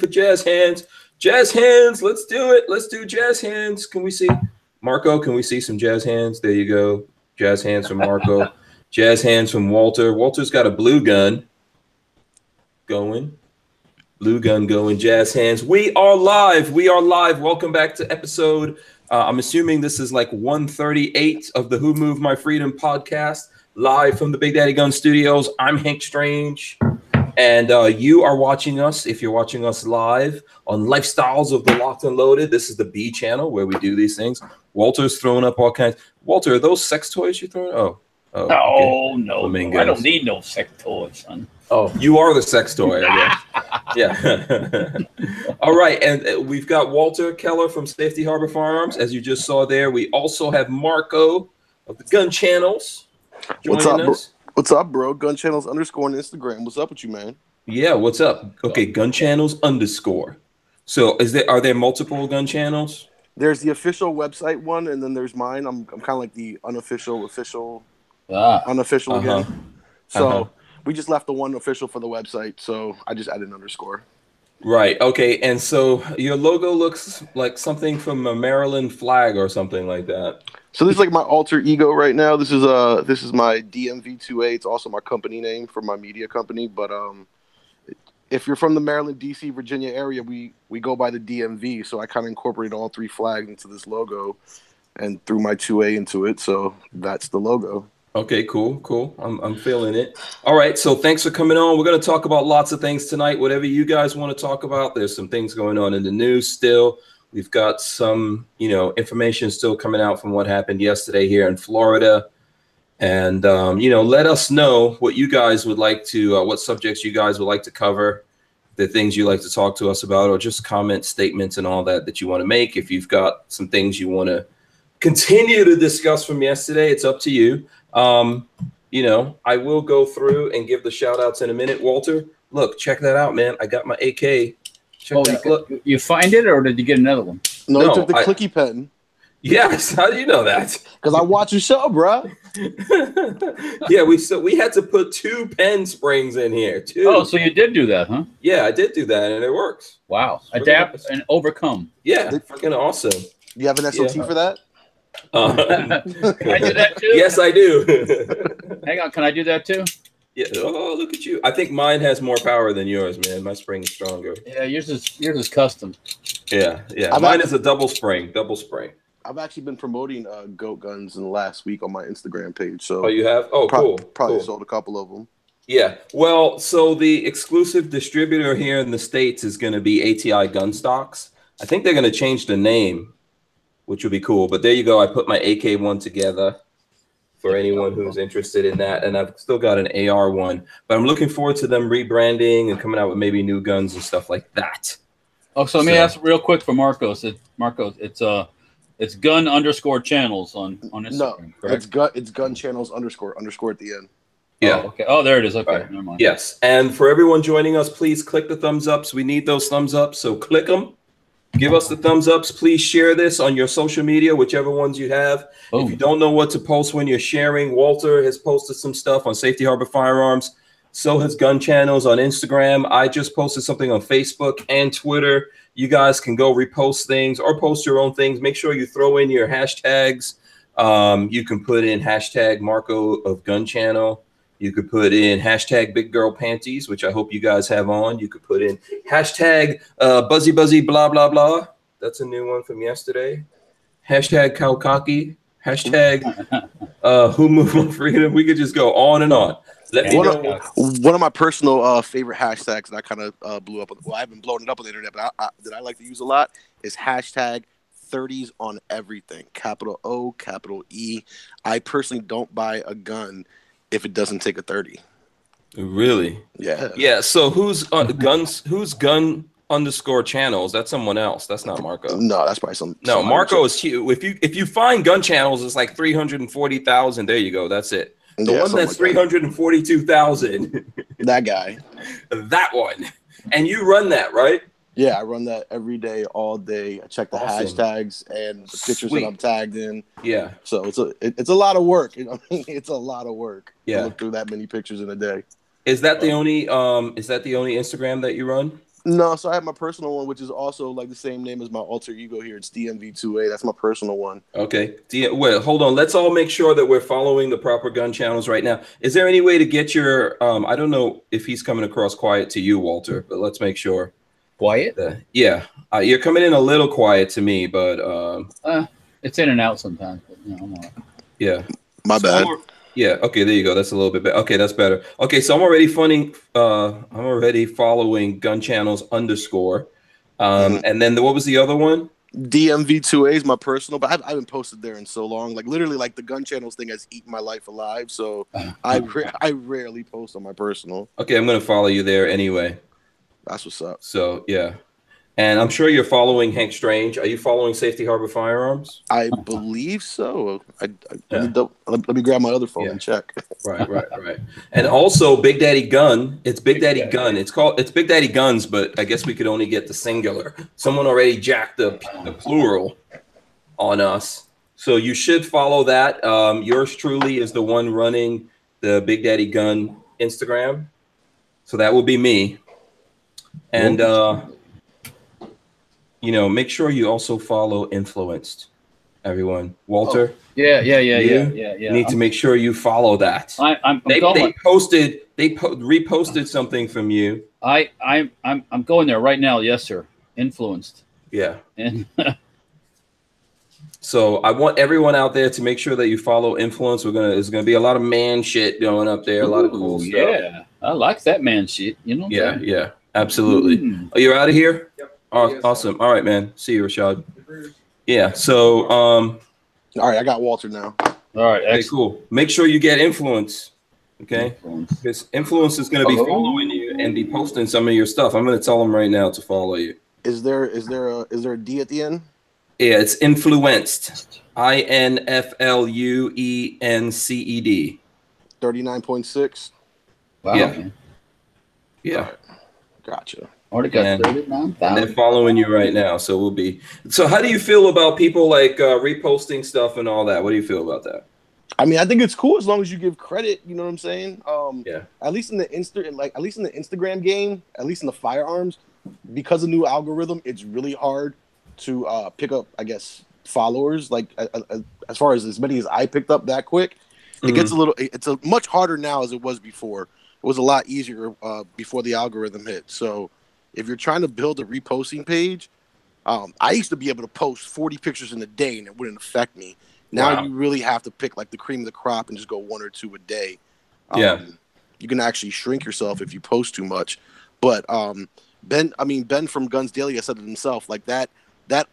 for jazz hands. Jazz hands. Let's do it. Let's do jazz hands. Can we see Marco? Can we see some jazz hands? There you go. Jazz hands from Marco. Jazz hands from Walter. Walter's got a blue gun going. Blue gun going. Jazz hands. We are live. We are live. Welcome back to episode. I'm assuming this is like 138 of the Who Moved My Freedom podcast, live from the Big Daddy Gun Studios. I'm Hank Strange, and you are watching us, if you're watching us live, on Lifestyles of the Locked and Loaded. This is the B channel where we do these things. Walter's throwing up all kinds. Walter, are those sex toys you're throwing? Oh, okay. No, I don't need no sex toys, son. Oh, you are the sex toy, I guess. Yeah. All right. And we've got Walter Keller from Safety Harbor Firearms, as you just saw there. We also have Marco of the Gun Channels. What's up, bro? What's up, bro? Gun Channels _ on Instagram. What's up with you, man? Yeah, what's up? Okay, Gun Channels _. So are there multiple gun channels? There's the official website one, and then there's mine. I'm kind of like the unofficial, unofficial again. So we just left the one official for the website, so I just added an _. Right. Okay. And so your logo looks like something from a Maryland flag or something like that. So this is like my alter ego right now. This is my DMV2A. It's also my company name for my media company. But if you're from the Maryland, DC, Virginia area, we go by the DMV. So I kind of incorporated all three flags into this logo and threw my 2A into it. So that's the logo. Okay, cool. I'm feeling it. All right, so thanks for coming on. We're going to talk about lots of things tonight. Whatever you guys want to talk about. There's some things going on in the news still. We've got some, information still coming out from what happened yesterday here in Florida. And, let us know what you guys would like to, what subjects you guys would like to cover, the things you like to talk to us about, or just comment statements and all that you want to make. If you've got some things you want to continue to discuss from yesterday, it's up to you. I will go through and give the shout outs in a minute. Walter, look, check that out, man. I got my AK. Look. You find it, or did you get another one? No, I took the clicky pen. Yes. How do you know that? Because I watch your show, bro. Yeah, we had to put 2 pen springs in here. 2. Oh, so you did do that, huh? Yeah, I did do that, and it works. Wow. Adapt and overcome. Yeah, freaking awesome. Do you have an SOT for that? Can I do that too? Yes, I do. Hang on, can I do that too? Yeah. Oh, look at you. I think mine has more power than yours, man. My spring is stronger. Yeah, yours is custom. Yeah. Mine is a double spring. I've actually been promoting goat guns in the last week on my Instagram page. So you have? Oh, cool. Probably sold a couple of them. Yeah. Well, so the exclusive distributor here in the States is going to be ATI Gun Stocks. I think they're going to change the name, which would be cool. But there you go. I put my AK one together for anyone who's interested in that. And I've still got an AR one. But I'm looking forward to them rebranding and coming out with maybe new guns and stuff like that. Oh, so let me ask real quick for Marcos. It's gun _ channels on Instagram, no, correct? It's gun channels _ at the end. Yeah. Oh, okay. Oh, there it is. Okay. Right. Never mind. Yes. And for everyone joining us, please click the thumbs ups. We need those thumbs ups. So click them. Give us the thumbs ups. Please share this on your social media, whichever ones you have. Boom. If you don't know what to post when you're sharing, Walter has posted some stuff on Safety Harbor Firearms. So has Gun Channels on Instagram. I just posted something on Facebook and Twitter. You guys can go repost things or post your own things. Make sure you throw in your hashtags. You can put in hashtag Marco of Gun Channel. You could put in hashtag Big Girl Panties, which I hope you guys have on. You could put in hashtag Buzzy blah blah blah. That's a new one from yesterday. Hashtag Cow Cocky. Hashtag Who Moved My Freedom. We could just go on and on. One of my personal favorite hashtags that I kind of blew up. Well, I haven't blown it up on the internet, but that I like to use a lot is hashtag 30s on everything. Capital O, capital E. I personally don't buy a gun if it doesn't take a 30. Really? Yeah. Yeah. So who's guns? Who's gun _ channels? That's someone else. That's not Marco. No, that's probably some. No, Marco is huge. If you find gun channels, it's like 340,000. There you go. That's it. The one that's 342,000. That guy. That one. And you run that, right? Yeah, I run that every day, all day. I check the hashtags and the pictures that I'm tagged in. Yeah. So it's a lot of work. You know what I mean? It's a lot of work. Yeah. To look through that many pictures in a day. Is that the only Instagram that you run? No, so I have my personal one, which is also like the same name as my alter ego here. It's DMV2A. That's my personal one. Okay. Well, hold on. Let's all make sure that we're following the proper gun channels right now. Is there any way to get your? I don't know if he's coming across quiet to you, Walter, but let's make sure. Quiet? Yeah. You're coming in a little quiet to me, but it's in and out sometimes. But, you know, I'm all right. Yeah. My bad. Yeah. Okay. There you go. That's a little bit better. Okay, that's better. Okay, so I'm already following gun channels _ and then what was the other one? DMV2A is my personal, but I haven't posted there in so long. Like literally, like the gun channels thing has eaten my life alive. So I rarely post on my personal. Okay, I'm gonna follow you there anyway. That's what's up. So yeah. And I'm sure you're following Hank Strange. Are you following Safety Harbor Firearms? I believe so. Let me grab my other phone and check. Right. And also Big Daddy Gun. It's Big Daddy Gun. It's Big Daddy Guns, but I guess we could only get the singular. Someone already jacked the plural on us. So you should follow that. Yours truly is the one running the Big Daddy Gun Instagram. So that will be me. And make sure you also follow Influenced, everyone. Walter. Yeah. You need to make sure you follow that. They reposted something from you. I'm going there right now. Yes, sir. Influenced. Yeah. And so I want everyone out there to make sure that you follow Influence. There's gonna be a lot of man shit going up there. A lot of cool stuff. Yeah, I like that man shit. You know. Yeah, absolutely. Are you out of here? Yep. Awesome. All right, man. See you, Rashad. Yeah. So, all right, I got Walter now. All right. Okay, cool. Make sure you get Influence. Okay. Because Influence is going to be following you and be posting some of your stuff. I'm going to tell them right now to follow you. Is there a D at the end? Yeah, it's Influenced. INFLUENCED. 39.6. Wow. Yeah. Right. Gotcha. Already got 39,000. And they're following you right now, so we'll be. So, how do you feel about people like reposting stuff and all that? What do you feel about that? I mean, I think it's cool as long as you give credit. You know what I'm saying? Yeah. At least in the Instagram game, at least in the firearms, because of new algorithm, it's really hard to pick up, I guess, followers. Like as far as many as I picked up that quick, it gets it's much harder now as it was before. It was a lot easier before the algorithm hit. So if you're trying to build a reposting page, I used to be able to post 40 pictures in a day and it wouldn't affect me. Now you really have to pick like the cream of the crop and just go 1 or 2 a day. You can actually shrink yourself if you post too much. But Ben from Guns Daily has said it himself, like that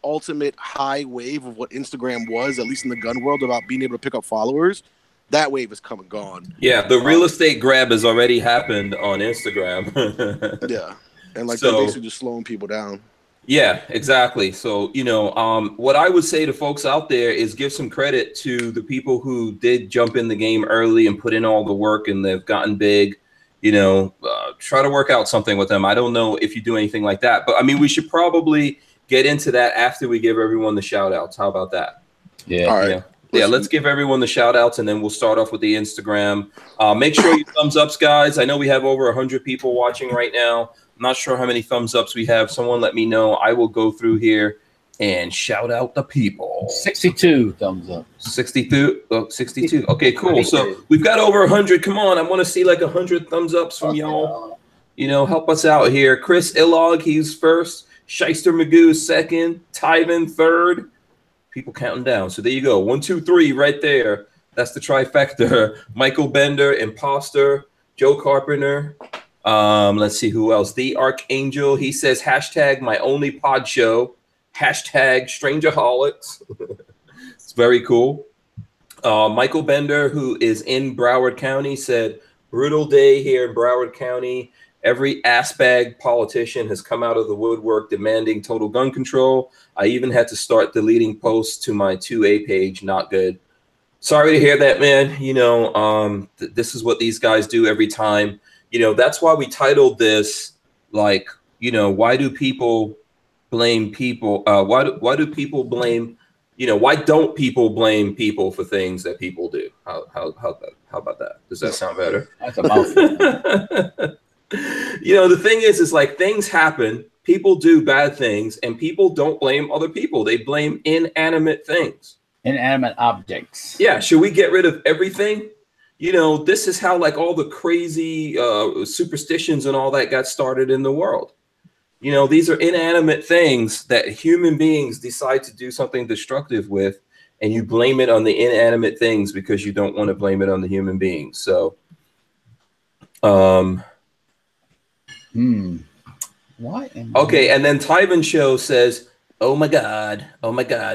ultimate high wave of what Instagram was, at least in the gun world, about being able to pick up followers, that wave is come and gone. Yeah, the real estate grab has already happened on Instagram. Yeah. And like they're basically just slowing people down. Yeah, exactly. So, what I would say to folks out there is give some credit to the people who did jump in the game early and put in all the work and they've gotten big. Try to work out something with them. I don't know if you do anything like that, but I mean, we should probably get into that after we give everyone the shout outs. How about that? Yeah. All right. Yeah, let's give everyone the shout outs and then we'll start off with the Instagram. Make sure you thumbs ups, guys. I know we have over 100 people watching right now. I'm not sure how many thumbs ups we have. Someone let me know. I will go through here and shout out the people. 62 thumbs up. 62. Oh, 62. Okay, cool. So we've got over 100. Come on. I want to see like 100 thumbs ups from y'all. Help us out here. Chris Illog, he's first. Shyster Magoo, second. Tyven, third. People counting down. So there you go. 1, 2, 3 right there. That's the trifecta. Michael Bender, Imposter, Joe Carpenter. Let's see who else. The Archangel. He says hashtag my only pod show. Hashtag Strangerholics. It's very cool. Michael Bender, who is in Broward County, said brutal day here in Broward County. Every ass-bag politician has come out of the woodwork demanding total gun control. I even had to start deleting posts to my 2A page. Not good. Sorry to hear that, man. This is what these guys do every time. That's why we titled this, like, why do people blame people? Why do people blame, why don't people blame people for things that people do? How How about that? Does that sound better? That's a mouthful. You know, the thing is like things happen. People do bad things, and people don't blame other people. They blame inanimate things. Inanimate objects. Yeah. Should we get rid of everything? You know, this is how like all the crazy superstitions and all that got started in the world. You know, these are inanimate things that human beings decide to do something destructive with, and you blame it on the inanimate things because you don't want to blame it on the human beings. So, Why? Okay, and then Tyven Show says, oh my God,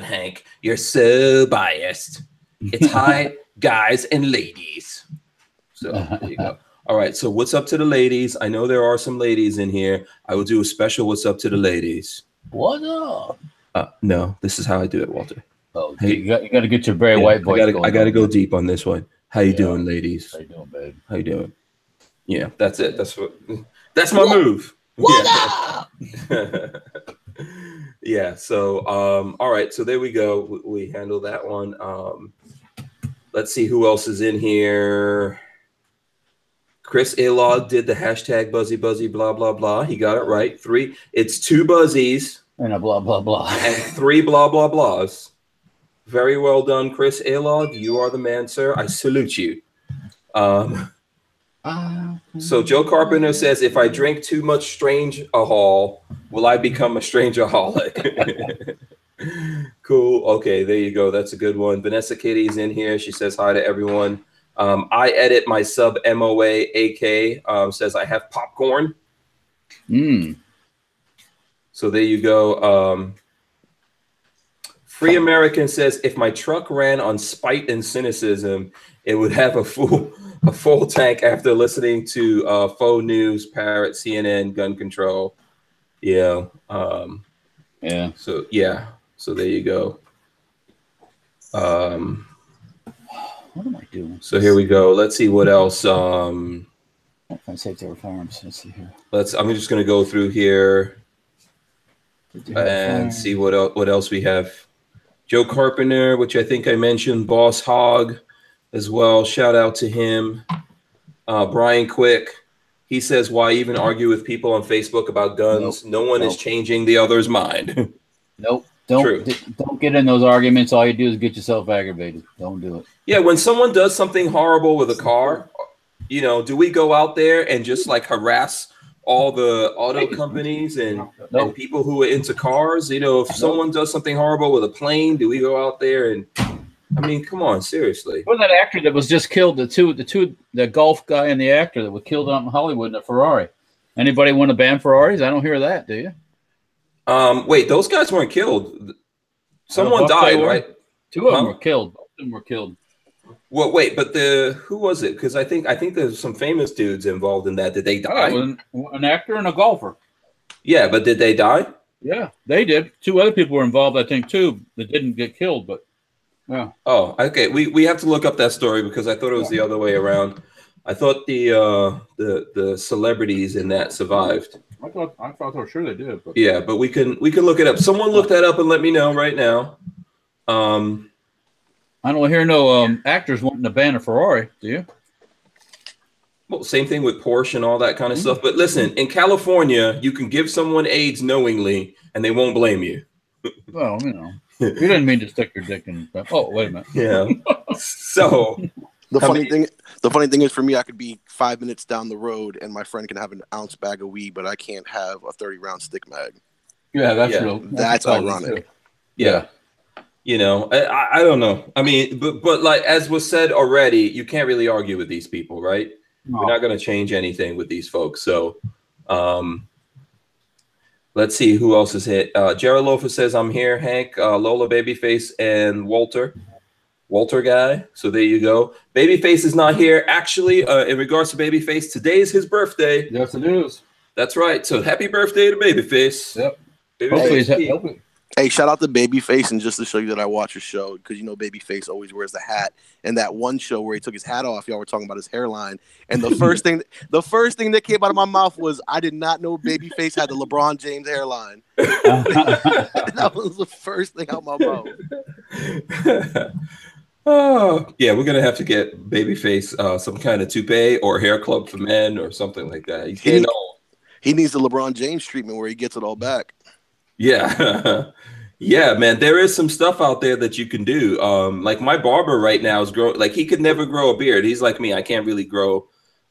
Hank, you're so biased. It's hi, guys and ladies. So there you go. All right, so what's up to the ladies? I know there are some ladies in here. I will do a special what's up to the ladies. What up? No, this is how I do it, Walter. Oh, hey, you got to get your Barry White voice going. I got to go deep on this one. How you doing, ladies? How you doing, babe? How you doing? Yeah, that's it. That's my move. What up? Yeah. So, all right. So there we go. We handle that one. Let's see who else is in here. Chris Alog did the hashtag buzzy blah blah blah. He got it right. It's 2 buzzies and a blah blah blah and 3 blah blah blahs. Very well done, Chris Alog. You are the man, sir. I salute you. So Joe Carpenter says, if I drink too much strange-ahol, will I become a strange-aholic? Cool. Okay, there you go. That's a good one. Vanessa Kitty's in here. She says hi to everyone. I edit my sub MOA AK says I have popcorn. So there you go. Free American says if my truck ran on spite and cynicism, it would have a full tank after listening to faux news, parrot, CNN, gun control. Yeah. Yeah. So yeah. So there you go. What am I doing? So here we go. Let's see what else. I say Terra Farms. Let's see here. I'm just going to go through here and see what else we have. Joe Carpenter, which I think I mentioned. Boss Hog as well. Shout out to him. Brian Quick. He says, why even argue with people on Facebook about guns? No one is changing the other's mind. Nope. Don't get in those arguments. All you do is get yourself aggravated. Don't do it. Yeah, when someone does something horrible with a car, you know, do we go out there and just like harass all the auto companies and people who are into cars? You know, if someone does something horrible with a plane, do we go out there and, I mean, come on, seriously. Well, that actor that was just killed, the golf guy and the actor that was killed out in Hollywood in a Ferrari. Anybody want to ban Ferraris? I don't hear that, do you? Wait, those guys weren't killed. Someone died, right? 2 of them were killed. Both of them were killed. Well, wait, but who was it? Because I think there's some famous dudes involved in that. Did they die? An actor and a golfer. Yeah, but did they die? Yeah, they did. 2 other people were involved, I think, too, that didn't get killed. But yeah. Oh, okay. We have to look up that story because I thought it was the other way around. I thought the celebrities in that survived. I thought for sure they did. But. Yeah, but we can look it up. Someone look that up and let me know right now. I don't hear no actors wanting to ban a Ferrari. Do you? Well, same thing with Porsche and all that kind of stuff. But listen, in California, you can give someone AIDS knowingly, and they won't blame you. Well, you know, you didn't mean to stick your dick in. Oh, wait a minute. Yeah. So the funny thing is, for me, I could be 5 minutes down the road, and my friend can have an ounce bag of weed, but I can't have a 30-round stick mag. Yeah, that's real. That's ironic. Yeah. You know, I don't know. I mean, but like as was said already, you can't really argue with these people, right? No. We're not going to change anything with these folks. So let's see who else is hit. Jared Lofa says, I'm here, Hank, Lola, Babyface, and Walter guy. So there you go. Babyface is not here. Actually, in regards to Babyface, today is his birthday. Yes, it is. That's right. So happy birthday to Babyface. Yep. Babyface. Hey, shout out to Babyface, and just to show you that I watch his show, because you know Babyface always wears the hat. And that one show where he took his hat off, y'all were talking about his hairline. And the first thing that came out of my mouth was, I did not know Babyface had the LeBron James hairline. That was the first thing out of my mouth. Oh, yeah, we're gonna have to get Babyface some kind of toupee or hair club for men or something like that. He's getting old. He needs the LeBron James treatment where he gets it all back. Yeah. Yeah, man, there is some stuff out there that you can do. Like my barber right now is like he could never grow a beard. He's like me. I can't really grow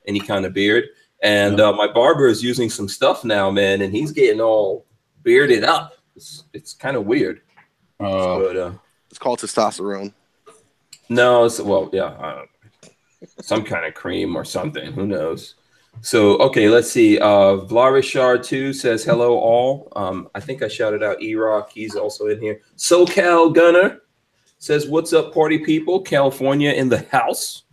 any kind of beard. And my barber is using some stuff now, man, and he's getting all bearded up. It's kind of weird. It's called testosterone. No, some kind of cream or something. Who knows? So, okay, let's see. Vlarishard 2 says, hello, all. I think I shouted out E-Rock. He's also in here. SoCal Gunner says, what's up, party people? California in the house.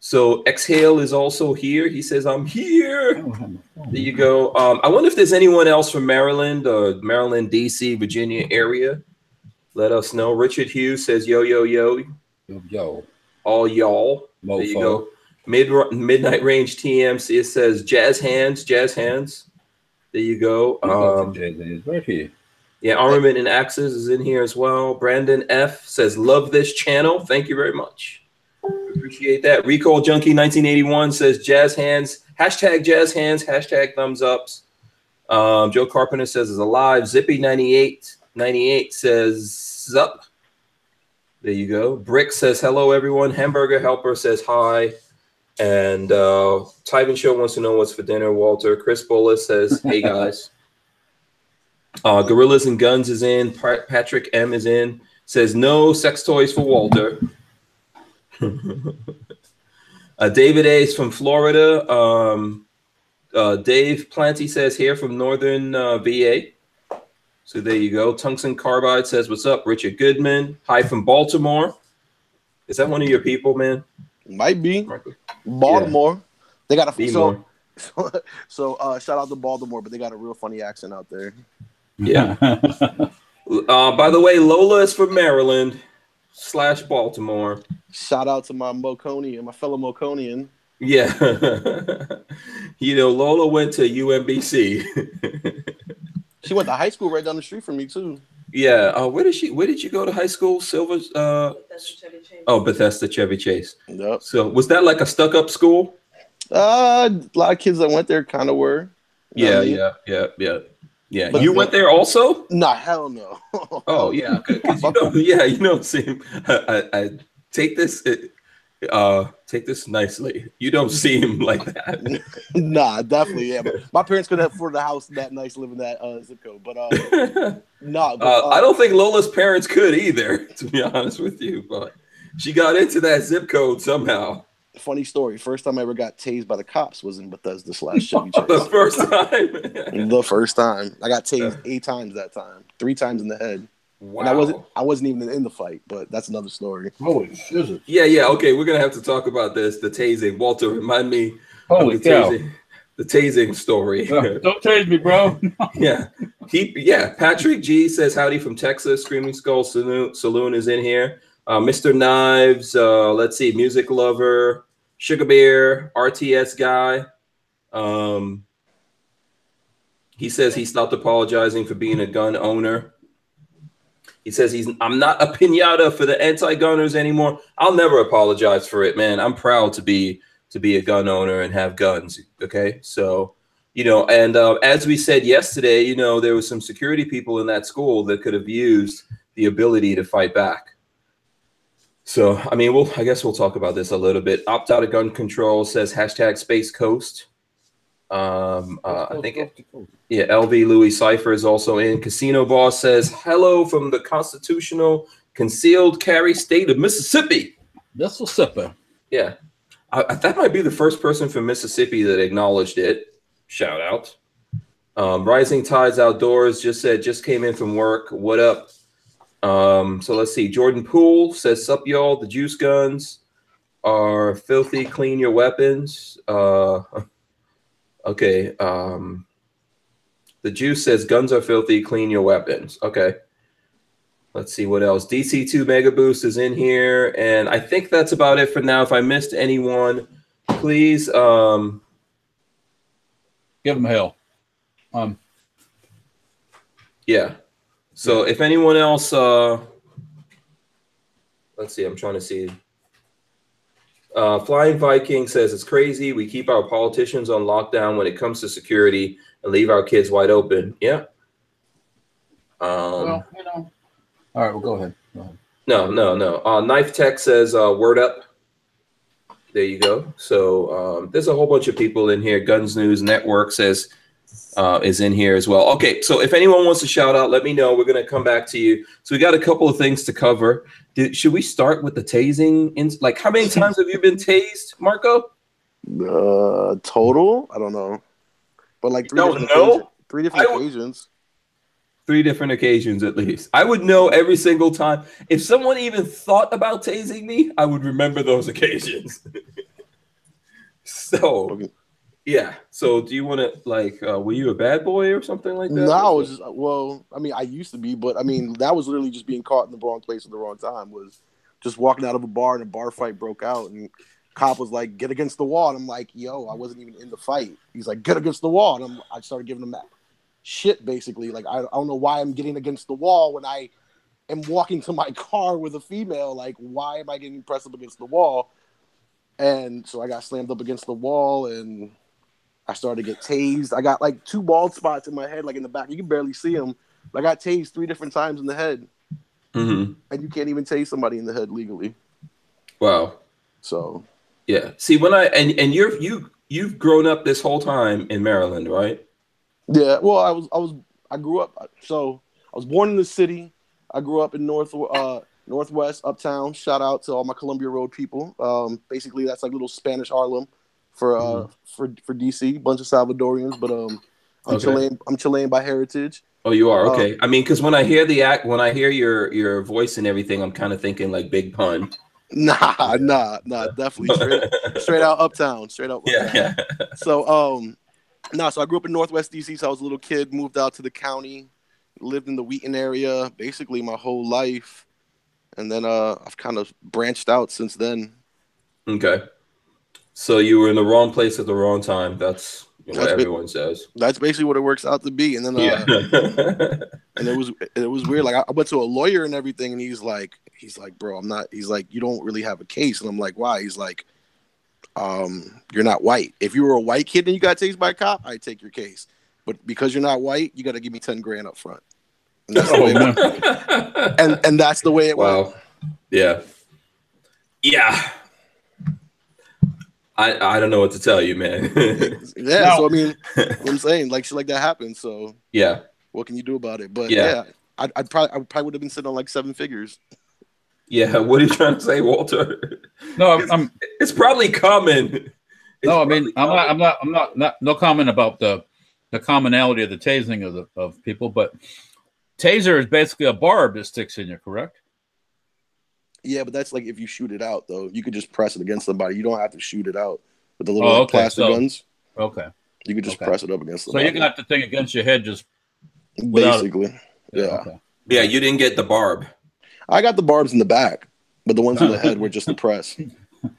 So, Exhale is also here. He says, I'm here. There you go. I wonder if there's anyone else from Maryland or Maryland, D.C., Virginia area. Let us know. Richard Hughes says, yo, yo, yo. Yo. All y'all. Mofo. There you go. Midnight Range TMC. It says jazz hands. There you go. Right here. Yeah, Armament and Axes is in here as well. Brandon F says love this channel. Thank you very much. Appreciate that. Recall Junkie 1981 says jazz hands. Hashtag jazz hands. Hashtag thumbs ups. Joe Carpenter says is alive. Zippy 98 says up. There you go. Brick says hello everyone. Hamburger Helper says hi. And Tyven Show wants to know what's for dinner, Walter. Chris Bullis says, hey, guys. Gorillas and Guns is in. Patrick M is in. Says, no sex toys for Walter. David A is from Florida. Dave Planty says, here from Northern VA. So there you go. Tungsten Carbide says, what's up? Richard Goodman. Hi from Baltimore. Is that one of your people, man? Might be. Baltimore. Yeah. They got a so shout out to Baltimore, but they got a real funny accent out there. Yeah. By the way, Lola is from Maryland / Baltimore. Shout out to my Moconian, my fellow Moconian. Yeah. Lola went to UMBC. She went to high school right down the street from me too. Yeah. Where did you go to high school? Bethesda Chevy Chase. Yep. So was that like a stuck-up school? A lot of kids that went there kind of were. Yeah. But you went there also? Nah, hell no. Oh yeah, because see, I take this nicely. You don't seem like that. Nah, definitely. Yeah, but my parents couldn't afford a house that nice living that zip code. But I don't think Lola's parents could either, to be honest with you. But she got into that zip code somehow. Funny story. First time I ever got tased by the cops was in Bethesda / Chevy Chase. The first time. The first time. I got tased 8 times that time. 3 times in the head. Wow. And I wasn't even in the fight, but that's another story. Holy shit. Yeah. Okay, we're gonna have to talk about this. The tasing. Walter, remind me Holy of the tasing story. Don't tase me, bro. Yeah. Patrick G says howdy from Texas. Screaming Skull Saloon is in here. Mr. Knives, let's see, Music Lover, Sugar Bear, RTS Guy. He says he stopped apologizing for being a gun owner. He says I'm not a piñata for the anti-gunners anymore. I'll never apologize for it, man. I'm proud to be a gun owner and have guns. Okay, so and as we said yesterday, there was some security people in that school that could have used the ability to fight back. So, I mean, I guess we'll talk about this a little bit. Opt out of gun control says hashtag Space Coast. I think, LV Louis Cypher is also in. Casino Boss says hello from the constitutional concealed carry state of Mississippi. Mississippi. Yeah. That might be the first person from Mississippi that acknowledged it. Shout out. Rising Tides Outdoors just came in from work. What up? So let's see. Jordan Poole says, sup, y'all. The juice guns are filthy. Clean your weapons. Okay. The juice says guns are filthy. Clean your weapons. Okay. Let's see what else. DC2 Mega Boost is in here. And I think that's about it for now. If I missed anyone, please give them hell. Yeah. So if anyone else let's see. I'm trying to see. Flying Viking says it's crazy. We keep our politicians on lockdown when it comes to security and leave our kids wide open. Yeah. Well, you know. All right, well, go ahead. No. Knife Tech says word up. There you go. So there's a whole bunch of people in here. Guns News Network says is in here as well. Okay, so if anyone wants to shout out, let me know. We're going to come back to you. So we got a couple of things to cover. Should we start with the tasing? Like, how many times have you been tased, Marco? Total? I don't know. But like three different occasions. 3 different occasions at least. I would know every single time. If someone even thought about tasing me, I would remember those occasions. So, okay. Yeah. So do you want to, like, were you a bad boy or something like that? No, I was just, well, I mean, I used to be, but I mean, that was literally just being caught in the wrong place at the wrong time. Was just walking out of a bar and a bar fight broke out and cop was like, get against the wall. And I'm like, yo, I wasn't even in the fight. He's like, get against the wall. And I started giving him that shit, basically. Like, I don't know why I'm getting against the wall when I am walking to my car with a female. Like, why am I getting pressed up against the wall? And so I got slammed up against the wall and I started to get tased. I got like 2 bald spots in my head, like in the back. You can barely see them. I got tased 3 different times in the head. Mm-hmm. And you can't even tase somebody in the head legally. Wow. So yeah. See, when you've grown up this whole time in Maryland, right? Yeah. Well, I grew up. So I was born in the city. I grew up in Northwest Uptown. Shout out to all my Columbia Road people. Basically, that's like little Spanish Harlem for DC. Bunch of Salvadorians, but I'm Chilean by heritage. Oh, you are? Okay. I mean, because when I hear your voice and everything, I'm kind of thinking like Big Pun. Nah, definitely straight out Uptown, Yeah. So so I grew up in Northwest DC. So I was a little kid, moved out to the county, lived in the Wheaton area basically my whole life, and then I've kind of branched out since then. Okay. So you were in the wrong place at the wrong time. That's what everyone says. That's basically what it works out to be. And then and it was weird. Like I went to a lawyer and everything, and he's like, bro, I'm not. He's like, you don't really have a case. And I'm like, why? He's like, you're not white. If you were a white kid and you got tased by a cop, I'd take your case. But because you're not white, you got to give me $10,000 up front. And that's the way it went. And that's the way it went. Wow. Yeah. Yeah. I don't know what to tell you, man. Yeah, so I mean, what I'm saying, like shit like that happens. So yeah, what can you do about it? But yeah, I probably would have been sitting on like 7 figures. Yeah, what are you trying to say, Walter? No, it's probably common. I'm not. No comment about the commonality of the tasing of people, but taser is basically a barb that sticks in you, correct? Yeah, but that's like if you shoot it out, though. You could just press it against somebody. You don't have to shoot it out with the little plastic guns. Okay. You could just press it up against somebody. So you got the thing against your head just basically. Yeah. Okay. Yeah, you didn't get the barb. I got the barbs in the back, but the ones in the head were just the press.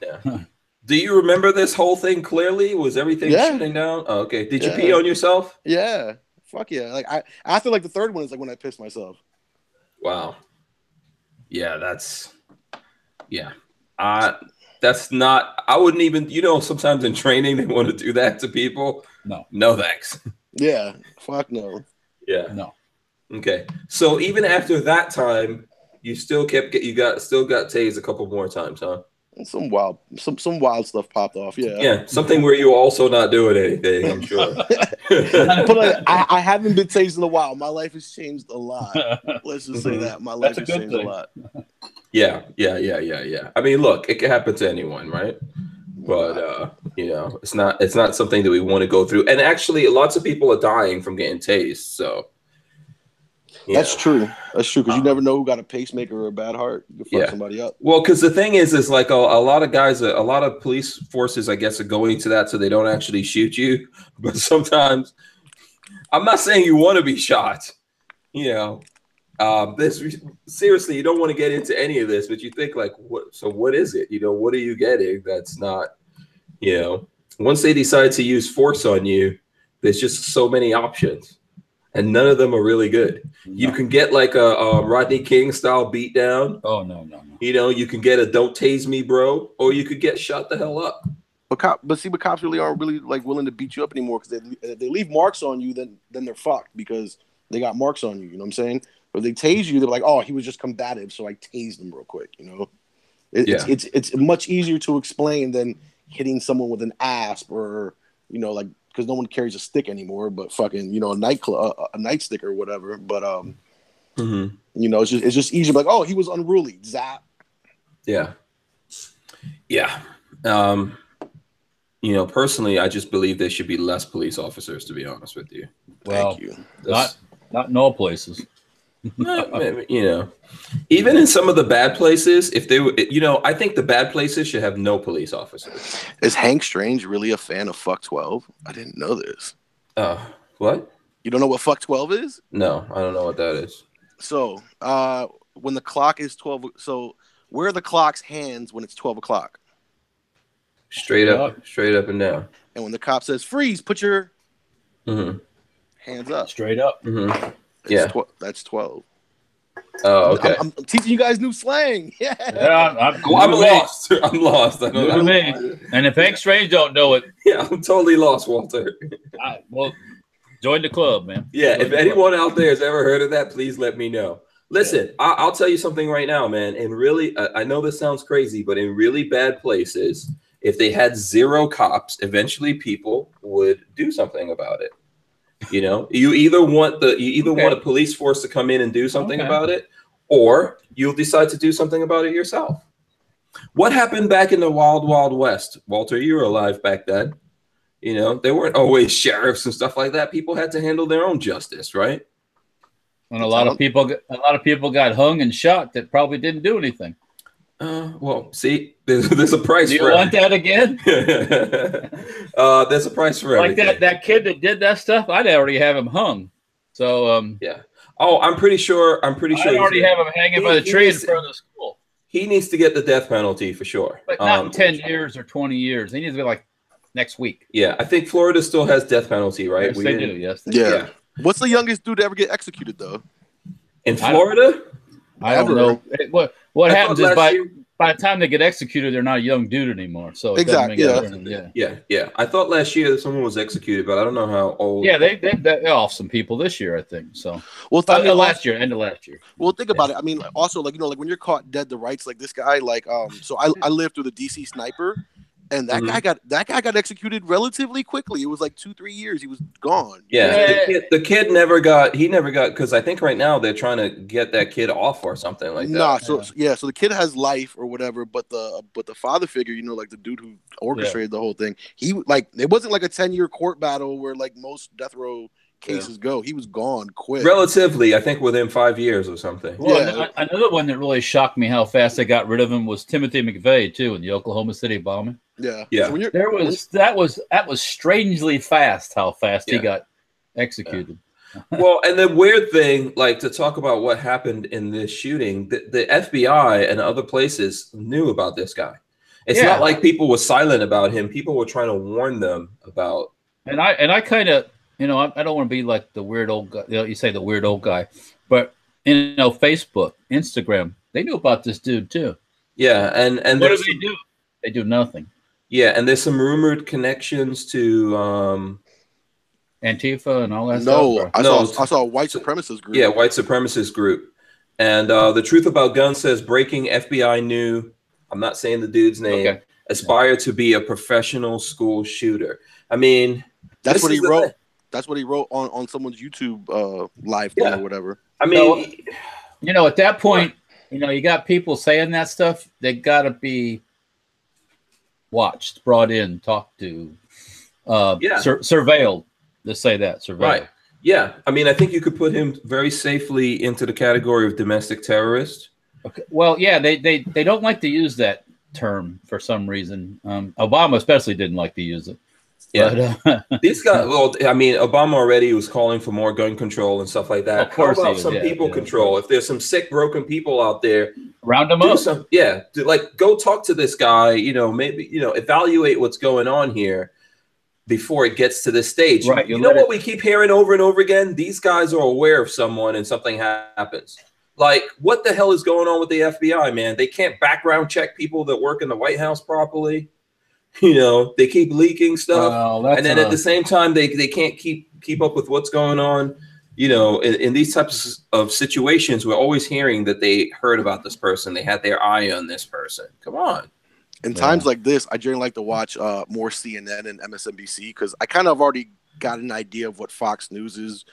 Yeah. Do you remember this whole thing clearly? Was everything shutting down? Oh, okay. Did you pee on yourself? Yeah. Fuck yeah. Like after like the third one is like when I pissed myself. Wow. Yeah, that's not, I wouldn't even, sometimes in training they want to do that to people. No thanks. Yeah, fuck no. Yeah. No. Okay. So even after that time, you still got tased a couple more times, huh? Some wild stuff popped off, yeah. Yeah, something where you also not doing anything, I'm sure. But I haven't been tased in a while. My life has changed a lot. Let's just say that. My life has changed a lot. Yeah. I mean, look, it can happen to anyone, right? But it's not something that we want to go through. And actually, lots of people are dying from getting tased. So that's true. That's true because you never know who got a pacemaker or a bad heart. You can fuck somebody up. Well, because the thing is like a lot of guys, a lot of police forces, I guess, are going to that so they don't actually shoot you. But sometimes, I'm not saying you want to be shot. Seriously, you don't want to get into any of this, but you think like, what is it? What are you getting? That's not, once they decide to use force on you, there's just so many options. and none of them are really good. No. You can get like a Rodney King style beatdown. Oh no. You know, you can get a "Don't tase me, bro," or you could get "Shut the hell up." But cops really aren't really like willing to beat you up anymore because they leave marks on you, then they're fucked because they got marks on you. You know what I'm saying? But they tase you, they're like, oh, he was just combative, so I tased him real quick. You know, it's much easier to explain than hitting someone with an asp or like because no one carries a stick anymore, but fucking a nightstick or whatever. But it's just easier. Like, oh, he was unruly. Zap. Yeah. Personally, I just believe there should be less police officers, to be honest with you. Well, thank you. Not in all places. Even in some of the bad places, if they were, I think the bad places should have no police officers. Is Hank Strange really a fan of Fuck 12? I didn't know this. What? You don't know what Fuck 12 is? No, I don't know what that is. So, when the clock is 12, so where are the clock's hands when it's 12 o'clock? Straight up and down. And when the cop says freeze, put your hands up. Straight up. Yeah. That's 12. Oh, okay. I'm teaching you guys new slang. Yeah. I'm lost. I'm lost. I don't know. And if Hank Strange don't know it. Yeah, I'm totally lost, Walter. Well, join the club, man. Yeah, if anyone out there has ever heard of that, please let me know. Listen, I'll tell you something right now, man. And really, I know this sounds crazy, but in really bad places, if they had zero cops, eventually people would do something about it. You either want a police force to come in and do something about it, or you'll decide to do something about it yourself. What happened back in the Wild Wild West? Walter, you were alive back then. There weren't always sheriffs and stuff like that. People had to handle their own justice, right? And a lot of people got hung and shot that probably didn't do anything. Well, see, there's a price. Do you want that again? There's a price for everything. Like that kid that did that stuff. I'd already have him hung. So yeah. Oh, I'm pretty sure. I'd already have him hanging by the tree in front of the school. He needs to get the death penalty for sure. But not in 10 years or 20 years. He needs to be like next week. Yeah, I think Florida still has death penalty, right? Yes, they do. Yes. Yeah. What's the youngest dude to ever get executed though? In Florida? I don't know. What happens is by the time they get executed, they're not a young dude anymore. So exactly, yeah. I thought last year someone was executed, but I don't know how old. Yeah, they off some people this year, I think. So end of last year. Well, think about it. I mean, also like when you're caught dead to rights, like this guy, like so I lived through the DC sniper. And that guy got executed relatively quickly. It was like 2-3 years. He was gone. Yeah, the kid never got because I think right now they're trying to get that kid off or something like that. So the kid has life or whatever, but the father figure, like the dude who orchestrated the whole thing, he it wasn't like a 10-year court battle where like most death row cases go. He was gone quick. Relatively, I think within 5 years or something. Well, another one that really shocked me how fast they got rid of him was Timothy McVeigh too in the Oklahoma City bombing. Yeah. So that was strangely fast how fast he got executed. Well, and the weird thing, like to talk about what happened in this shooting, the FBI and other places knew about this guy. It's not like people were silent about him. People were trying to warn them about. And I kind of, I don't want to be like the weird old guy. You say the weird old guy, but Facebook, Instagram, they knew about this dude too. Yeah, and what do they do? They do nothing. Yeah, and there's some rumored connections to Antifa and all that stuff. I saw a white supremacist group. Yeah, white supremacist group. And the Truth About Guns says breaking FBI knew. I'm not saying the dude's name. Okay. Aspire to be a professional school shooter. I mean, that's what he wrote. That's what he wrote on someone's YouTube live thing or whatever. I mean, at that point, you got people saying that stuff. They got to be watched, brought in, talked to, surveilled. Let's say that surveilled. Right. Yeah. I mean, I think you could put him very safely into the category of domestic terrorist. Okay. Well, yeah, they don't like to use that term for some reason. Obama especially didn't like to use it. Yeah, but, these guys. Well, I mean, Obama already was calling for more gun control and stuff like that. Of course, how about some people control? If there's some sick, broken people out there, round them up. Go talk to this guy. Maybe evaluate what's going on here. before it gets to this stage. Right. You know what we keep hearing over and over again? These guys are aware of someone and something happens. Like, what the hell is going on with the FBI, man? They can't background check people that work in the White House properly. You know, they keep leaking stuff. And then at the same time, they can't keep up with what's going on. You know, in these types of situations, we're always hearing that they heard about this person. They had their eye on this person. Come on. In times like this, I generally like to watch more CNN and MSNBC because I kind of already got an idea of what Fox News's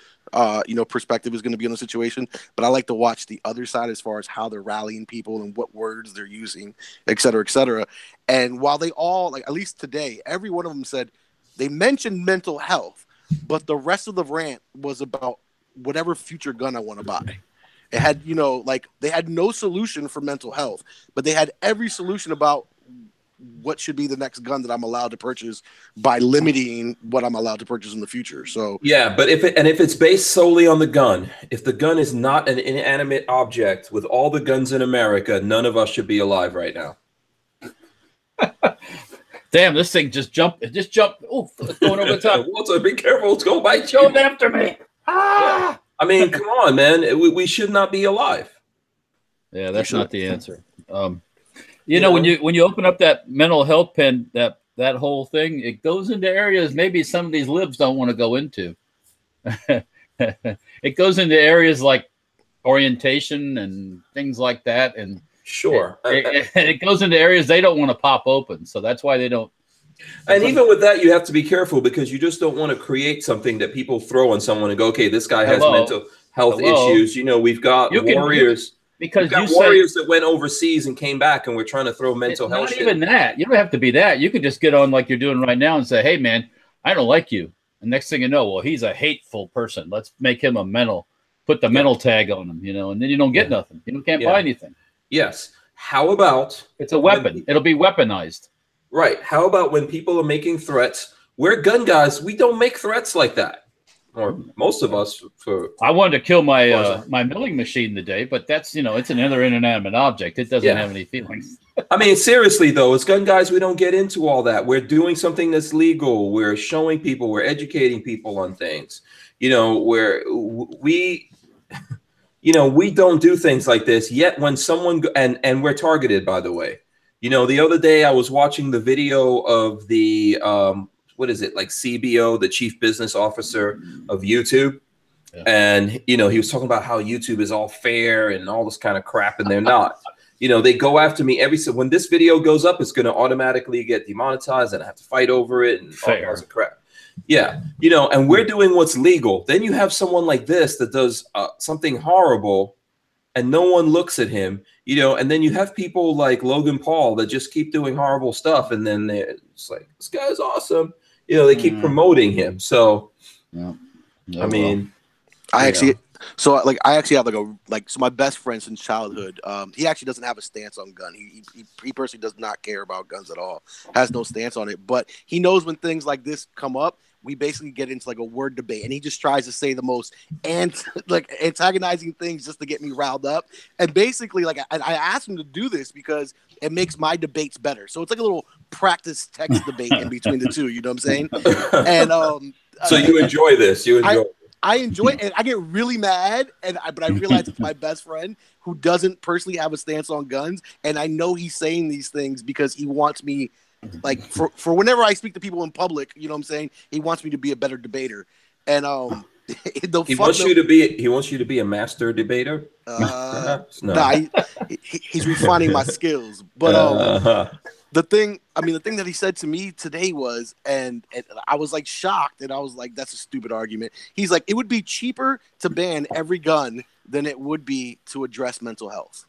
perspective is going to be on the situation. But I like to watch the other side as far as how they're rallying people and what words they're using, et cetera, et cetera. And while they all, like, at least today, every one of them said they mentioned mental health, but the rest of the rant was about whatever future gun I want to buy. It had, they had no solution for mental health, but they had every solution about what should be the next gun that I'm allowed to purchase by limiting what I'm allowed to purchase in the future. So yeah, but if it's based solely on the gun, if the gun is not an inanimate object, with all the guns in America, none of us should be alive right now. Damn, this thing just jumped. Oh, it's going over the top. Walter, be careful. It's going to bite you. Going after me. Ah! Yeah. I mean, come on, man. We should not be alive. Yeah, that's not the answer. You know, when you open up that mental health pen, that whole thing, it goes into areas maybe some of these libs don't want to go into. It goes into areas like orientation and things like that, and sure, it goes into areas they don't want to pop open, so that's why they don't. And even with that, you have to be careful because you just don't want to create something that people throw on someone and go, okay, this guy has mental health issues. You know, we've got warriors. Because you've got warriors that went overseas and came back, and we're trying to throw mental health. Not even that. You don't have to be that. You can just get on like you're doing right now and say, "Hey, man, I don't like you." And next thing you know, well, he's a hateful person. Let's make him a mental. Put the mental tag on him, and then you don't get nothing. You can't buy anything. Yes. How about it's a weapon? It'll be weaponized. Right. How about when people are making threats? We're gun guys. We don't make threats like that. Or most of us. I wanted to kill my my milling machine today, but that's it's another inanimate object. It doesn't have any feelings. I mean, seriously though, as gun guys, we don't get into all that. We're doing something that's legal. We're showing people. We're educating people on things. Where we don't do things like this. Yet when someone and we're targeted, by the way. The other day I was watching the video of the what is it, like CBO, the chief business officer of YouTube. Yeah. And, he was talking about how YouTube is all fair and all this kind of crap, and they're not. They go after me when this video goes up, it's going to automatically get demonetized and I have to fight over it and all kinds of crap. Yeah. And we're doing what's legal. Then you have someone like this that does something horrible and no one looks at him, and then you have people like Logan Paul that just keep doing horrible stuff. And then it's like, this guy's awesome. They keep promoting him. So, I mean, I actually have so my best friend since childhood, he actually doesn't have a stance on gun. He personally does not care about guns at all, has no stance on it, but he knows when things like this come up, we basically get into like a word debate, and he just tries to say the most antagonizing things just to get me riled up. And basically, I asked him to do this because it makes my debates better. So it's like a little practice text debate in between the two. You know what I'm saying? And so you enjoy this? I enjoy it, and I get really mad, but I realize it's my best friend who doesn't personally have a stance on guns, and I know he's saying these things because he wants me, like, for whenever I speak to people in public, you know what I'm saying? He wants me to be a better debater, and he wants you to be a master debater. No, he's refining my skills, but the thing that he said to me today was, and I was like shocked, and I was like, that's a stupid argument. He's like, it would be cheaper to ban every gun than it would be to address mental health.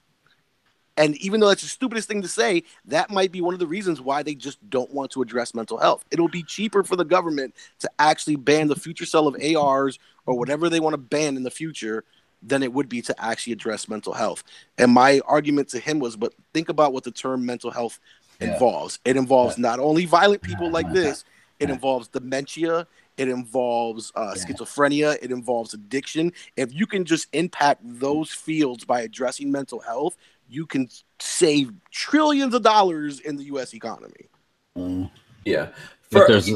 And even though that's the stupidest thing to say, that might be one of the reasons why they just don't want to address mental health. It'll be cheaper for the government to actually ban the future sale of ARs or whatever they want to ban in the future than it would be to actually address mental health. And my argument to him was, but think about what the term mental health involves. It involves not only violent people like this, it involves dementia, it involves schizophrenia, it involves addiction. If you can just impact those fields by addressing mental health, you can save trillions of dollars in the U.S. economy. Yeah. But there's,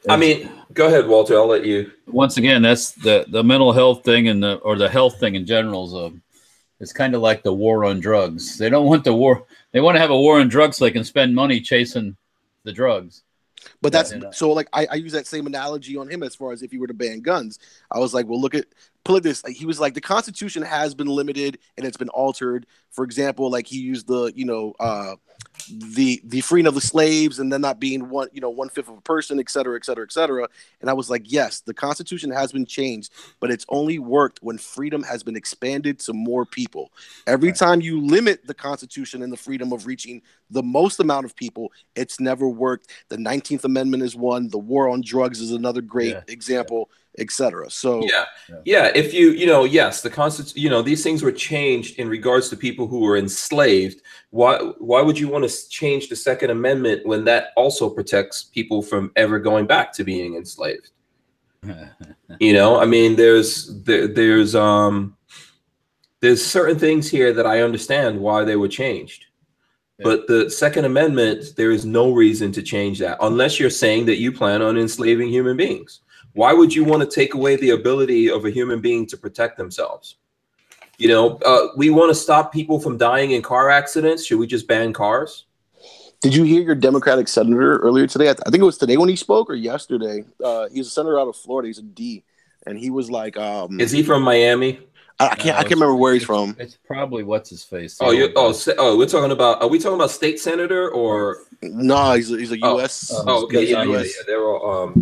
I mean, go ahead, Walter. I'll let you. Once again, that's the mental health thing and the health thing in general is it's kind of like the war on drugs. They don't want the war. They want to have a war on drugs so they can spend money chasing the drugs. But that's so like I use that same analogy on him as far as if he were to ban guns. I was like, well, put this. He was like, the Constitution has been limited and it's been altered. For example, like he used the freeing of the slaves and then not being 1/5 of a person, et cetera, et cetera, et cetera. And I was like, yes, the Constitution has been changed, but it's only worked when freedom has been expanded to more people. Every time you limit the Constitution and the freedom of reaching the most amount of people, it's never worked. The 19th Amendment is one. The war on drugs is another great example, et cetera. So if yes, the Constitution, these things were changed in regards to people who were enslaved. Why would you want to change the Second Amendment when that also protects people from ever going back to being enslaved? I mean, there's certain things here that I understand why they were changed. But the Second Amendment, there is no reason to change that unless you're saying that you plan on enslaving human beings. Why would you want to take away the ability of a human being to protect themselves? We want to stop people from dying in car accidents. Should we just ban cars? Did you hear your Democratic senator earlier today? I think it was today when he spoke or yesterday. He's a senator out of Florida. He's a D. And he was like, is he from Miami? I can't remember where he's from. It's probably what's his face. Are we talking about state senator or? No, he's a U.S. Okay, yeah. They're all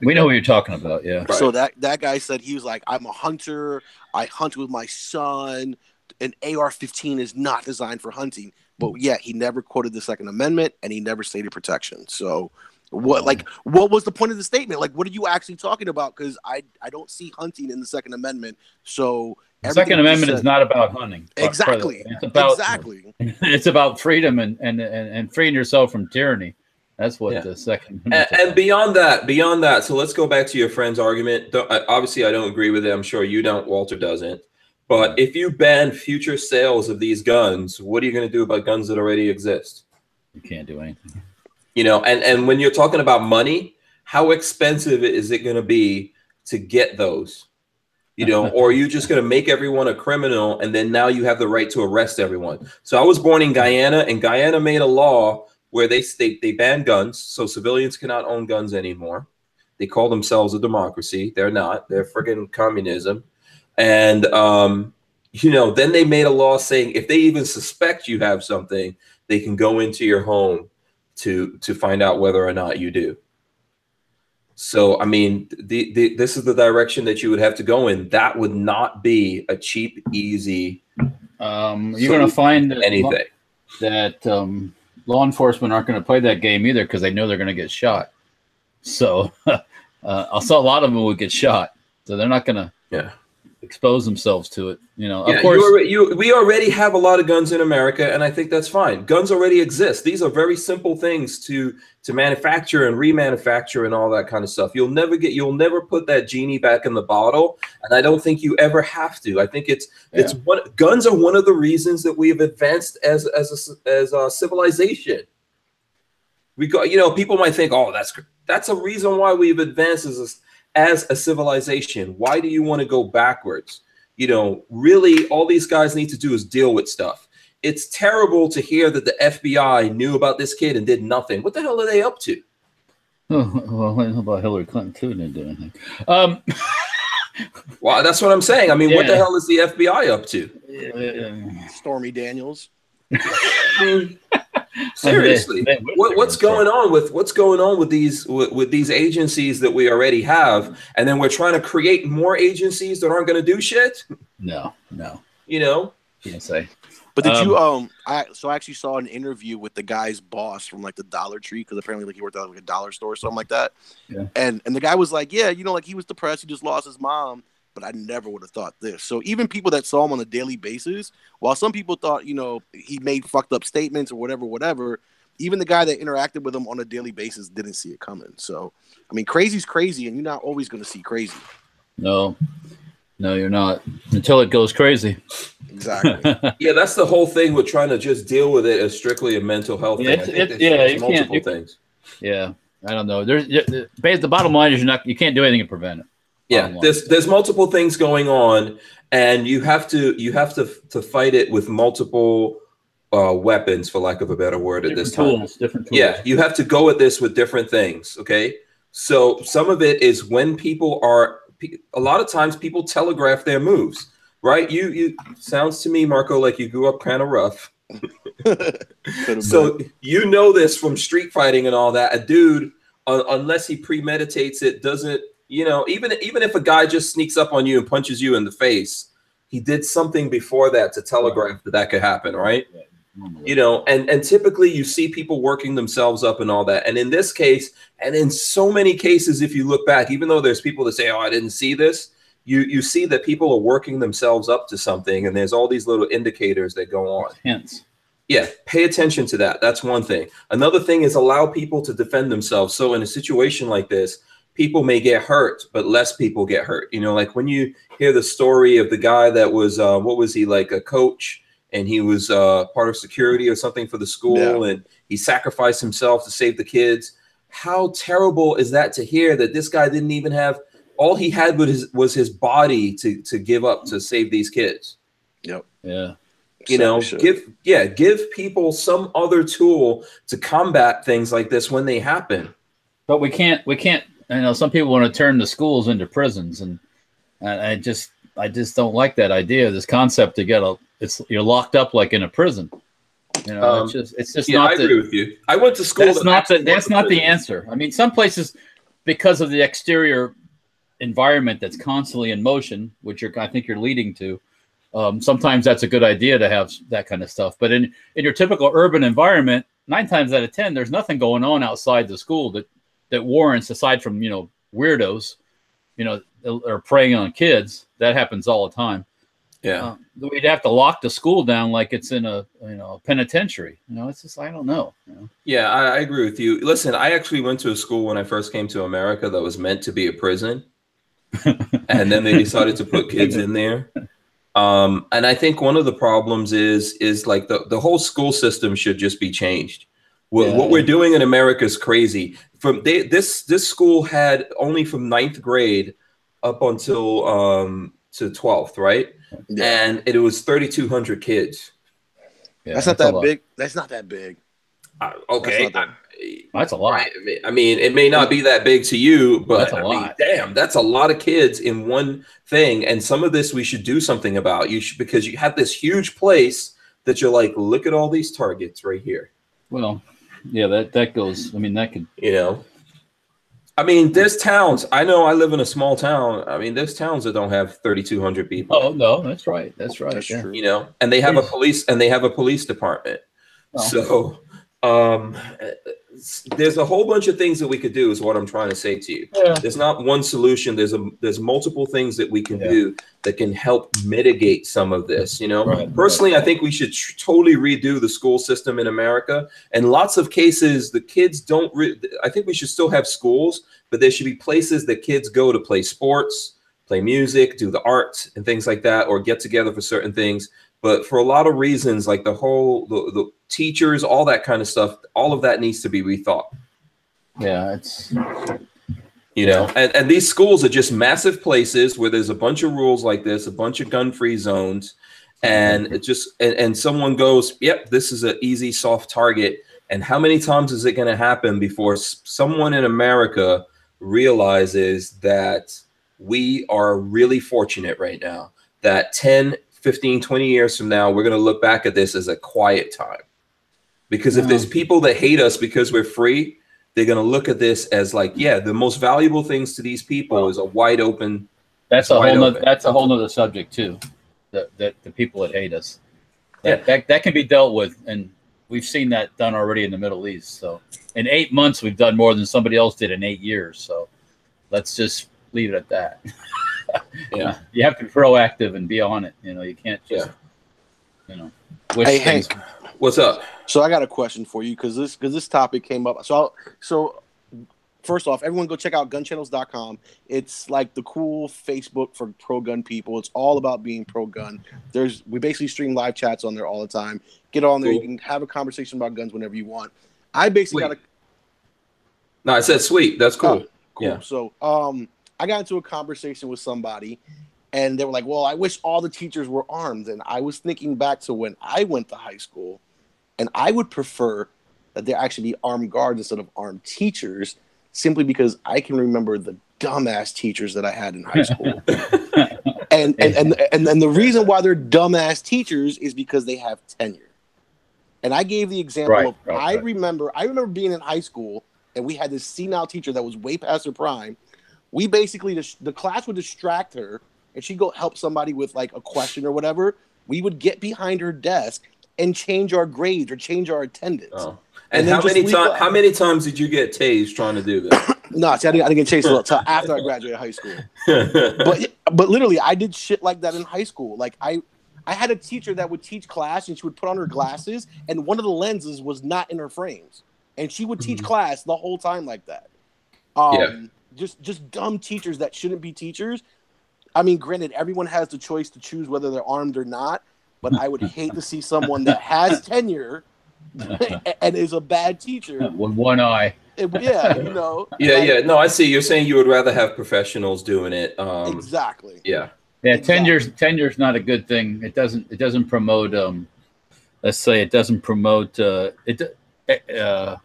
we know what you're talking about. Yeah. Right. So that guy said he was like, I'm a hunter. I hunt with my son. An AR-15 is not designed for hunting. But yeah, he never quoted the Second Amendment and he never stated protection. So what was the point of the statement? Like, what are you actually talking about? Because I don't see hunting in the Second Amendment. So the Second Amendment is not about hunting. Exactly. It's about freedom and freeing yourself from tyranny. That's what the Second Amendment is. And beyond that, so let's go back to your friend's argument. Obviously, I don't agree with it. I'm sure you don't. Walter doesn't. But if you ban future sales of these guns, what are you going to do about guns that already exist? You can't do anything. And when you're talking about money, how expensive is it going to be to get those? Or are you just going to make everyone a criminal and then now you have the right to arrest everyone? So I was born in Guyana, and Guyana made a law where they banned guns, so civilians cannot own guns anymore. They call themselves a democracy. They're not. They're friggin' communism. And then they made a law saying if they even suspect you have something, they can go into your home to find out whether or not you do. So, I mean, this is the direction that you would have to go in. That would not be a cheap, easy. You're going to find that law enforcement aren't going to play that game either because they know they're going to get shot. So, I saw a lot of them would get shot. So they're not going to expose themselves to it. Of course, we already have a lot of guns in America, and I think that's fine. Guns already exist. These are very simple things to manufacture and remanufacture and all that kind of stuff. You'll never put that genie back in the bottle, and I don't think you ever have to. I think guns are one of the reasons that we have advanced as a civilization. We got, people might think, oh, that's a reason why we've advanced as a civilization. Why do you want to go backwards? Really, all these guys need to do is deal with stuff. It's terrible to hear that the FBI knew about this kid and did nothing. What the hell are they up to? Oh, well, how about Hillary Clinton too? Didn't do anything. Well, that's what I'm saying. I meat, what the hell is the FBI up to? Stormy Daniels. I mean, seriously, what's going on with these agencies that we already have, and then we're trying to create more agencies that aren't going to do shit? No. Can't say. But did you I actually saw an interview with the guy's boss from like the Dollar Tree, because apparently he worked at like a dollar store or something like that. Yeah. And the guy was like, yeah, like he was depressed, he just lost his mom. But I never would have thought this. So even people that saw him on a daily basis, while some people thought, he made fucked up statements or whatever, even the guy that interacted with him on a daily basis didn't see it coming. So, I mean, crazy's crazy, and you're not always going to see crazy. No, you're not, until it goes crazy. Exactly. Yeah, that's the whole thing with trying to just deal with it as strictly a mental health thing. It's multiple things. Yeah. I don't know. The bottom line is you can't do anything to prevent it. Yeah, there's multiple things going on, and you have to fight it with multiple weapons, for lack of a better word, at this time. Different tools. Yeah, you have to go at this with different things. Okay, so some of it is when a lot of times people telegraph their moves, right? You sounds to me, Marco, like you grew up kind of rough. So you know this from street fighting and all that. A dude, unless he premeditates it, doesn't. Even if a guy just sneaks up on you and punches you in the face, he did something before that to telegraph that could happen, right? And typically you see people working themselves up and all that. And in this case, and in so many cases, if you look back, even though there's people that say, oh, I didn't see this, you see that people are working themselves up to something, and there's all these little indicators that go on. Hints. Yeah, pay attention to that. That's one thing. Another thing is allow people to defend themselves. So in a situation like this, people may get hurt, but less people get hurt. Like when you hear the story of the guy that was, what was he, like a coach, and he was part of security or something for the school, and he sacrificed himself to save the kids. How terrible is that to hear that this guy didn't even have, all he had was his body to give up to save these kids. Yep. Yeah. Give people some other tool to combat things like this when they happen. But we can't. Some people want to turn the schools into prisons, and I just don't like that idea. This concept to you're locked up like in a prison. It's just not. I agree with you. I went to school. That's not the answer. I mean, some places, because of the exterior environment that's constantly in motion, which I think you're leading to. Sometimes that's a good idea to have that kind of stuff. But in your typical urban environment, 9 times out of 10, there's nothing going on outside the school that warrants, aside from weirdos, are preying on kids. That happens all the time. Yeah, we'd have to lock the school down like it's in a penitentiary. It's just, I don't know. Yeah, I agree with you. Listen, I actually went to a school when I first came to America that was meant to be a prison, and then they decided to put kids in there. And I think one of the problems is like the whole school system should just be changed. What we're doing in America is crazy. This school had only from 9th grade up until to 12th, right? Yeah. And it was 3,200 kids. Yeah, that's not that big. That's not that big. Okay. That's a lot. I mean, it may not be that big to you, but that's a lot. Damn, that's a lot of kids in one thing. And some of this we should do something about. Because you have this huge place that you're like, look at all these targets right here. Well, yeah, that goes. I mean, that could. I mean, there's towns. I know I live in a small town. I mean, there's towns that don't have 3,200 people. Oh no, that's right. That's true. And they have a police department. Oh. So there's a whole bunch of things that we could do is what I'm trying to say to you. Yeah. There's not one solution. There's multiple things that we can do that can help mitigate some of this. Personally, I think we should totally redo the school system in America. In lots of cases, the kids don't. I think we should still have schools, but there should be places that kids go to play sports, play music, do the arts and things like that, or get together for certain things. But for a lot of reasons, like the teachers, all that kind of stuff, all of that needs to be rethought. Yeah, it's and these schools are just massive places where there's a bunch of rules like this, a bunch of gun-free zones, and it just and someone goes, yep, this is an easy, soft target. And how many times is it going to happen before someone in America realizes that we are really fortunate right now, that 10, 15, 20 years from now, we're going to look back at this as a quiet time? Because if there's people that hate us because we're free, they're going to look at this as like, yeah, the most valuable things to these people is a wide open. That's a whole nother subject too. The people that hate us, that can be dealt with. And we've seen that done already in the Middle East. So in 8 months, we've done more than somebody else did in 8 years. So let's just leave it at that. Yeah, you have to be proactive and be on it. You can't just, wish hey, things. Hank, what's up? So I got a question for you because this topic came up. So first off, everyone go check out gunchannels.com. It's like the cool Facebook for pro-gun people. It's all about being pro-gun. We basically stream live chats on there all the time. Get on there. Cool. You can have a conversation about guns whenever you want. I basically No, I said sweet. That's cool. Oh, cool. Yeah. So, I got into a conversation with somebody, and they were like, "Well, I wish all the teachers were armed." And I was thinking back to when I went to high school, and I would prefer that there actually be armed guards instead of armed teachers, simply because I can remember the dumbass teachers that I had in high school. and the reason why they're dumbass teachers is because they have tenure. And I gave the example I remember being in high school, and we had this senile teacher that was way past her prime. We basically, the class would distract her, and she'd go help somebody with like a question or whatever. We would get behind her desk and change our grades or change our attendance. Oh. And how many times did you get tased trying to do this? No, see, I didn't get chased until after I graduated high school. But literally, I did shit like that in high school. Like I had a teacher that would teach class, and she would put on her glasses, and one of the lenses was not in her frames, and she would teach class the whole time like that. Just dumb teachers that shouldn't be teachers. I mean, granted, everyone has the choice to choose whether they're armed or not, but I would hate to see someone that has tenure and is a bad teacher with one eye. Yeah, you know. No, I see. You're saying you would rather have professionals doing it. Exactly. Yeah. Yeah, tenure's not a good thing. It doesn't promote. Let's say it doesn't promote.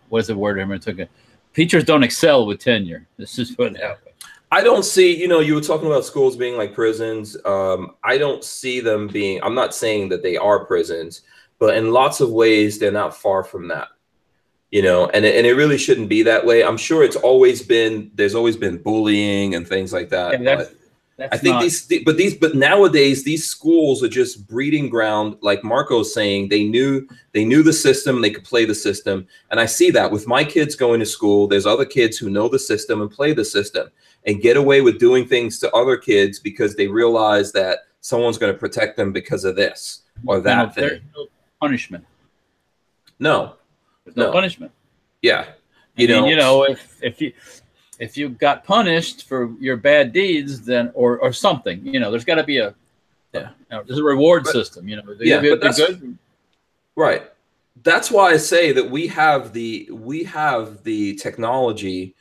What's the word I'm talking? Teachers don't excel with tenure. This is what happens. I don't see, you were talking about schools being like prisons. I don't see them being, I'm not saying that they are prisons, but in lots of ways, they're not far from that, and it really shouldn't be that way. I'm sure there's always been bullying and things like that. Yeah, I think but nowadays these schools are just breeding ground. Like Marco's saying, they knew the system, they could play the system. And I see that with my kids going to school, there's other kids who know the system and play the system and get away with doing things to other kids because they realize that someone's going to protect them because of this or that thing. There's no punishment. No. There's no punishment. Yeah. If you got punished for your bad deeds, then or something, there's got to be there's a reward system. Good. Right. That's why I say that we have the technology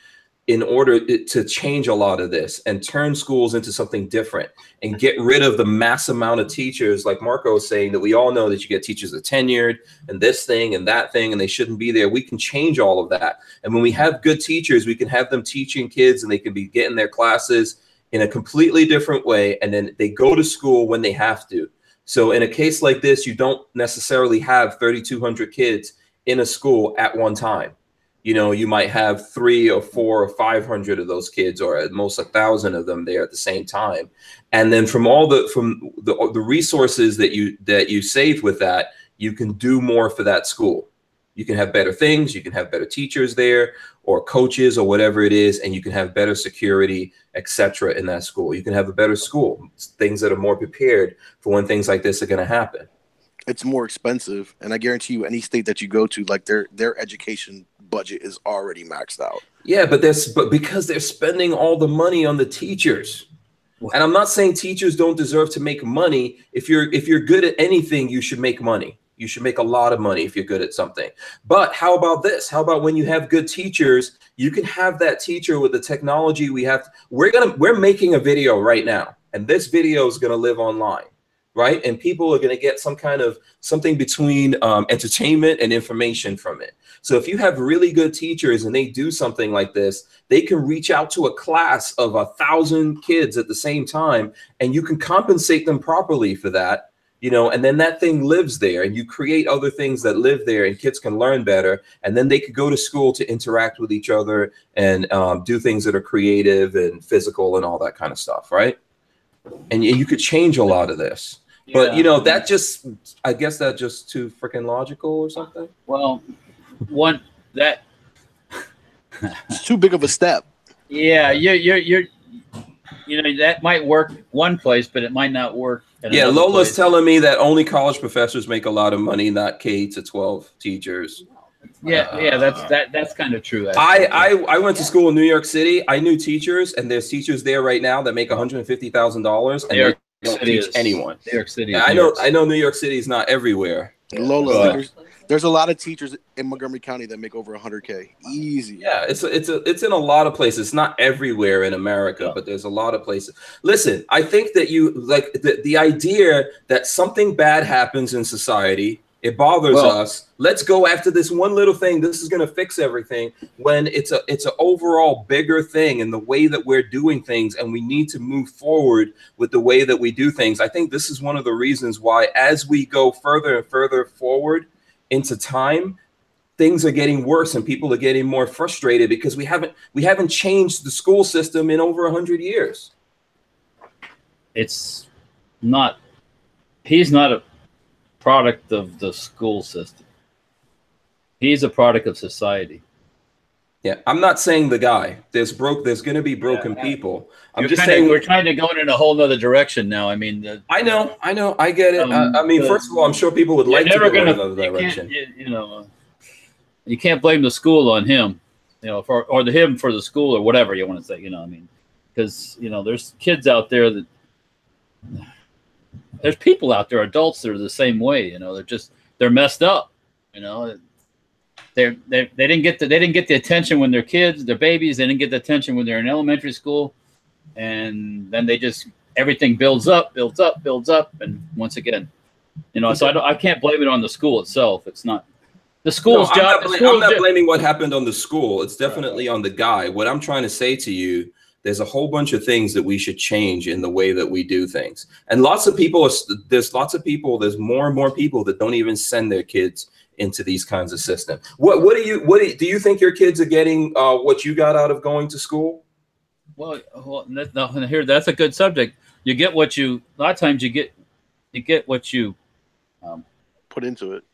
in order to change a lot of this and turn schools into something different and get rid of the mass amount of teachers, like Marco was saying, that we all know that you get teachers that are tenured and this thing and that thing, and they shouldn't be there. We can change all of that. And when we have good teachers, we can have them teaching kids and they can be getting their classes in a completely different way. And then they go to school when they have to. So in a case like this, you don't necessarily have 3,200 kids in a school at one time. You might have 300 or 400 or 500 of those kids, or at most 1,000 of them there at the same time. And then from the resources that you save with that, you can do more for that school. You can have better things. You can have better teachers there or coaches or whatever it is. And you can have better security, etc. in that school. You can have a better school, things that are more prepared for when things like this are going to happen. It's more expensive. And I guarantee you, any state that you go to, like their education budget is already maxed out. Yeah, but because they're spending all the money on the teachers. And I'm not saying teachers don't deserve to make money. If you're good at anything, you should make money. You should make a lot of money if you're good at something. But how about this? How about when you have good teachers, you can have that teacher with the technology we have. We're making a video right now, and this video is going to live online. Right. And people are going to get something between entertainment and information from it. So if you have really good teachers and they do something like this, they can reach out to a class of 1,000 kids at the same time, and you can compensate them properly for that, and then that thing lives there and you create other things that live there and kids can learn better. And then they could go to school to interact with each other and do things that are creative and physical and all that kind of stuff. Right. And you could change a lot of this. But, I guess that's just too freaking logical or something. Well, it's too big of a step. Yeah, you're that might work one place, but it might not work. Lola's telling me that only college professors make a lot of money, not K to 12 teachers. That's kind of true. I went to school in New York City. I knew teachers, and there's teachers there right now that make $150,000, and they don't teach anyone. New York City. I know New York City is not everywhere. Lola, There's a lot of teachers in Montgomery County that make over 100K. Easy. Yeah, it's in a lot of places. It's not everywhere in America, but there's a lot of places. Listen, I think that you like the idea that something bad happens in society. It bothers us. Let's go after this one little thing. This is going to fix everything. When it's an overall bigger thing in the way that we're doing things, and we need to move forward with the way that we do things. I think this is one of the reasons why, as we go further and further forward into time, things are getting worse and people are getting more frustrated because we haven't changed the school system in over 100 years. It's not. He's not a product of the school system. He's a product of society. Yeah, I'm not saying the guy. There's going to be broken people. I'm just saying we're trying to go in a whole nother direction now. I mean, I know, I get it. I mean, first of all, I'm sure people would like to go in another direction. You can't blame the school on him, or him for the school or whatever you want to say. I mean, because there's kids out there that. There's people out there, adults that are the same way. They're messed up. They didn't get the attention when they're kids, they're babies. They didn't get the attention when they're in elementary school, and then everything builds up, and once again, So I can't blame it on the school itself. It's not the school's job. I'm not blaming what happened on the school. It's definitely on the guy. What I'm trying to say to you. There's a whole bunch of things that we should change in the way that we do things. And there's more and more people that don't even send their kids into these kinds of systems. Do you think your kids are getting what you got out of going to school? Well, here, that's a good subject. You get what a lot of times you get what you put into it.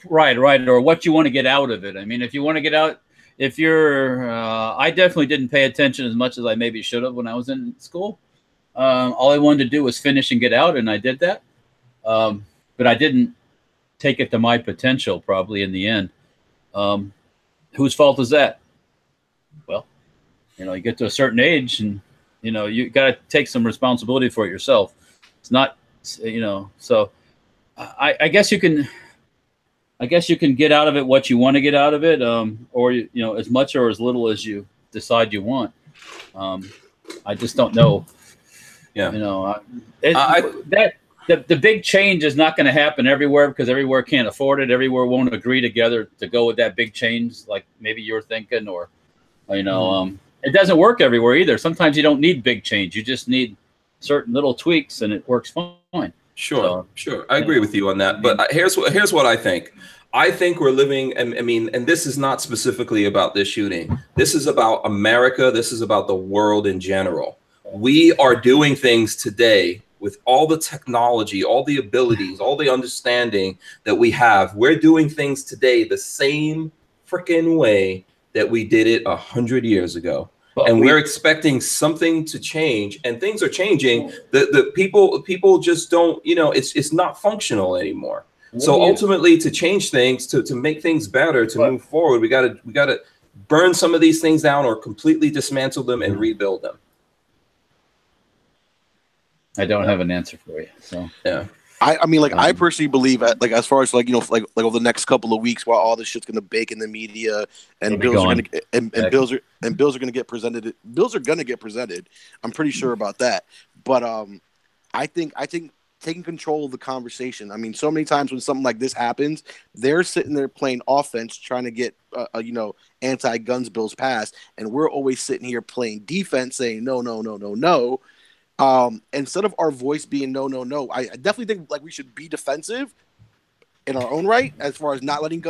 Right. Or what you want to get out of it. I mean, if you want to get out, if you're, I definitely didn't pay attention as much as I maybe should have when I was in school. All I wanted to do was finish and get out, and I did that. But I didn't take it to my potential, probably in the end. Whose fault is that? Well, you get to a certain age, and you got to take some responsibility for it yourself. It's not, So, I guess you can. I guess you can get out of it what you want to get out of it, or as much or as little as you decide you want. I just don't know. Yeah. The big change is not going to happen everywhere because everywhere can't afford it. Everywhere won't agree together to go with that big change, like maybe you're thinking, or it doesn't work everywhere either. Sometimes you don't need big change. You just need certain little tweaks, and it works fine. Sure. I agree with you on that. But here's what I think. I think we're living, and this is not specifically about this shooting. This is about America. This is about the world in general. We are doing things today with all the technology, all the abilities, all the understanding that we have. We're doing things today the same freaking way that we did it 100 years ago. And we're expecting something to change, and things are changing. The people just don't, it's not functional anymore. So ultimately, to change things, to make things better, to move forward, we gotta burn some of these things down or completely dismantle them and rebuild them. I don't have an answer for you. So yeah. I mean, I personally believe, as far as over the next couple of weeks, while all this shit's gonna bake in the media, and bills are gonna get presented. Bills are gonna get presented. I'm pretty sure about that. But I think taking control of the conversation. I mean, so many times when something like this happens, they're sitting there playing offense, trying to get anti-guns bills passed, and we're always sitting here playing defense, saying no. Instead of our voice being no, I definitely think we should be defensive in our own right as far as not letting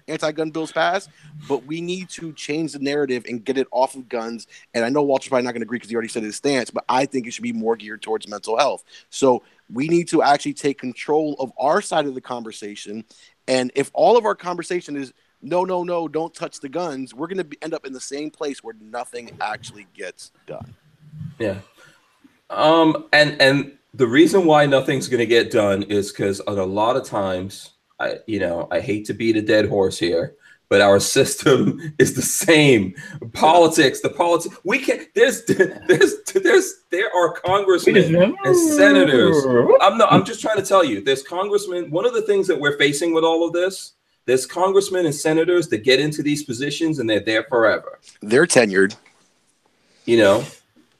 anti-gun bills pass, but we need to change the narrative and get it off of guns. And I know Walter's probably not going to agree because he already said his stance, but I think it should be more geared towards mental health. So we need to actually take control of our side of the conversation. And if all of our conversation is no, don't touch the guns, we're going to end up in the same place where nothing actually gets done. Yeah. And the reason why nothing's going to get done is because a lot of times, I hate to beat a dead horse here, but our system is the same. We can't. There are congressmen and senators. I'm just trying to tell you, there's congressmen. One of the things that we're facing with all of this, There's congressmen and senators that get into these positions and they're there forever. They're tenured. You know,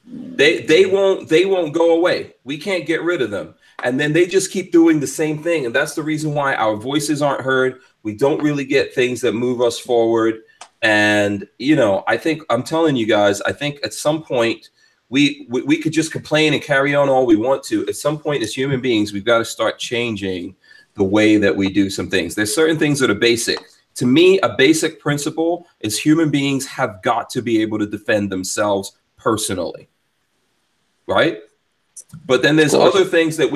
they won't go away. We can't get rid of them. And then they just keep doing the same thing. And that's the reason why our voices aren't heard. We don't really get things that move us forward. And, you know, I think I'm telling you guys, I think at some point we could just complain and carry on all we want to. At some point as human beings, we've got to start changing the way that we do some things. There's certain things that are basic. To me, a basic principle is human beings have got to be able to defend themselves personally. Right? But then there's other things that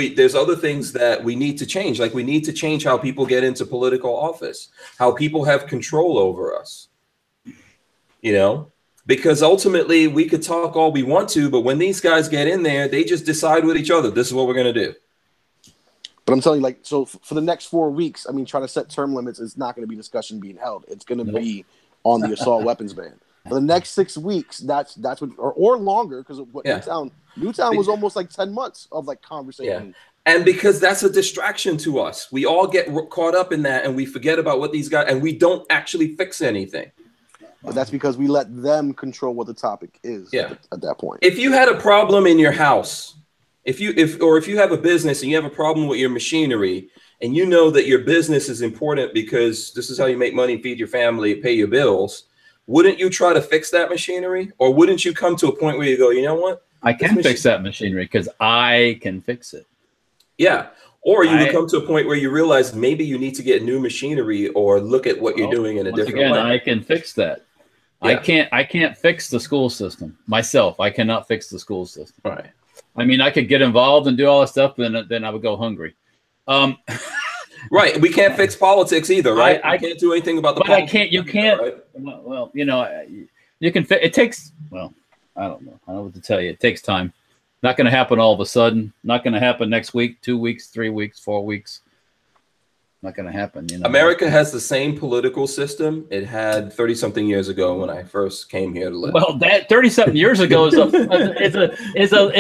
we need to change. Like we need to change how people get into political office, how people have control over us. You know, because ultimately we could talk all we want to, but when these guys get in there, they just decide with each other, this is what we're going to do. But I'm telling you, like, so for the next 4 weeks, I mean, trying to set term limits is not going to be discussion being held. It's going to be on the assault weapons ban. For the next 6 weeks, that's what, or longer, because what Newtown was almost like 10 months of like conversation. Yeah. And because that's a distraction to us, we all get caught up in that, and we forget about what these guys, and we don't actually fix anything. But that's because we let them control what the topic is at that point. If you had a problem in your house, if you have a business and you have a problem with your machinery, and you know that your business is important because this is how you make money, feed your family, pay your bills, wouldn't you try to fix that machinery? Or wouldn't you come to a point where you go, you know what? I can fix that machinery because I can fix it. Yeah. Or you would come to a point where you realize maybe you need to get new machinery or look at what you're doing in a different way. I can fix that. Yeah. I can't fix the school system myself. I cannot fix the school system. Right. I mean, I could get involved and do all that stuff, but then I would go hungry. Right. We can't fix politics either, right? I can't do anything about the politics. But you can't. Right? Well, you know, you can it takes, well, I don't know. I don't know what to tell you. It takes time. Not going to happen all of a sudden. Not going to happen next week, 2 weeks, 3 weeks, 4 weeks. Not going to happen. You know, America has the same political system it had 30-something years ago when I first came here to live. Well, that 30-something years ago is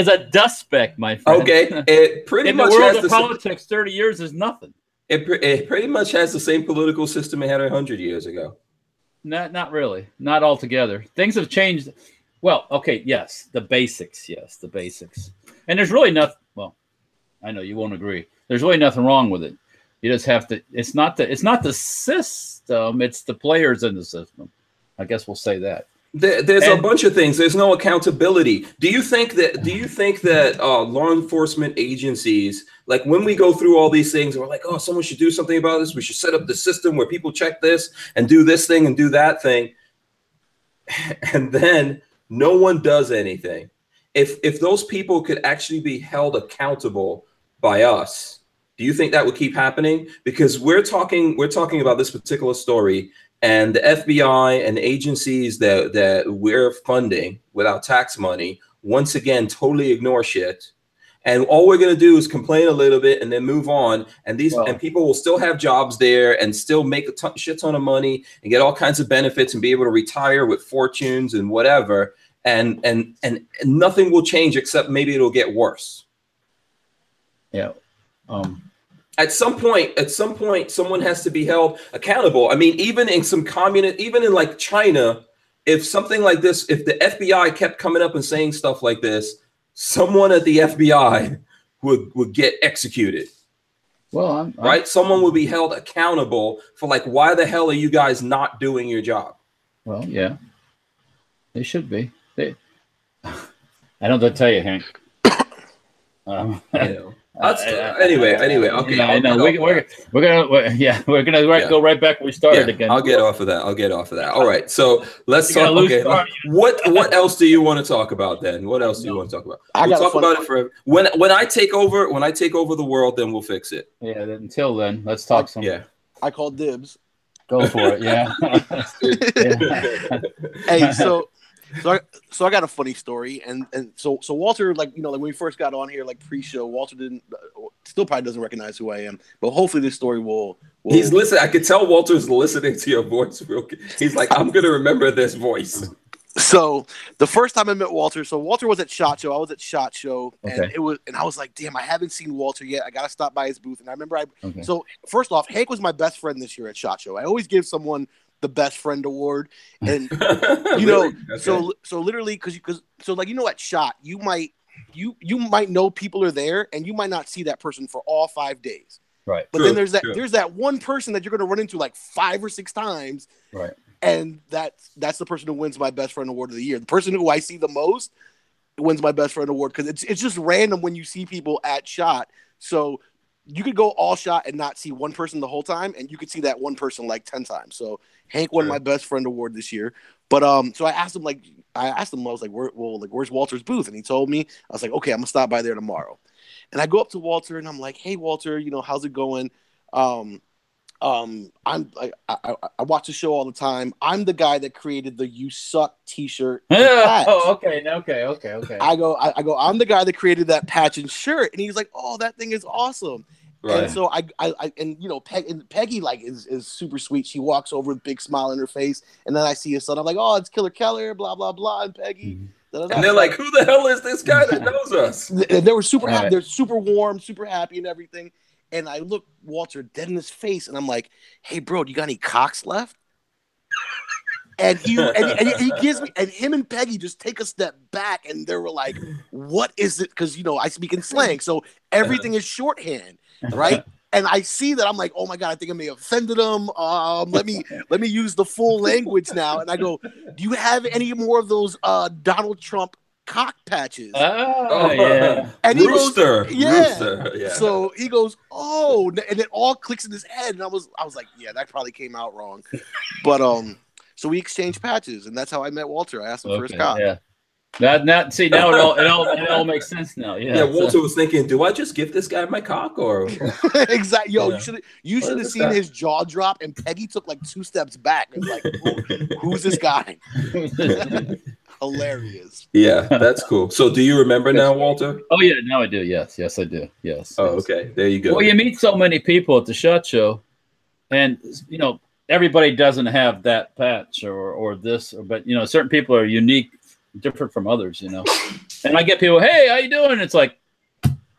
a dust speck, my friend. Okay, it pretty much in the world has of politics. 30 years is nothing. It pretty much has the same political system it had 100 years ago. Not really. Not altogether. Things have changed. Well, okay, yes, the basics. Yes, the basics. And there's really nothing. Well, I know you won't agree. There's really nothing wrong with it. You just have to. It's not the system. It's the players in the system. I guess we'll say that. There's a bunch of things. There's no accountability. Do you think that law enforcement agencies, like when we go through all these things, we're like, oh, someone should do something about this. We should set up the system where people check this and do this thing and do that thing, and then no one does anything. If those people could actually be held accountable by us, do you think that would keep happening? Because we're talking about this particular story, and the FBI and agencies that we're funding with our tax money once again totally ignore shit. And all we're going to do is complain a little bit and then move on. And and people will still have jobs there and still make a shit ton of money and get all kinds of benefits and be able to retire with fortunes and whatever. And nothing will change except maybe it'll get worse. Yeah. At some point, someone has to be held accountable. I mean, even in like China, if something like this, if the FBI kept coming up and saying stuff like this, someone at the FBI would get executed. Well, right? Someone would be held accountable for like, why the hell are you guys not doing your job? Well, yeah, they should be. I don't know what to tell you, Hank. Anyway, okay. We're gonna go right back where we started again. I'll get off of that. All right, so let's talk. Okay, what else do you want to talk about then? What else do you want to talk about? We'll talk about it forever. When I take over the world, then we'll fix it. Yeah. Until then, let's talk some. Yeah. I call dibs. Go for it. Yeah. Hey, so I got a funny story, and so Walter, like, you know, like when we first got on here, like pre-show, Walter still probably doesn't recognize who I am, but hopefully this story will. He's listening. I could tell Walter's listening to your voice. He's like, I'm gonna remember this voice. So the first time I met Walter, so Walter was at SHOT Show. I was at SHOT Show, and Okay. I was like, damn, I haven't seen Walter yet. I gotta stop by his booth. And I remember Okay. so first off, Hank was my best friend this year at SHOT Show. I always give someone the best friend award, and you know, Okay. so literally because like at SHOT, you might know people are there, and you might not see that person for all 5 days. Right. But True, then there's true. that one person that you're gonna run into like 5 or 6 times. Right. And that's the person who wins my best friend award of the year. The person who I see the most wins my best friend award because it's just random when you see people at SHOT. So you could go all SHOT and not see one person the whole time, and you could see that one person like 10 times. So Hank won my best friend award this year. But so I asked him, I was like, where's Walter's booth? And he told me. I was like, okay, I'm gonna stop by there tomorrow. And I go up to Walter and I'm like, hey Walter, how's it going? I'm like I watch the show all the time. I'm the guy that created the "You Suck" T-shirt. Oh, okay. I go. I'm the guy that created that patch and shirt, and he's like, "Oh, that thing is awesome." Right. And so Peggy is super sweet. She walks over with a big smile on her face, and then I see his son. I'm like, "Oh, it's Killer Keller," blah blah blah, and Peggy. And they're like, "Who the hell is this guy that knows us?" They were super happy. They're super warm, super happy, and everything. And I look Walter dead in his face, and I'm like, "Hey, bro, do you got any cocks left?" And he gives me, and him and Peggy just take a step back, and they were like, "What is it?" Because I speak in slang, so everything is shorthand, right? And I see that, I'm like, "Oh my god, I think I may have offended him. Let me use the full language now." And I go, "Do you have any more of those Donald Trump cock patches?" Oh, yeah. And he Rooster. goes, yeah. Rooster. Yeah. So he goes, "Oh," and it all clicks in his head. And I was like, "Yeah, that probably came out wrong." But so we exchanged patches, and that's how I met Walter. I asked him for his cock. Yeah. Now it all makes sense now. Yeah. Yeah. Walter was thinking, do I just give this guy my cock or? Exactly. Yo, you should have seen his jaw drop, and Peggy took like 2 steps back and like, who's this guy? Hilarious. Yeah, that's cool. So do you remember now, Walter? Oh yeah, now I do. Yes, I do. Yes. Oh, okay. There you go. Well, you meet so many people at the SHOT Show, and everybody doesn't have that patch or this, but certain people are unique, different from others. And I get people, "Hey, how you doing?" It's like,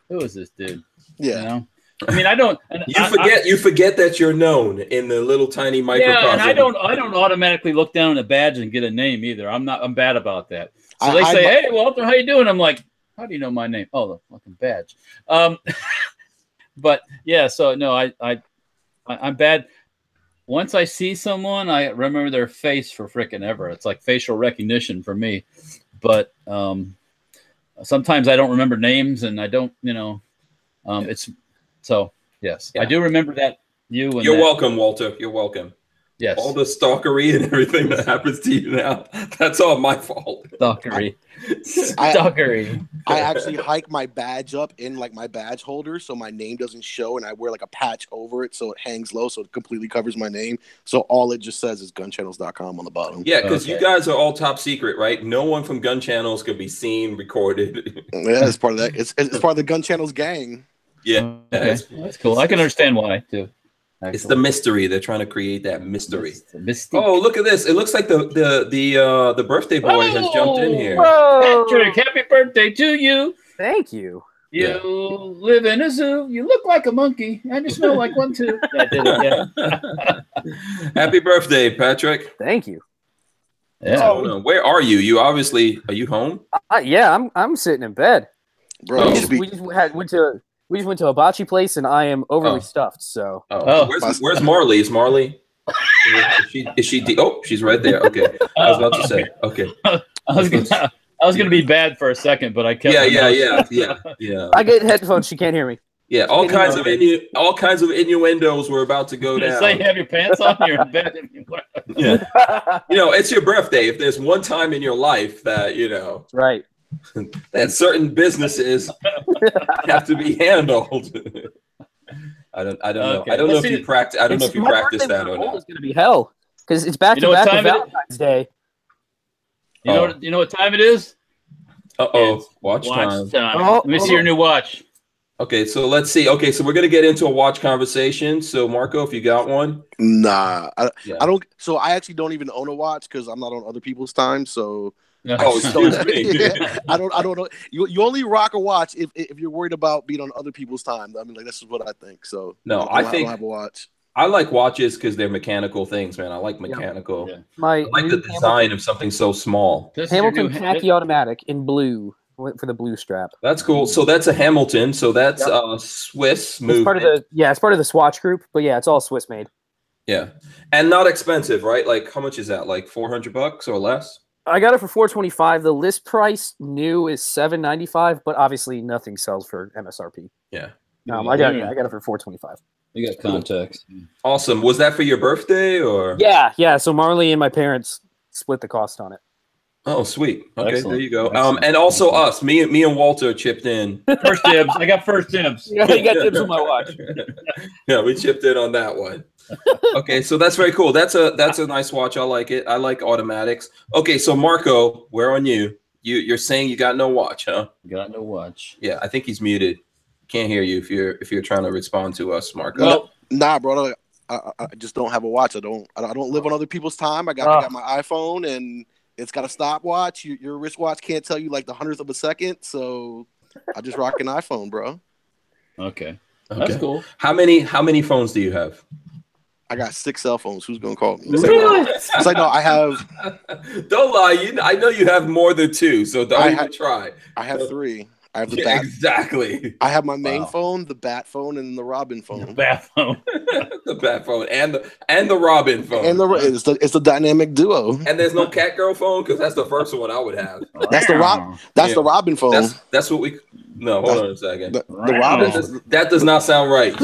who is this dude? Yeah. I mean, I don't. You forget that you're known in the little tiny microcosm. Yeah, and I don't automatically look down at a badge and get a name either. I'm bad about that. So they say, "Hey, Walter, how you doing?" I'm like, "How do you know my name?" "Oh, the fucking badge." But yeah, so no, I'm bad. Once I see someone, I remember their face for frickin' ever. It's like facial recognition for me. But sometimes I don't remember names, and I don't, it's. So, yes, yeah. I do remember that you. You're welcome, Walter. You're welcome. Yes. All the stalkery and everything that happens to you now, that's all my fault. Stalkery. I actually hike my badge up in like my badge holder so my name doesn't show, and I wear like a patch over it so it hangs low so it completely covers my name. So all it just says is gunchannels.com on the bottom. Yeah, because you guys are all top secret, right? No one from Gun Channels could be seen, recorded. Yeah, it's part of that. It's part of the Gun Channels gang. Yeah, okay. That's cool. I can understand why too. Actually. It's the mystery. They're trying to create that mystery. Oh, look at this! It looks like the birthday boy has jumped in here. Patrick, happy birthday to you! Thank you. You live in a zoo. You look like a monkey, and you smell like one too. I did it. Yeah. Happy birthday, Patrick! Thank you. Yeah. Where are you? Are you home? Yeah, I'm sitting in bed. Bro, we just went to a hibachi place, and I am overly stuffed. So, where's Marley? Is Marley? Is she? Oh, she's right there. Okay, I was about to say. Okay, I was gonna be bad for a second, but I kept. Yeah. I get headphones. She can't hear me. Yeah, all kinds of innuendos were about to go down. It's like you have your pants on, you're in bed. Yeah, it's your birthday. If there's one time in your life that right. that certain businesses have to be handled. I don't know. Okay. I don't know if you practice. I don't know if you practice that or not. It's going to be hell because it's back to back with Valentine's Day. You know what time it is? Watch time. Let me see your new watch. Okay, so let's see. Okay, so we're gonna get into a watch conversation. So Marco, if you got one. Nah, I Yeah. don't. So I actually don't even own a watch because I'm not on other people's time. So Oh, excuse me. yeah, I don't know. You only rock a watch if you're worried about being on other people's time. I mean, like this is what I think. So No, I I think don't have a watch. I like watches because they're mechanical things, man. I like mechanical. Yeah. My I like the design of something so small. This is your Hamilton new khaki automatic in blue for the blue strap. That's cool. So that's a Hamilton. So that's Swiss movement. It's part of the it's part of the Swatch group, but yeah, it's all Swiss made. Yeah, and not expensive, right? Like how much is that? Like $400 or less? I got it for $425. The list price new is $795, but obviously nothing sells for MSRP. Yeah. I got it for $425. You got contacts. Awesome. Was that for your birthday or? Yeah. So Marley and my parents split the cost on it. Oh, sweet. Okay, Excellent. there you go. Excellent. And also us, me and Walter chipped in. First dibs. I got first dibs. You got dibs on my watch. Yeah, we chipped in on that one. Okay, so that's very cool. That's a nice watch. I like it. I like automatics. Okay, so Marco, we're on you. You're saying you got no watch, huh? Got no watch. Yeah, I think he's muted. Can't hear you if you're trying to respond to us, Marco. Well, Nah, bro. I just don't have a watch. I don't live on other people's time. I got my iPhone and it's got a stopwatch. Your wristwatch can't tell you like the 100th of a second, so I just rock an iPhone, bro. Okay. That's cool. How many phones do you have? I got 6 cell phones. Who's gonna call me? Really? It's like no, I have. Don't lie. I know you have more than 2, so don't even try. I have 3. I have the Yeah, bat. exactly. I have my main phone, the bat phone, and the Robin phone. Bath phone. The bat phone and the Robin phone. And it's the dynamic duo. And there's no cat girl phone because that's the first one I would have. That's the Robin phone. That's what we. No, hold on a second. The Robin. That does not sound right.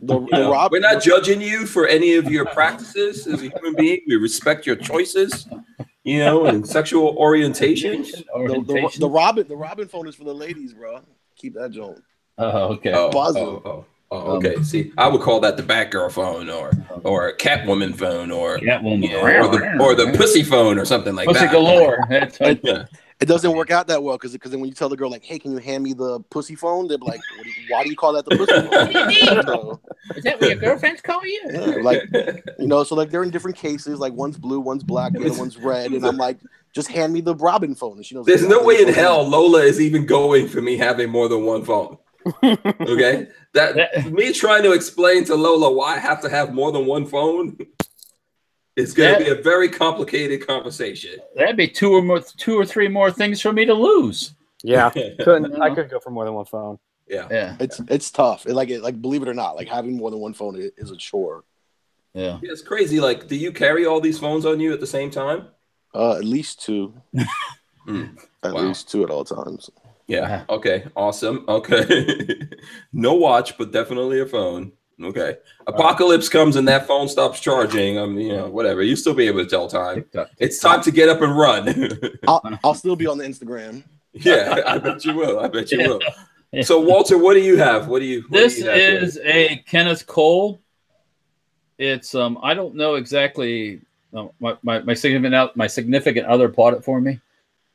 The Robin. We're not judging you for any of your practices as a human being. We respect your choices, and sexual orientations. The Robin phone is for the ladies, bro. Keep that joint. Oh, okay. Oh, okay. See, I would call that the Batgirl phone or a Catwoman phone or the Pussy phone or something like Pussy that. galore. It doesn't work out that well because then when you tell the girl like, "Hey, can you hand me the pussy phone?" They're like, "Why do you call that the pussy phone?" What do you mean? Is that what your girlfriends call you? Yeah, so like they're in different cases. Like one's blue, one's black, the other one's red, and I'm like, "Just hand me the Robin phone." And she knows. There's no way in hell Lola is even going for me having more than one phone. Okay, that me trying to explain to Lola why I have to have more than one phone. It's going to be a very complicated conversation. That'd be 2 or 3 more things for me to lose. Yeah, I couldn't go for more than one phone. Yeah. It's tough. Like believe it or not, like having more than one phone is a chore. Yeah, it's crazy. Like, do you carry all these phones on you at the same time? At least 2. At least 2 at all times. Yeah. Okay. Awesome. Okay. No watch, but definitely a phone. Okay. Apocalypse comes and that phone stops charging. Whatever. You still be able to tell time. It's time to get up and run. I'll still be on the Instagram. Yeah, I bet you will. Yeah. So Walter, what do you have? This is a Kenneth Cole. It's I don't know exactly. My significant other bought it for me.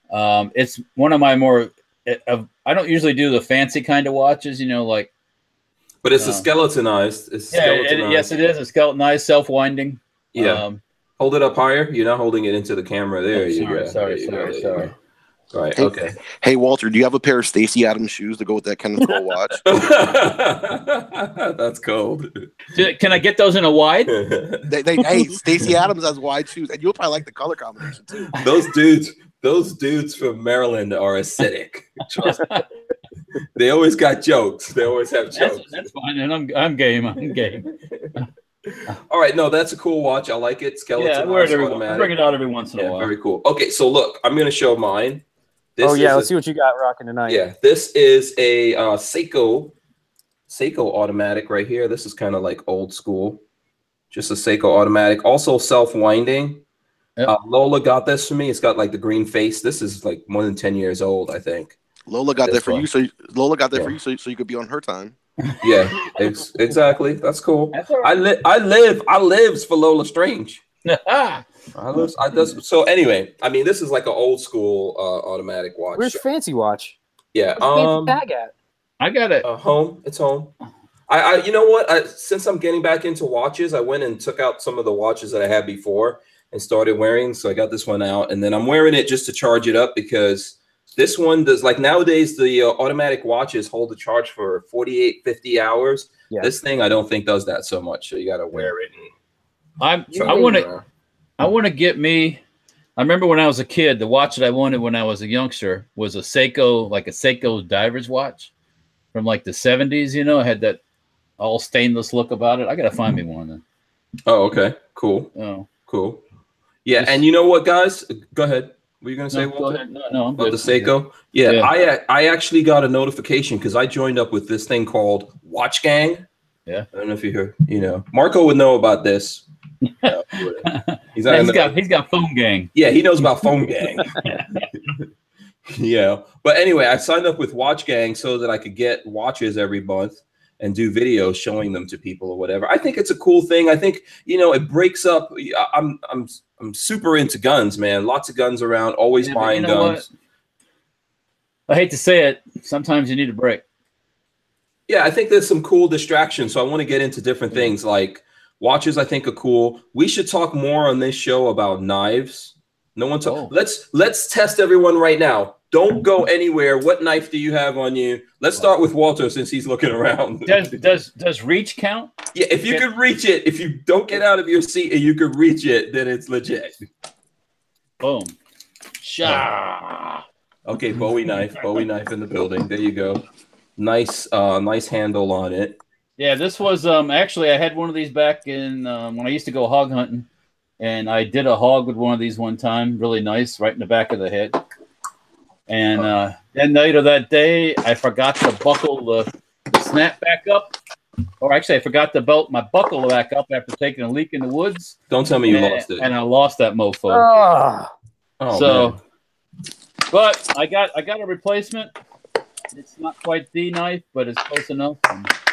It's one of my more. I don't usually do the fancy kind of watches, like. But it's a skeletonized. Yes, it is a skeletonized, self-winding. Yeah. Hold it up higher. You're not holding it into the camera. There you go. Sorry. All right. Okay. Hey, Walter, do you have a pair of Stacey Adams shoes to go with that Kenneth Cole watch? That's cold. Can I get those in a wide? Hey, Stacey Adams has wide shoes, and you'll probably like the color combination too. Those dudes from Maryland are acidic. Trust me. They always got jokes. They always have jokes. That's fine, and I'm game. All right, no, that's a cool watch. I like it. Skeleton. I bring it out every once in a while. Very cool. Okay, so look, I'm going to show mine. Let's see what you got rocking tonight. Yeah, this is a Seiko automatic right here. This is kind of like old school. Just a Seiko automatic. Also self-winding. Yep. Lola got this for me. It's got like the green face. This is like more than 10 years old, I think. Lola got that for you, so you could be on her time. Yeah, exactly. That's cool. That's right. I lives for Lola Strange. So anyway, I mean, this is like an old school automatic watch. Where's Fancy Watch? Yeah. Where's Fancy Tag at? I got it. Home. It's home. You know what? Since I'm getting back into watches, I went and took out some of the watches that I had before and started wearing. So I got this one out, and then I'm wearing it just to charge it up because this one does, like nowadays, the automatic watches hold the charge for 48, 50 hours. Yeah. This thing, I don't think does that so much. So you got to wear it. I want to get me. I remember when I was a kid, the watch that I wanted when I was a youngster was a Seiko, like a Seiko diver's watch from like the 70s. You know, it had that all stainless look about it. I got to find me one then. Oh, okay. Cool. Oh, cool. Yeah. And you know what, guys? Go ahead. What are you going to say, Walter? Walter? No, I'm good. About the Seiko? Yeah. I actually got a notification because I joined up with this thing called Watch Gang. Yeah. I don't know if you heard, Marco would know about this. He's got Phone Gang. Yeah, he knows about Phone Gang. Yeah. But anyway, I signed up with Watch Gang so that I could get watches every month and do videos showing them to people or whatever. I think it's a cool thing. I think, it breaks up. I'm super into guns, man. Lots of guns around, always buying guns. What? I hate to say it. Sometimes you need a break. Yeah, I think there's some cool distractions. So I want to get into different things like watches. I think are cool. We should talk more on this show about knives. No one talk. Let's test everyone right now. Don't go anywhere. What knife do you have on you? Let's start with Walter since he's looking around. Does reach count? Yeah, if you could reach it, if you don't get out of your seat and you could reach it, then it's legit. Boom. Sha. Okay, Bowie knife in the building. There you go. Nice handle on it. Yeah, this was actually I had one of these back in when I used to go hog hunting, and I did a hog with one of these one time. Really nice, right in the back of the head. And that night of that day, I forgot to buckle the snap back up. Or actually, I forgot to belt my buckle back up after taking a leak in the woods. Don't tell me you lost it. And I lost that mofo. Man. But I got a replacement. It's not quite the knife, but it's close enough.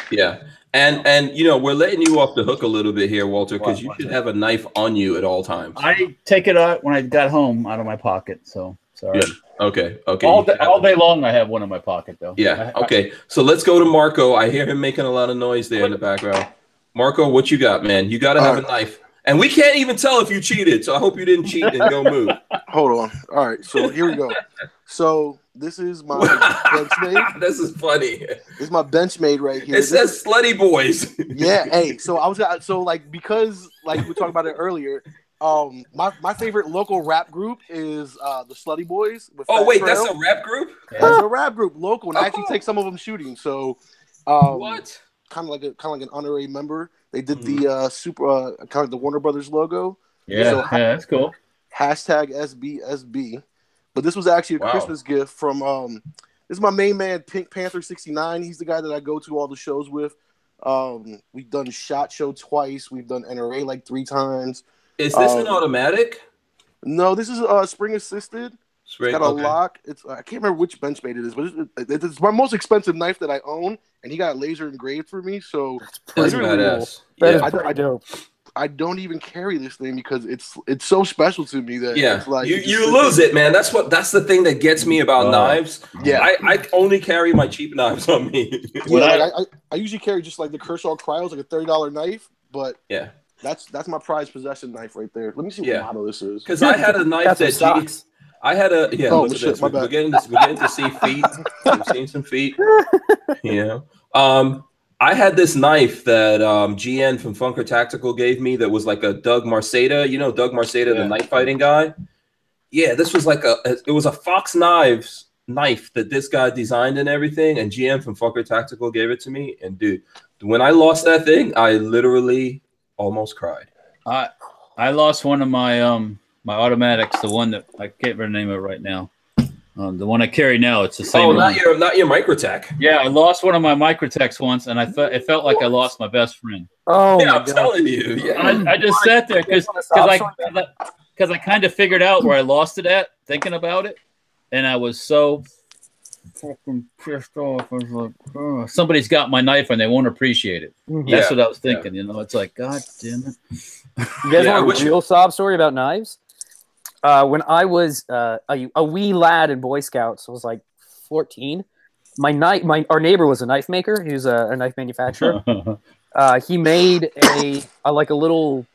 Yeah. And we're letting you off the hook a little bit here, Walter, because you should have a knife on you at all times. I take it out when I got home out of my pocket. So sorry. Yeah. Okay. All day long, I have one in my pocket, though. Yeah. Okay. So let's go to Marco. I hear him making a lot of noise there in the background. Marco, what you got, man? You got to have a knife. And we can't even tell if you cheated. So I hope you didn't cheat and go move. Hold on. All right. So here we go. So this is my Benchmade. This is funny. This is my Benchmade right here. It says Slutty Boys. Yeah. Hey. So because we talked about it earlier. My favorite local rap group is the Slutty Boys. Wait, that's a rap group? That's a rap group, local, and I actually take some of them shooting. So, what? Kind of like an honorary member. They did the super kind of the Warner Brothers logo. Yeah, so, that's cool. Hashtag SBSB. But this was actually a Christmas gift from this is my main man, Pink Panther 69. He's the guy that I go to all the shows with. We've done SHOT Show twice. We've done NRA like 3 times. Is this an automatic? No, this is spring assisted. It's got a lock. I can't remember which Benchmade it is, but it's my most expensive knife that I own, and he got it laser engraved for me. So that's badass. I don't even carry this thing because it's so special to me that it's like you lose it, man. That's the thing that gets me about knives. Yeah, I only carry my cheap knives on me. I usually carry just like the Kershaw Cryos, like a $30 knife, but yeah. That's my prized possession knife right there. Let me see what model this is. Because I had a knife that I had a look at this. We're getting to see feet. We've seen some feet. I had this knife that GN from Funker Tactical gave me that was like a Doug Marceda. You know Doug Marceda, the knife fighting guy. Yeah, this was like it was a Fox Knives knife that this guy designed and everything, and GN from Funker Tactical gave it to me. And dude, when I lost that thing, I literally almost cried. I lost one of my my automatics, the one that I can't remember the name of it right now. The one I carry now, it's the same. Oh, not your Microtech. Yeah, I lost one of my Microtechs once, and it felt like I lost my best friend. Oh, yeah, I'm telling you. Yeah. I just sat there because I kind of figured out where I lost it at, thinking about it, and I was so fucking pissed off. I was like, oh, somebody's got my knife and they won't appreciate it. That's what I was thinking. It's like, God damn it. You guys want a real sob story about knives? When I was a wee lad in Boy Scouts, I was like 14. our neighbor was a knife maker. He was a knife manufacturer. He made a little,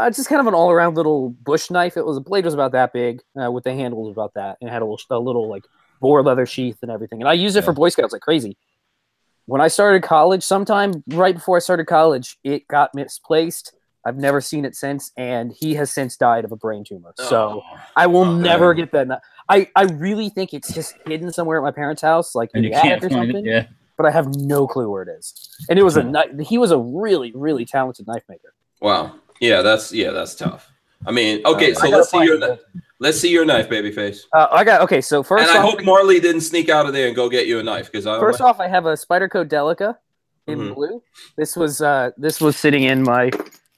just kind of an all around little bush knife. The blade was about that big, with the handle was about that, and it had a little like boar leather sheath and everything. And I used it for Boy Scouts like crazy. When I started college, sometime right before I started college, it got misplaced. I've never seen it since, and he has since died of a brain tumor. So I will never get that. I really think it's just hidden somewhere at my parents' house, like in the attic or something. Yeah. But I have no clue where it is. And it was he was a really, really talented knife maker. Wow. Yeah, that's tough. I mean, okay, so let's see your knife, babyface. So first, and I hope Marley didn't sneak out of there and go get you a knife, because first off, I have a Spyderco Delica in blue. This was sitting in my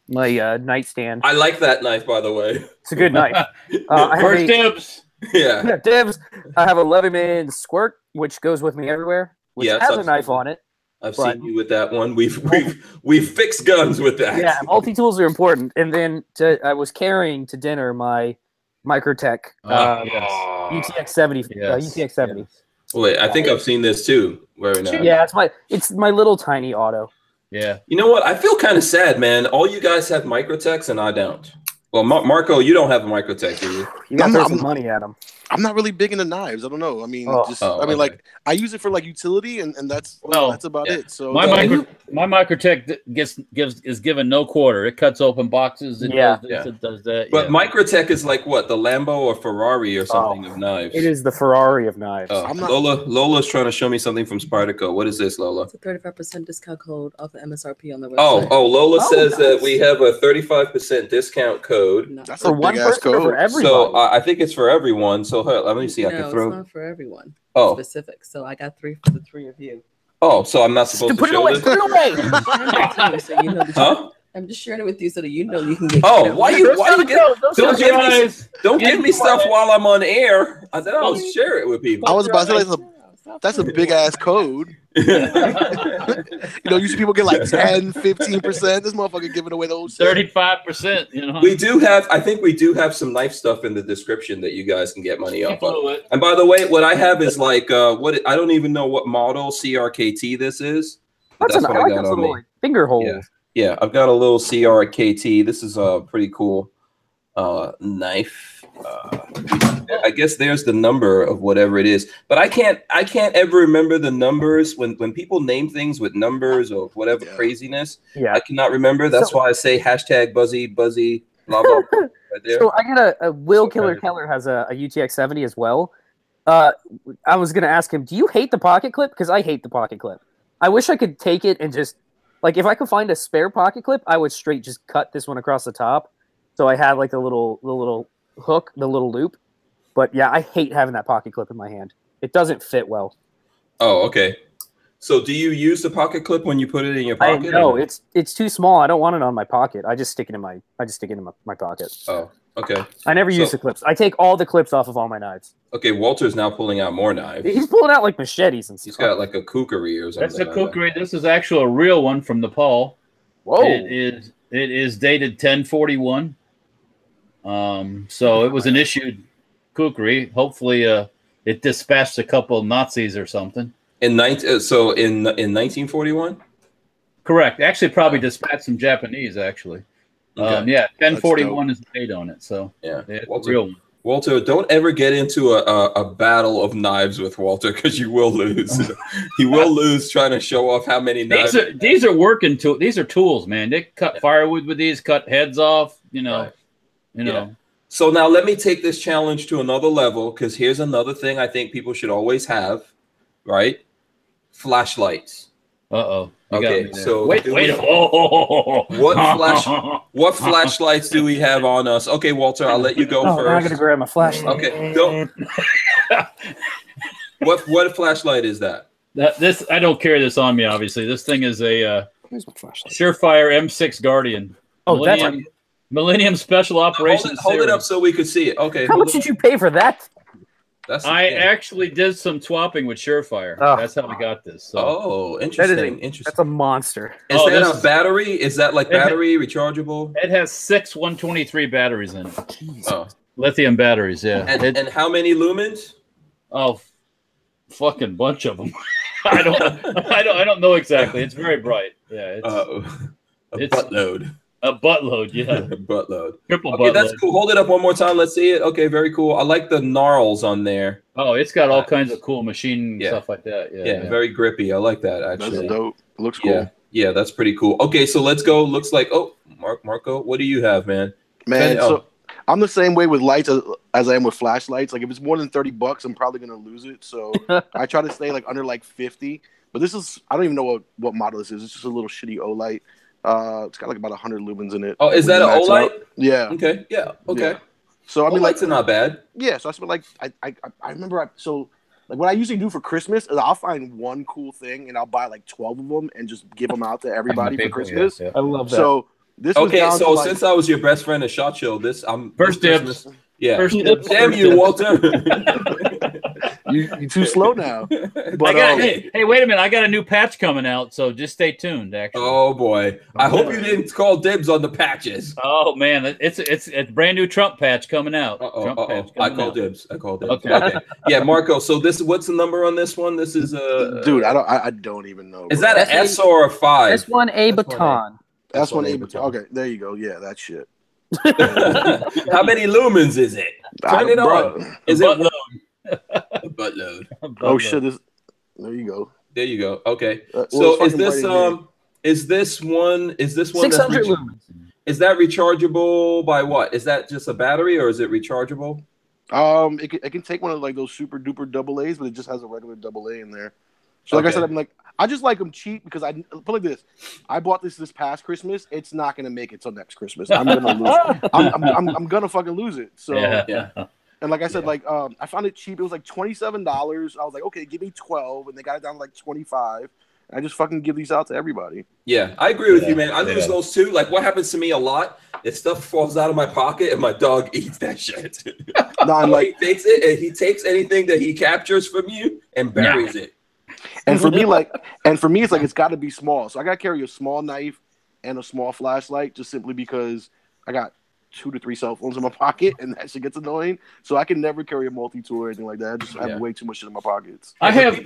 nightstand. I like that knife, by the way. It's a good knife. First dibs. Yeah, dibs. I have a Leatherman Squirt, which goes with me everywhere, which has a knife on it. I've seen you with that one. We've fixed guns with that. Yeah, multi-tools are important. And then I was carrying to dinner my Microtech UTX 70. UTX 70. Yes. Wait, I think I've seen this too. Where now? Yeah, it's my little tiny auto. Yeah. You know what? I feel kind of sad, man. All you guys have Microtechs and I don't. Well, Marco, you don't have a Microtech, do you? You got to throw some money at them. I'm not really big into knives. I don't know. I mean, like I use it for like utility, and that's about it. So my Microtech is given no quarter. It cuts open boxes. It does this, it does that. But Microtech is like what, the Lambo or Ferrari or something of knives. It is the Ferrari of knives. Lola's trying to show me something from Spyderco. What is this, Lola? It's a 35% discount code off the MSRP on the website. Lola says that we have a 35% discount code. That's for one person or for everyone. So I think it's for everyone. So let me see. I can throw. It's not for everyone. Specific. So I got 3 for the 3 of you. Oh, so I'm not supposed to show this? Put it away. So you know I'm just sharing it with you so that you know you can get. Don't give me stuff while I'm on air. I said I'll share it with people. I was about to say that's a big ass code. Usually people get like 10, 15%. This motherfucker giving away those 35%. We do have, I think we do have some knife stuff in the description that you guys can get money off of. And by the way, what I have is like I don't even know what model CRKT this is. That's what I got on me. Finger hole. Yeah, I've got a little CRKT. This is a pretty cool knife. I guess there's the number of whatever it is, but I can't ever remember the numbers when people name things with numbers or whatever craziness. Yeah, I cannot remember. That's why I say hashtag buzzy blah blah right there. So I got a Will Killer Keller has a UTX 70 as well. I was gonna ask him, do you hate the pocket clip? Because I hate the pocket clip. I wish I could take it and just like if I could find a spare pocket clip, I would straight just cut this one across the top. So I had like the little hook, the little loop. But yeah, I hate having that pocket clip in my hand. It doesn't fit well. Oh, okay. So do you use the pocket clip when you put it in your pocket? No, it's too small. I don't want it on my pocket. I just stick it in my pocket. Oh, okay. I never use the clips. I take all the clips off of all my knives. Okay, Walter's now pulling out more knives. He's pulling out like machetes and stuff. He's got like a kukri or something. That's a kukri. This is actually a real one from Nepal. Whoa. It is dated 1041. So it was an issued kukri. Hopefully it dispatched a couple of Nazis or something. In 1941? Correct. Actually, probably dispatched some Japanese, actually. Okay. 1041 is the date on it. So yeah, Walter, real one. Walter, don't ever get into a battle of knives with Walter because you will lose. He will lose trying to show off how many knives. These are working tools. These are tools, man. They cut firewood with these, cut heads off, Right. So now let me take this challenge to another level because here's another thing I think people should always have, right? Flashlights. Uh-oh. Okay, so wait. What flashlights do we have on us? Okay, Walter, I'll let you go first. I'm gonna grab my flashlight. Okay, don't. What flashlight is that? This I don't carry this on me. Obviously, this thing is a Surefire M6 Guardian. Oh, that's Millennium Special Operations. Hold it up so we could see it. Okay. How much did you pay for that? I actually did some swapping with Surefire. That's how we got this. So. Oh, interesting. That's a monster. Is that a battery? Is that like battery rechargeable? It has 6 123 batteries in it. Oh. Lithium batteries, yeah. And how many lumens? Oh, fucking bunch of them. I don't know exactly. It's very bright. Yeah, it's buttload. A buttload, yeah. A buttload. Triple okay, buttload. That's cool. Hold it up one more time. Let's see it. Okay, very cool. I like the gnarls on there. Oh, it's got all kinds of cool machine stuff like that. Yeah, very grippy. I like that, actually. That's dope. It looks cool. Yeah, that's pretty cool. Okay, so let's go. Looks like, Marco, what do you have, man? So I'm the same way with lights as I am with flashlights. Like if it's more than $30, I'm probably gonna lose it. So I try to stay like under like 50. But this is, I don't even know what model this is. It's just a little shitty O light. It's got like about 100 lumens in it. Oh, is that an O light? Yeah. Okay. Yeah. Okay. Yeah. So I mean, lights are not bad. Yeah. So I spent like I remember like what I usually do for Christmas is I'll find one cool thing and I'll buy like 12 of them and just give them out to everybody for Christmas. Yeah. I love that. So this so since I was your best friend at SHOT Show, I'm first dibs. Yeah. First dibs. Damn you, Walter. You're too slow now. But hey, wait a minute! I got a new patch coming out, so just stay tuned. Actually. Oh boy! I hope you didn't call dibs on the patches. Oh man, it's a brand new Trump patch coming out. I call dibs. Okay. Yeah, Marco. So what's the number on this one? This is dude. I don't even know. Is that an S or a 5? S1A baton. S1A baton. Okay, there you go. Yeah, that shit. How many lumens is it? Turn it on. Is it a buttload? Oh shit! There you go. There you go. Okay. So is this one 600 lumens? Is that rechargeable by what? Is that just a battery or is it rechargeable? It can take one of like those super duper AA's, but it just has a regular AA in there. So like I said, I just like them cheap because I put like this. I bought this past Christmas. It's not gonna make it till next Christmas. I'm gonna lose it. I'm gonna fucking lose it. So and like I said, I found it cheap. It was like $27. I was like, okay, give me 12, and they got it down to like 25. And I just fucking give these out to everybody. Yeah, I agree with you, man. I lose those too. Like what happens to me a lot is stuff falls out of my pocket and my dog eats that shit. No, I'm like, he takes it and he takes anything that he captures from you and buries it. And for me, it's like it's got to be small. So I got to carry a small knife and a small flashlight, just simply because I got 2 to 3 cell phones in my pocket, and that shit gets annoying. So I can never carry a multi-tool or anything like that. I just have way too much shit in my pockets. I have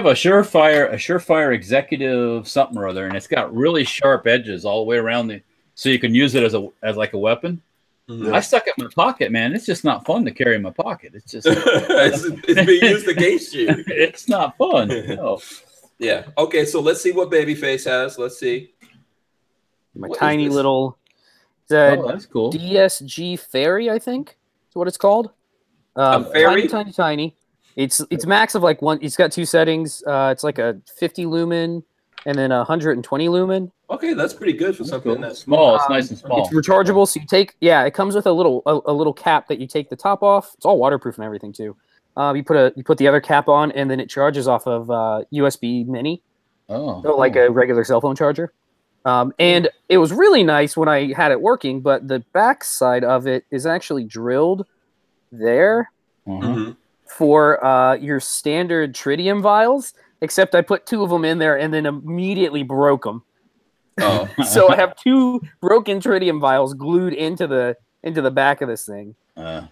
a Surefire executive something or other, and it's got really sharp edges all the way around so you can use it as like a weapon. Mm-hmm. I stuck it in my pocket, man. It's just not fun to carry in my pocket. It's just it's being used against you. It's not fun. No. Yeah. Okay. So let's see what Babyface has. Let's see. My tiny little. That's cool. DSG Fairy, I think is what it's called. A fairy? Tiny. It's max of like one. It's got 2 settings. It's like a 50 lumen and then 120 lumen. Okay, that's pretty good for something that's small. It's nice and small. It's rechargeable, so you take. Yeah, it comes with a little cap that you take the top off. It's all waterproof and everything too. You put the other cap on, and then it charges off of USB Mini. So like a regular cell phone charger. And it was really nice when I had it working, but the back side of it is actually drilled there for your standard tritium vials, except I put 2 of them in there and then immediately broke them. Oh. So I have 2 broken tritium vials glued into the back of this thing. So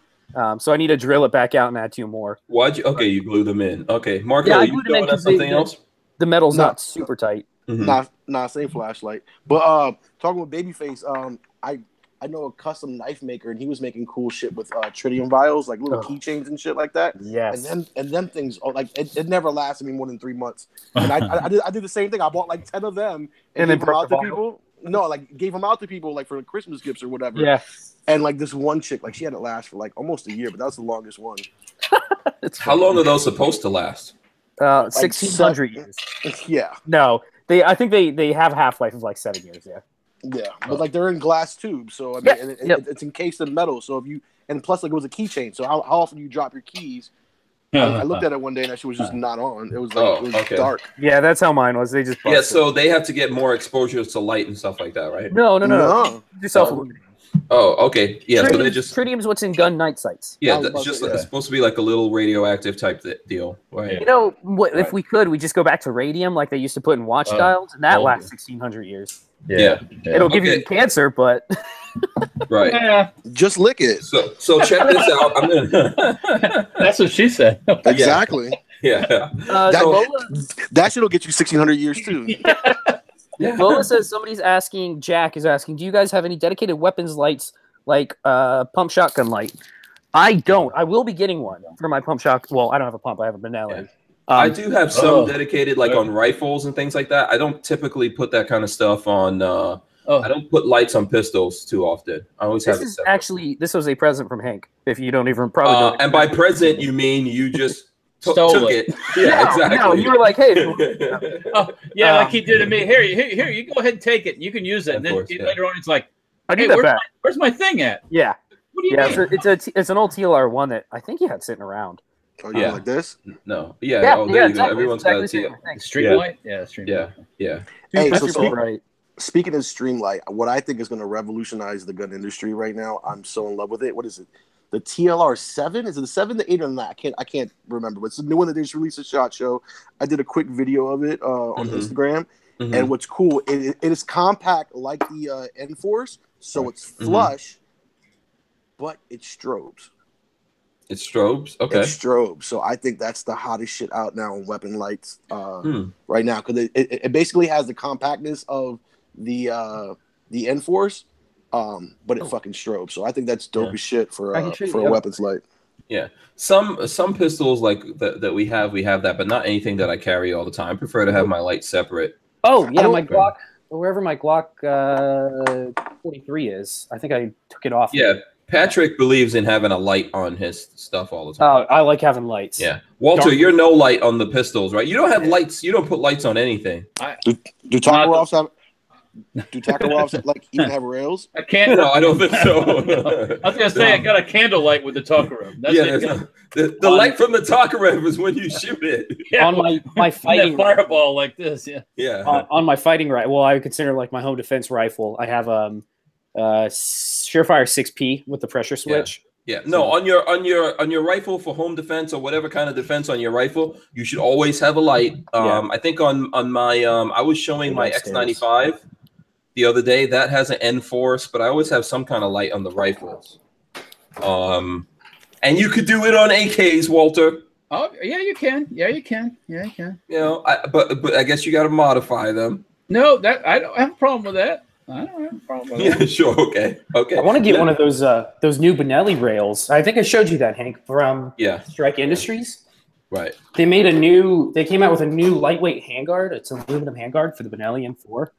I need to drill it back out and add 2 more. You glue them in. Okay. Marco, are you going to something else? The metal's not super tight. Nah, same flashlight. But talking with Babyface, I know a custom knife maker, and he was making cool shit with tritium vials, like little keychains and shit like that. Yes. And them things, it never lasted me more than 3 months. And I did the same thing. I bought like 10 of them and gave them out to people. No, like gave them out to people like for Christmas gifts or whatever. Yeah. And like this one chick, like she had it last for like almost a year, but that was the longest one. How long are those supposed to last? 1,600 years. Yeah. No, I think they have a half-life of like 7 years. Yeah. Yeah, but like they're in glass tubes, so I mean, it's encased in metal. So plus like it was a keychain. So how often do you drop your keys? I looked at it one day and that shit was just not on. It was like dark. Yeah, that's how mine was. They just busted. So they have to get more exposure to light and stuff like that, right? No. Do self-illuminating. Oh, okay. Yeah, so they just tritium's what's in gun night sights. Yeah, it's supposed to be like a little radioactive type deal, right? You know, if we could, we just go back to radium like they used to put in watch dials, and that lasts 1,600 years. Yeah. It'll give you cancer, but right. Yeah. Just lick it. So check this out. I'm gonna. That's what she said. Exactly. Yeah. That shit'll get you 1,600 years too. Yeah. Lola says somebody's asking. Jack is asking, do you guys have any dedicated weapons lights like pump shotgun light? I don't. I will be getting one for my pump shot. Well, I don't have a pump. I have a Benelli. Yeah. I do have some dedicated, like on rifles and things like that. I don't typically put that kind of stuff on. I don't put lights on pistols too often. I always have it separate. Actually, this was a present from Hank. If you don't even probably don't. And by present, you mean you just took it. Yeah, exactly. No, you were like, hey. Like he did to me. Here, you go ahead and take it. You can use it. And then later on, it's like, I need that back. Where's my thing at? Yeah. What do you mean? It's an old TLR1 that I think you had sitting around. Oh, yeah, like this? No. Yeah. Oh, there you go. Everyone's got a TL. Streamlight? Yeah, Streamlight. Yeah. Hey, so speaking of Streamlight, what I think is going to revolutionize the gun industry right now, I'm so in love with it. What is it? The TLR 7? Is it the 7, the 8, or not? I can't remember. But it's the new one that they just released at SHOT Show. I did a quick video of it on Instagram. Mm-hmm. And what's cool, it is compact like the Enforce, so it's flush, but it strobes. It's strobes? Okay. It's strobes. So I think that's the hottest shit out now on weapon lights right now, because it basically has the compactness of the Enforce, but it fucking strobes. So I think that's dope as shit for a weapons light. Yeah, some pistols like that we have that, but not anything that I carry all the time. I prefer to have my light separate. Oh yeah, my Glock, wherever my Glock 43 is, I think I took it off. Yeah, Patrick believes in having a light on his stuff all the time. Oh, I like having lights. Yeah, Walter, you're no light on the pistols, right? You don't have lights. You don't put lights on anything. Do Taco-Offs have? Do Taco-Offs like even have rails? I can't. No, I don't think so. I was gonna say I got a candle light with the Taco-Rev. The light from the Taco-Rev is when you shoot it. Yeah, on my fighting fireball like this. Yeah. On my fighting rifle, well, I would consider like my home defense rifle. I have Surefire 6P with the pressure switch. Yeah. No, on your rifle for home defense or whatever kind of defense on your rifle, you should always have a light. I think on my I was showing my X95 the other day that has an Enforce, but I always have some kind of light on the rifles. And you could do it on AKs, Walter. Oh yeah, you can. Yeah, you can. Yeah, you can. You know, but I guess you got to modify them. No, that I don't have a problem with that. I don't have a problem with that. Yeah, sure. Okay. I want to get one of those new Benelli rails. I think I showed you that, Hank, from Strike Industries. Right. They came out with a new lightweight handguard. It's an aluminum handguard for the Benelli M4.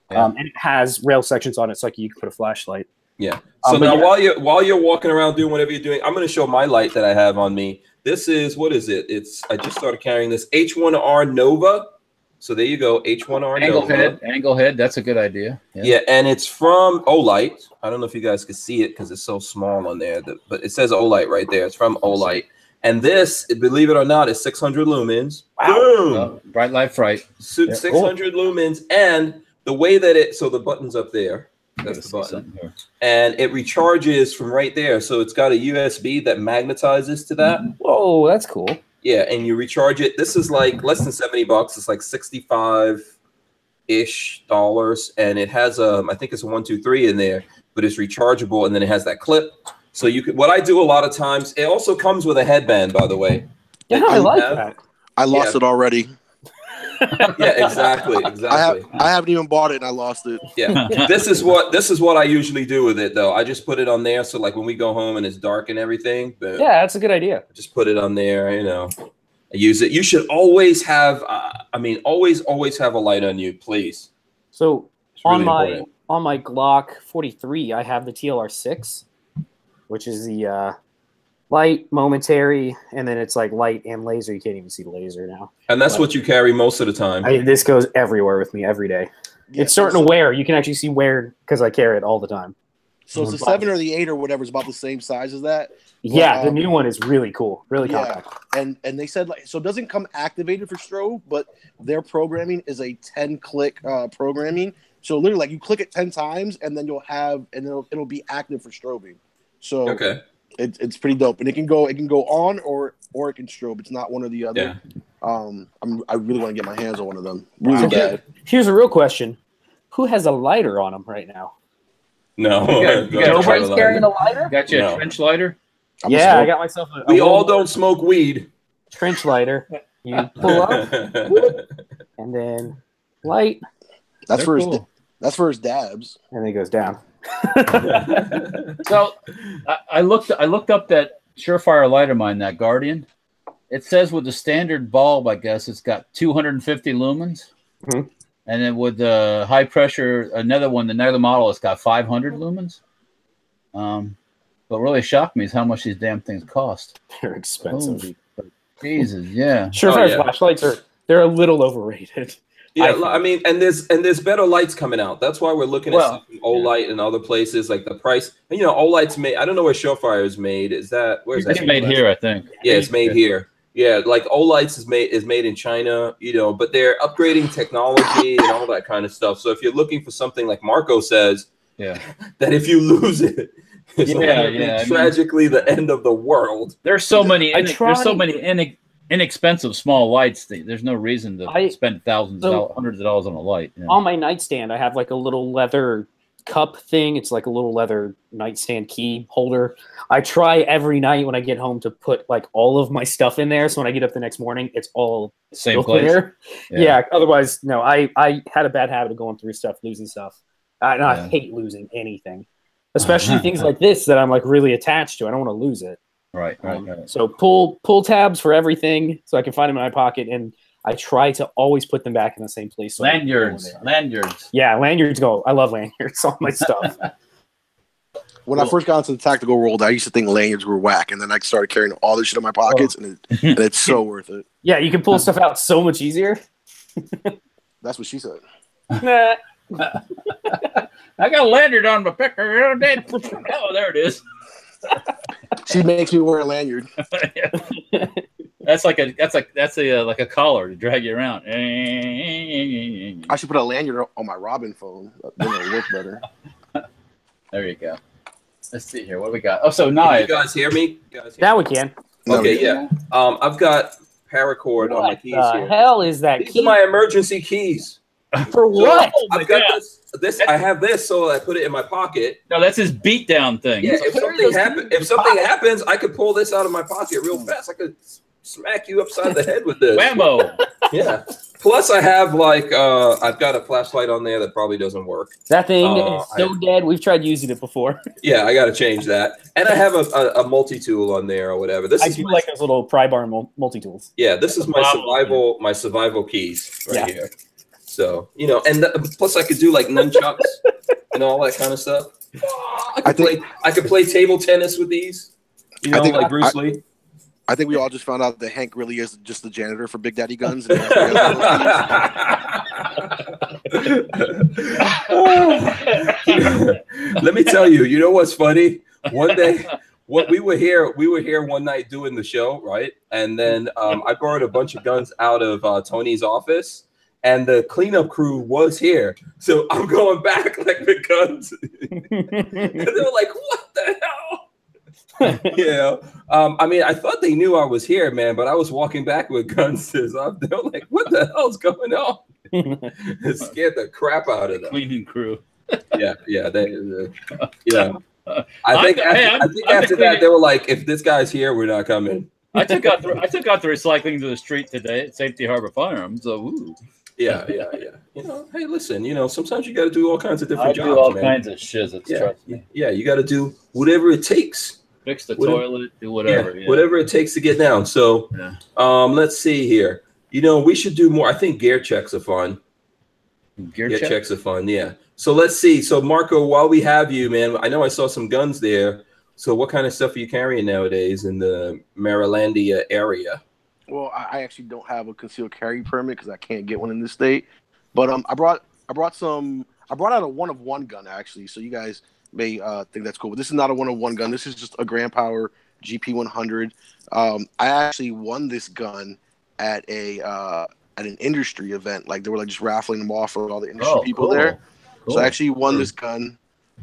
And it has rail sections on it, so you can put a flashlight. Yeah. So now while you're walking around doing whatever you're doing, I'm going to show my light that I have on me. This is, what is it? I just started carrying this H1R Nova. So there you go, H1R Nova. Angle head. That's a good idea. Yeah, and it's from Olight. I don't know if you guys can see it because it's so small on there, but it says Olight right there. It's from Olight. And this, believe it or not, is 600 lumens. Wow. Boom! Bright light fright. 600 lumens, and the way that so the button's up there. That's the button. And it recharges from right there. So it's got a USB that magnetizes to that. Whoa, that's cool. Yeah, and you recharge it. This is like less than $70. It's like $65-ish, and it has I think it's a 1, 2, 3 in there, but it's rechargeable, and then it has that clip. So you could. What I do a lot of times. It also comes with a headband, by the way. Yeah, I like that. I lost it already. Yeah, exactly. I haven't even bought it and I lost it. Yeah. This is what I usually do with it though. I just put it on there so like when we go home and it's dark and everything. But yeah, that's a good idea. Just put it on there, you know. I use it. You should always have always have a light on you, please. So really on my Glock 43, I have the TLR6, which is the light, momentary, and then it's like light and laser. You can't even see the laser now. And that's what you carry most of the time. This goes everywhere with me every day. Yeah, it's starting to wear. You can actually see wear because I carry it all the time. So it's the 7 or the 8 or whatever is about the same size as that. Yeah, the new one is really cool, really compact. And they said so it doesn't come activated for strobe, but their programming is a 10-click programming. So literally, like you click it 10 times, and then it'll be active for strobing. So okay. It's pretty dope, and it can go on or it can strobe. It's not one or the other. Yeah. I really want to get my hands on one of them. Really bad. Here's a real question: who has a lighter on them right now? No, nobody's carrying a lighter. Got you a trench lighter? I got myself. We all don't smoke weed. Trench lighter. You pull up, whoop, and then light, That's for cool. that's for his dabs. and then it goes down. So I looked up that Surefire light of mine, that Guardian. It says with the standard bulb, I guess it's got 250 lumens, Mhm. and then with the high pressure, another model, it's got 500 lumens. What really shocked me is how much these damn things cost. They're expensive. Holy Jesus, yeah. Surefire flashlights they're a little overrated. Yeah, I mean, and there's better lights coming out. That's why we're looking at stuff from Olight and other places. Like the price, and Olight's made. I don't know where Surefire is made. Is that where's that? It's made here, I think. Yeah, it's made here. Yeah, like Olight's is made in China. But they're upgrading technology and all that kind of stuff. So if you're looking for something like Marco says, that if you lose it, it's tragically the end of the world. There's so many. Inexpensive small lights. There's no reason to spend hundreds of dollars on a light. On my nightstand, I have like a little leather cup thing. It's like a little leather nightstand key holder. I try every night when I get home to put like all of my stuff in there. So when I get up the next morning, it's all same place. Clear. Yeah. Otherwise, no. I had a bad habit of going through stuff, losing stuff. I hate losing anything, especially things like this that I'm like really attached to. I don't want to lose it. Right. So pull tabs for everything so I can find them in my pocket, and I try to always put them back in the same place. So lanyards. Yeah, lanyards go. I love lanyards on my stuff. When I first got into the tactical world, I used to think lanyards were whack, and then I started carrying all this shit in my pockets, and it's so worth it. Yeah, you can pull stuff out so much easier. That's what she said. Nah. I got a lanyard on my picker. Oh, there it is. She makes me wear a lanyard. That's like a collar to drag you around. I should put a lanyard on my Robin phone. Then it'll work better. There you go. Let's see here. What do we got? Oh, so knives. You guys hear me? Now we can. Okay, yeah. I've got paracord on my keys here. What the hell is that? These are my emergency keys. For what? I've got this. I have this, so I put it in my pocket. No, that's his beatdown thing. Yeah, if something happens, I could pull this out of my pocket real fast. I could smack you upside the head with this. Whammo. Yeah. Plus, I have I've got a flashlight on there that probably doesn't work. That thing is so dead. We've tried using it before. Yeah, I got to change that. And I have a multi-tool on there or whatever. I do like those little pry bar multi-tools. Yeah, this is my survival keys right here. So, and plus I could do like nunchucks and all that kind of stuff. I could play table tennis with these, like Bruce Lee. I think we all just found out that Hank really is just the janitor for Big Daddy Guns. Let me tell you, what's funny? One day, we were here one night doing the show, right? And then I borrowed a bunch of guns out of Tony's office. And the cleanup crew was here. So I'm going back like the guns. And they were like, what the hell? I mean, I thought they knew I was here, man, but I was walking back with guns. They were like, what the hell's going on? It scared the crap out of them. Cleaning crew. Yeah. I think after that, they were like, if this guy's here, we're not coming. I took out the recycling to the street today at Safety Harbor Firearms. So, ooh. Yeah. Hey, listen, sometimes you got to do all kinds of different jobs. Do all kinds of shizzits, trust me. Yeah, you got to do whatever it takes. Fix the toilet, do whatever. Yeah, whatever it takes to get down. So, let's see here. We should do more. I think gear checks are fun. Gear checks are fun, yeah. So let's see. So, Marco, while we have you, man, I know I saw some guns there. So what kind of stuff are you carrying nowadays in the Marylandia area? Well, I actually don't have a concealed carry permit because I can't get one in this state. But I brought out a 1-of-1 gun actually. So you guys may think that's cool, but this is not a 1-of-1 gun. This is just a Grand Power GP100. I actually won this gun at an industry event. Like they were like just raffling them off for all the industry people there. Cool. So I actually won this gun.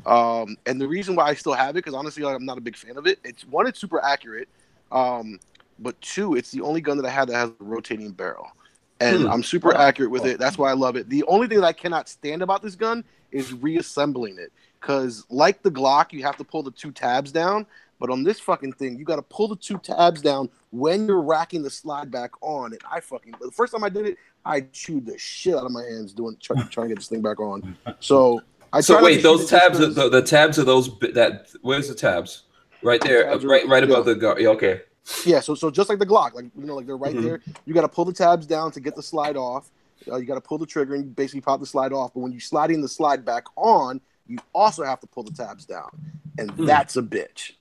And the reason why I still have it, because honestly, I'm not a big fan of it. It's super accurate. But two, it's the only gun that I have that has a rotating barrel. And I'm super accurate with it. That's why I love it. The only thing that I cannot stand about this gun is reassembling it. Because like the Glock, you have to pull the 2 tabs down. But on this fucking thing, you got to pull the 2 tabs down when you're racking the slide back on. And the first time I did it, I chewed the shit out of my hands trying to get this thing back on. So wait, those tabs, the tabs are those where's the tabs? Right there, right above the guard. Yeah, okay. Yeah, so just like the Glock, like they're right there. You got to pull the tabs down to get the slide off. You got to pull the trigger and basically pop the slide off. But when you slide in the slide back on, you also have to pull the tabs down, and that's a bitch.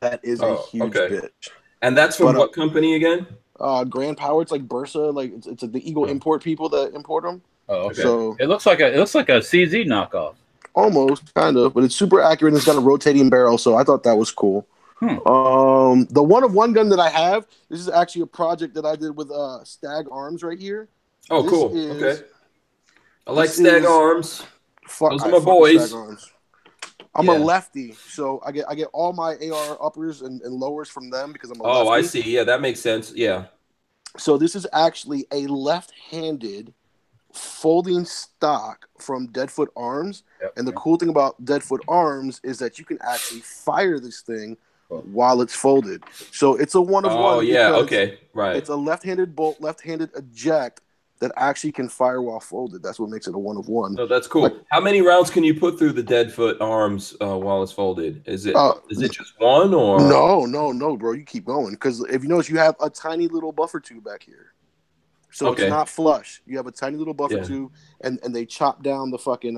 That is a huge bitch. And that's from what company again? Grand Power. It's like Bursa. Like it's like the Eagle Import people that import them. Oh, okay. So it looks like a CZ knockoff. Almost, kind of, but it's super accurate. And it's got a rotating barrel, so I thought that was cool. The one gun that I have, this is actually a project that I did with Stag Arms right here. Oh, this cool. Okay. I like Stag Arms. Those are my boys. I'm a lefty, so I get all my AR uppers and lowers from them because I'm a lefty. Oh, I see. Yeah, that makes sense. Yeah. So this is actually a left-handed folding stock from Deadfoot Arms. Yep. And the cool thing about Deadfoot Arms is that you can actually fire this thing while it's folded. So it's a one-of-one. Oh, yeah. Okay. Right. It's a left-handed bolt, left-handed eject that actually can fire while folded. That's what makes it a one-of-one. Oh, that's cool. Like, how many rounds can you put through the Deadfoot Arms while it's folded? Is it just one or? No, bro. You keep going because if you notice, you have a tiny little buffer tube back here. So it's not flush. You have a tiny little buffer tube, and they chop down the fucking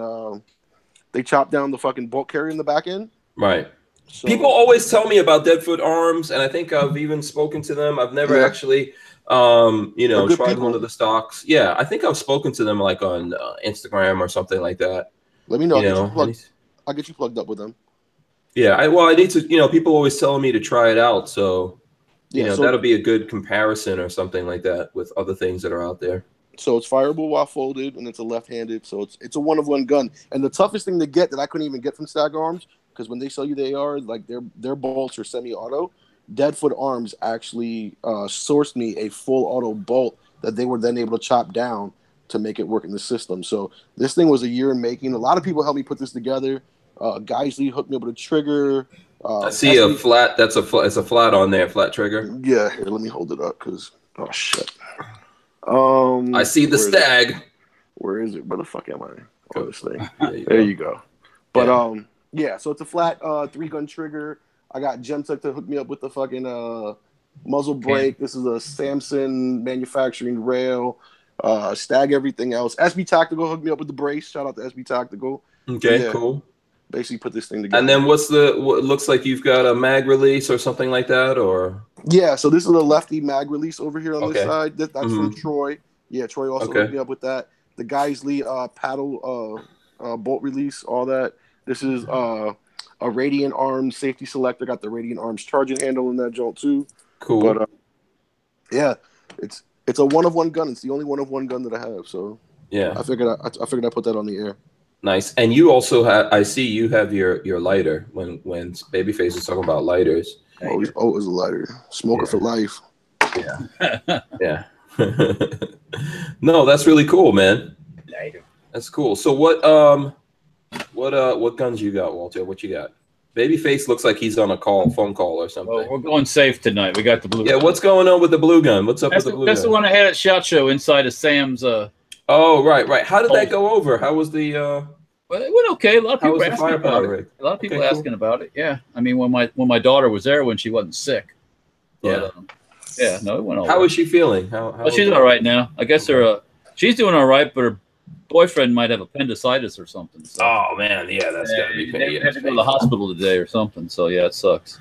bolt carrier in the back end. Right. So, people always tell me about Deadfoot Arms, and I think I've even spoken to them. I've never actually, tried people. One of the stocks. Yeah, I think I've spoken to them like on Instagram or something like that. Let me know. I'll get you plugged up with them. Yeah, I need to. People always telling me to try it out, so. That'll be a good comparison or something like that with other things that are out there. So it's fireable while folded, and it's a left-handed. So it's a one-of-one gun. And the toughest thing to get that I couldn't even get from Stag Arms, because when they sell you the AR, like their bolts are semi-auto. Deadfoot Arms actually sourced me a full auto bolt that they were then able to chop down to make it work in the system. So this thing was a year in making. A lot of people helped me put this together. Geisley hooked me up with a trigger. I see a flat. It's a flat on there, flat trigger. Yeah, here, let me hold it up because shit. I see the Stag. Where is it? Where the fuck am I? Oh, this thing. There you go. But so it's a flat 3-gun trigger. I got Gemtech to hook me up with the fucking muzzle brake. This is a Samson manufacturing rail. Stag everything else. SB Tactical hooked me up with the brace. Shout out to SB Tactical. Okay, cool. Basically put this thing together. And then what looks like you've got a mag release or something like that, or? Yeah, so this is a lefty mag release over here on this side. That's from Troy. Yeah, Troy also hooked me up with that. The Geisley paddle bolt release, all that. This is a Radiant Arms safety selector. Got the Radiant Arms charging handle in that joint too. Cool. But it's a one-of-one gun. It's the only one-of-one gun that I have. So yeah, I figured I put that on the air. Nice. And you also I see you have your lighter when Babyface is talking about lighters. Always a lighter. Smoker for life. Yeah. Yeah. No, that's really cool, man. Lighter. That's cool. So what guns you got, Walter? What you got? Babyface looks like he's on a phone call or something. Well, we're going safe tonight. We got the blue gun. What's going on with the blue gun? What's up with the blue gun? That's the one I had at SHOT Show inside of Sam's Oh, right. How did that go over? How was the Well, it went okay. A lot of people asking about it. A lot of people asking about it. Yeah. I mean, when my daughter was there when she wasn't sick. But, it went all right. How is she feeling? Well, she's all right now. I guess she's doing all right, but her boyfriend might have appendicitis or something. So. Oh man, yeah, that's gotta be painful. They had to go to the hospital today or something. So yeah, it sucks.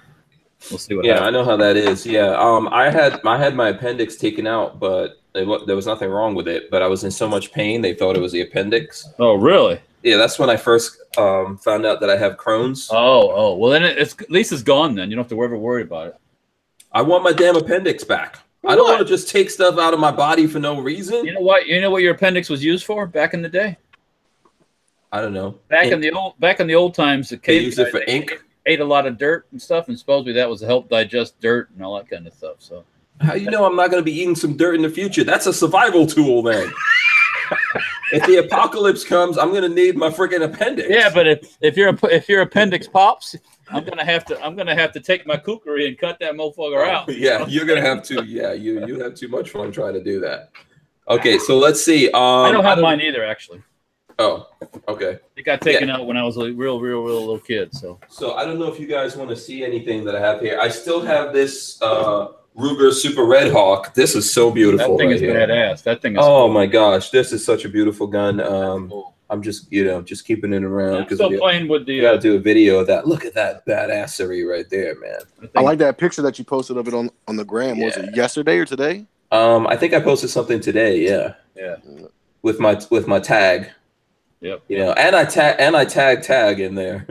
We'll see what happens. I know how that is. Yeah. I had my appendix taken out, but there was nothing wrong with it. But I was in so much pain, they thought it was the appendix. Oh, really? Yeah, that's when I first found out that I have Crohn's. Oh, well then at least it's gone. Then you don't have to ever worry about it. I want my damn appendix back. I don't want to just take stuff out of my body for no reason. You know what? You know what your appendix was used for back in the day? I don't know. Back in the old times, they used it for ink. Ate a lot of dirt and stuff, and supposedly that was to help digest dirt and all that kind of stuff. So, how you know I'm not going to be eating some dirt in the future? That's a survival tool, then. if the apocalypse comes, I'm gonna need my freaking appendix. Yeah, but if your appendix pops, I'm gonna have to take my kukri and cut that motherfucker out. Yeah, you're gonna have to. Yeah, you have too much fun trying to do that. Okay, so let's see. I don't have mine either, actually. Oh, okay. It got taken out when I was a real little kid. So I don't know if you guys want to see anything that I have here. I still have this Ruger Super Red Hawk. This is so beautiful. That thing is badass. That thing is. Oh my gosh, this is such a beautiful gun. I'm just just keeping it around because still playing with the. You gotta do a video of that. Look at that badassery right there, man. I like that picture that you posted of it on the gram. Was it yesterday or today? I think I posted something today. Yeah. With my tag. Yep. And I tag in there.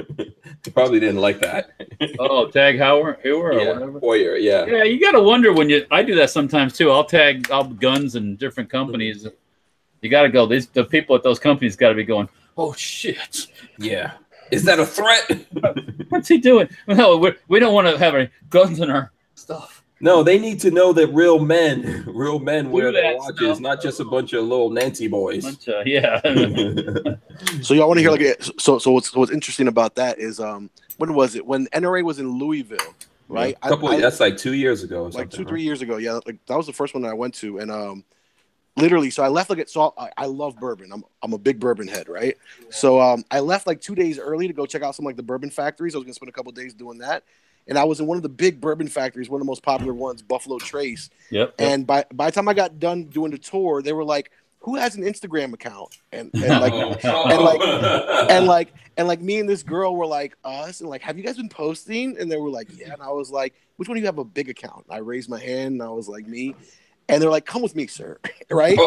You probably didn't like that. Oh, tag Hauer or whatever. Hoyer, yeah. Yeah, you got to wonder I do that sometimes too. I'll tag guns and different companies. You got to go. The people at those companies got to be going, oh shit. Yeah. Is that a threat? What's he doing? No, we don't want to have any guns in our stuff. No, they need to know that real men wear their watches, not just a bunch of little Nancy boys. Yeah. So y'all want to hear so what's interesting about that is when was it? When NRA was in Louisville, right? That's like 2 years ago. Or like 2-3 years ago. Yeah, like that was the first one that I went to, and literally, so I left I love bourbon. I'm a big bourbon head, right? So I left like 2 days early to go check out some like the bourbon factories. I was gonna spend a couple of days doing that. And I was in one of the big bourbon factories, one of the most popular ones, Buffalo Trace. Yep. And by the time I got done doing the tour, they were like, "Who has an Instagram account?" And like me and this girl were like, "Us," and like, "Have you guys been posting?" And they were like, "Yeah." And I was like, "Which one do you have a big account?" And I raised my hand, and I was like, "Me." And they're like, "Come with me, sir." Right?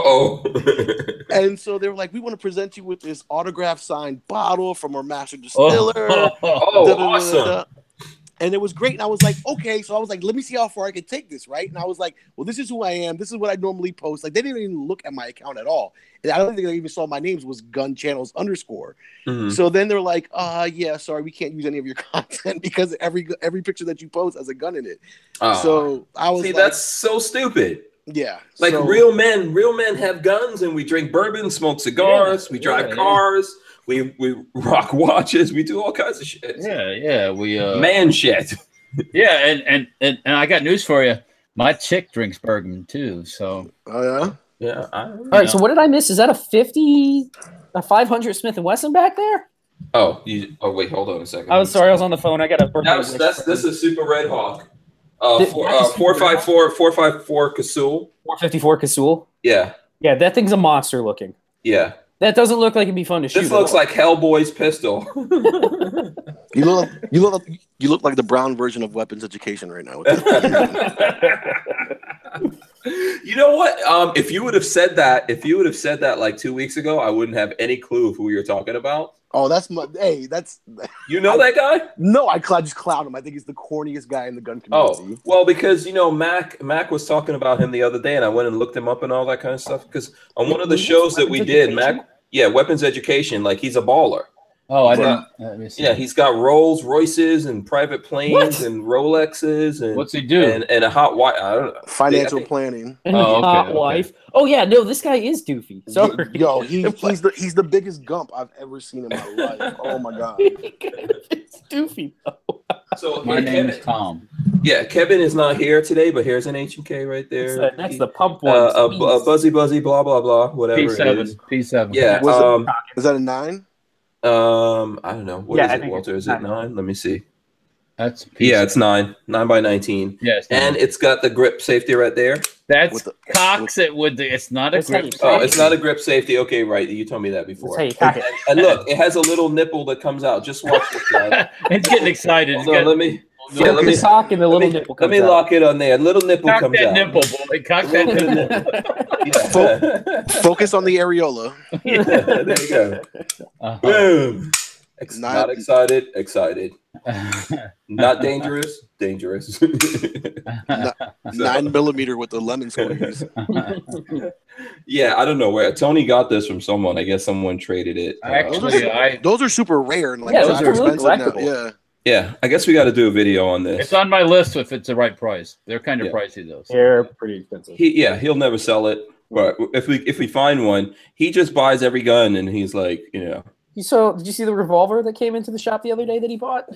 And so they were like, "We want to present you with this autograph signed bottle from our master distiller." Awesome. And it was great. And I was like, okay. So I was like, let me see how far I can take this, right? And I was like, well, this is who I am. This is what I normally post. Like, they didn't even look at my account at all. And I don't think they even saw my names was Gun Channels _. Mm-hmm. So then they're like, yeah, sorry, we can't use any of your content because every picture that you post has a gun in it. So I was that's so stupid. Yeah. Like real men have guns, and we drink bourbon, smoke cigars, we drive cars. We rock watches. We do all kinds of shit. Yeah. We man shit. Yeah, and I got news for you. My chick drinks bourbon too. So. Oh yeah. All right. So what did I miss? Is that a 500 Smith and Wesson back there? Oh, wait, hold on a second. I was sorry, I was on the phone. I got a this is Super Red Hawk. 454 Casull. 454 Casull. Yeah. Yeah, that thing's a monster looking. Yeah. That doesn't look like it'd be fun to shoot. This looks like Hellboy's pistol. You look like the brown version of weapons education right now. You know what? If you would have said that like 2 weeks ago, I wouldn't have any clue of who you're talking about. Oh, that's you know that guy? No, I just clown him. I think he's the corniest guy in the gun community. Oh, well, because Mac was talking about him the other day, and I went and looked him up and all that kind of stuff. Because on one of the shows that we did, weapons education, like he's a baller. Oh, I didn't. Yeah, he's got Rolls Royces and private planes and Rolexes and what's he do? And a hot wife. I don't know. Financial planning. And a hot wife. Oh yeah, no, this guy is doofy. Sorry. Yo, he's the biggest gump I've ever seen in my life. Oh my god. It's doofy though. So my name is Tom. Yeah, Kevin is not here today, but here's an H&K right there. That's the pump one. A buzzy, blah blah blah, whatever. P7. Yeah. Is that a 9? I don't know. What is it, Walter? Is it 9? Let me see. That's it's 9 by 19. Yes, and it's got the grip safety right there. That's cocks it with the. It's not a grip. Oh, it's not a grip safety. Okay, right. You told me that before. And look, it has a little nipple that comes out. Just watch this guy. It's getting excited. So let me. Yeah, let me talk and the little nipple comes out. Let me lock it on there. Little nipple comes out. Nipple, boy. Cock that nipple. Focus on the areola. Yeah, there you go. Boom. Not excited. Not dangerous. 9mm with the lemon squeeze. Yeah, I don't know where Tony got this from. Someone. I guess someone traded it. Actually, those are super rare and those are expensive now. Yeah, I guess we got to do a video on this. It's on my list if it's the right price. They're kind of pricey though. They're pretty expensive. He'll never sell it. But if we find one, he just buys every gun, and he's like, you know. So did you see the revolver that came into the shop the other day that he bought?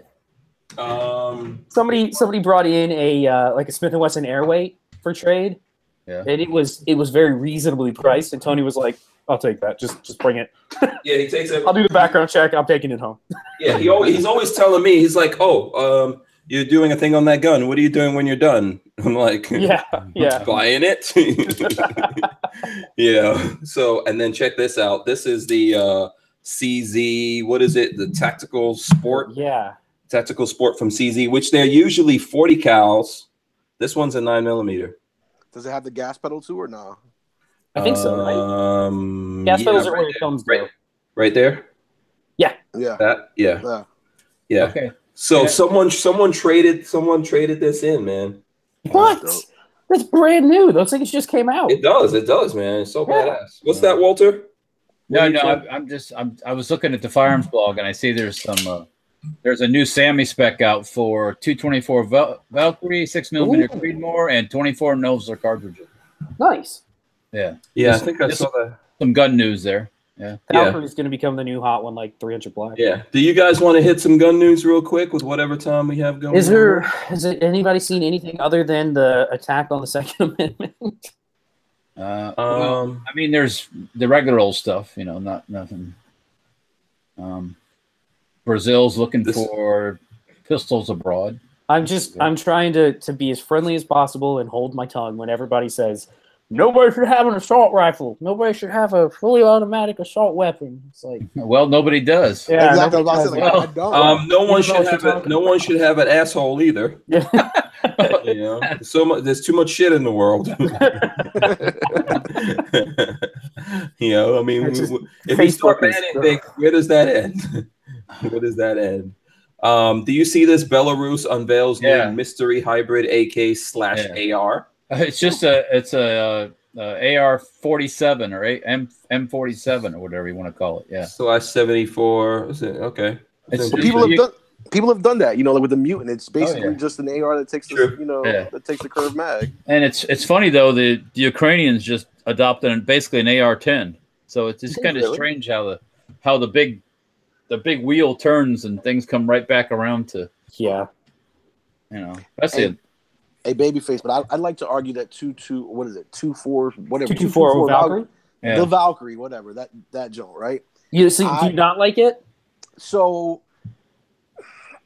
Somebody brought in a like a Smith & Wesson Airweight for trade. Yeah. And it was very reasonably priced, and Tony was like, "I'll take that. Just bring it." Yeah, he takes it. I'll do the background check. I'm taking it home. Yeah, he's always telling me, he's like, "Oh, you're doing a thing on that gun. What are you doing when you're done?" I'm like, yeah, buying it." Yeah. So, and then check this out. This is the CZ. What is it? The tactical sport. Yeah. Tactical sport from CZ, which they're usually 40 cals. This one's a 9mm. Does it have the gas pedal too, or no? I think so, right? Gas pedals are where it comes, though. Right there. Yeah. Yeah. Okay. So someone traded this in, man. What? That's brand new. Those things just came out. It does, man. It's so badass. What's that, Walter? No. I was looking at the Firearms blog, and I see there's some. There's a new SAMI spec out for 224 Valkyrie, 6mm Creedmoor, and 24 Novsler cartridges. Nice. Yeah. Yeah, I think I saw that. Some gun news there. Yeah. Valkyrie is going to become the new hot one, like 300 black. Yeah. Do you guys want to hit some gun news real quick with whatever time we have going? Has anybody seen anything other than the attack on the Second Amendment? Well, I mean, there's the regular old stuff, you know, nothing. Brazil's looking for pistols abroad. I'm trying to be as friendly as possible and hold my tongue when everybody says nobody should have an assault rifle. Nobody should have a fully automatic assault weapon. It's like, well, nobody does. Yeah, exactly. No one should have an asshole either. Yeah. You know, there's too much shit in the world. You know, I mean, if we start anything, where does that end? Where does that end? Do you see this? Belarus unveils new mystery hybrid AK/AR. It's just a AR-47 or M47 or whatever you want to call it. Yeah. /74. Is it okay? People have done that, you know, like with the mutant. It's basically just an AR that takes that takes the curved mag. And it's funny though, the Ukrainians just adopted basically an AR-10. So it's just kind of strange how the big wheel turns and things come right back around to you know, that's it. A baby face, but I'd like to argue that 224 whatever 224 Valkyrie, the Valkyrie, whatever that joint, right? Do you not like it? So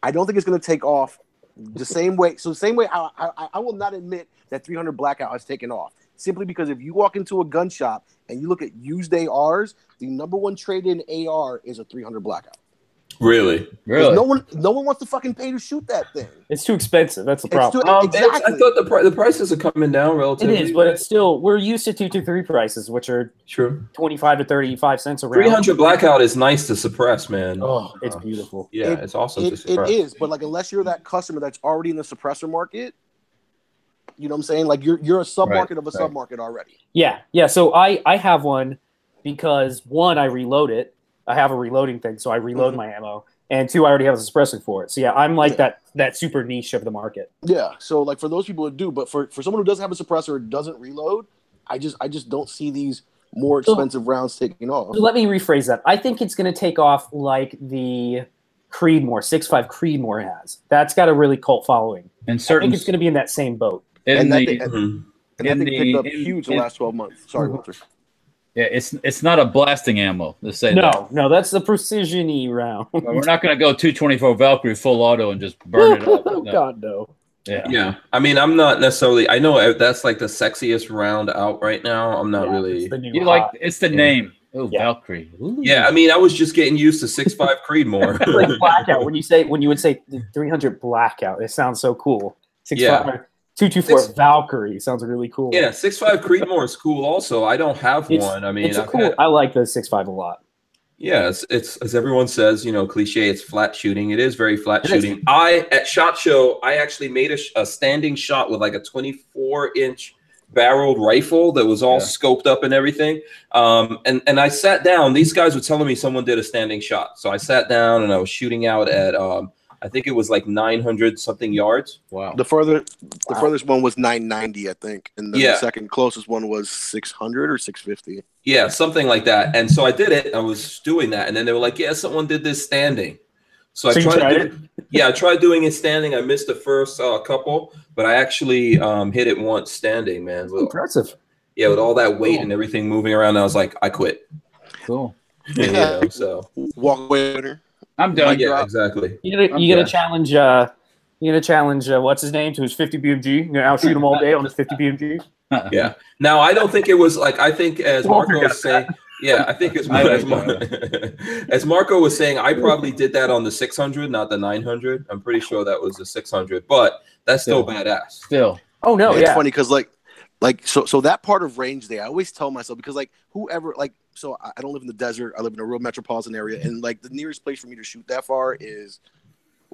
I don't think it's going to take off the same way. So the same way I will not admit that 300 Blackout has taken off. Simply because if you walk into a gun shop and you look at used ARs, the #1 trade-in AR is a 300 Blackout. Really? No one wants to fucking pay to shoot that thing. It's too expensive. That's the problem. Exactly. I thought the prices are coming down relatively. It is, but it's still, we're used to 223 prices, which are 25 to 35 cents around. 300 Blackout is nice to suppress, man. Oh, it's beautiful. Yeah, it's awesome to suppress. It is, but like unless you're that customer that's already in the suppressor market, you know what I'm saying? Like you're a sub-market of a sub-market already. Yeah. So I have one because one, I reload it. I have a reloading thing, so I reload my ammo. And two, I already have a suppressor for it. So yeah, I'm like that super niche of the market. Yeah. So like for those people that do, but for someone who doesn't have a suppressor and doesn't reload, I just don't see these more expensive rounds taking off. So let me rephrase that. I think it's going to take off like the Creedmoor, 6.5 Creedmoor has. That's got a really cult following. And I think it's going to be in that same boat. And that thing picked up huge in the last 12 months. Sorry, Walter. Yeah, it's not a blasting ammo. Let's say no, that's the precision-y round. Well, we're not going to go 224 Valkyrie full auto and just burn it up. No. God, no. Yeah. I mean, I'm not necessarily. I know that's like the sexiest round out right now. I'm not really. It's the name. Oh, Valkyrie. Ooh. Yeah, I mean, I was just getting used to 6.5 Creedmoor. Like Blackout. When you would say 300 Blackout, it sounds so cool. 6.5. 224 Valkyrie sounds really cool. Yeah, 6.5 Creedmoor is cool. Also, I don't have one. I mean, I like the 6.5 a lot. Yeah, it's as everyone says, you know, cliche. It's flat shooting. It is very flat shooting. At SHOT Show, I actually made a standing shot with like a 24-inch barreled rifle that was all scoped up and everything. And I sat down. These guys were telling me someone did a standing shot, so I sat down and I was shooting out at I think it was like 900 something yards. Wow. The furthest one was 990, I think, and then the second closest one was 600 or 650. Yeah, something like that. And so I did it. I was doing that, and then they were like, "Yeah, someone did this standing." So I tried to do it. Yeah, I tried doing it standing. I missed the first couple, but I actually hit it once standing, man. Impressive. Yeah, with all that weight and everything moving around, I was like, I quit. Cool. You know, so walk away winner. I'm done. Yeah, exactly. You're gonna challenge. You're gonna challenge. What's his name to his 50 BMG? You're gonna outshoot him all day on his 50 BMG. Yeah. Now I don't think it was like I think as Marco was saying. Yeah, I think as Marco was saying, I probably did that on the 600, not the 900. I'm pretty sure that was the 600, but that's still badass. Still. Oh no, it's funny because so that part of range day, I always tell myself because like whoever like so I don't live in the desert, I live in a real metropolitan area, and like the nearest place for me to shoot that far is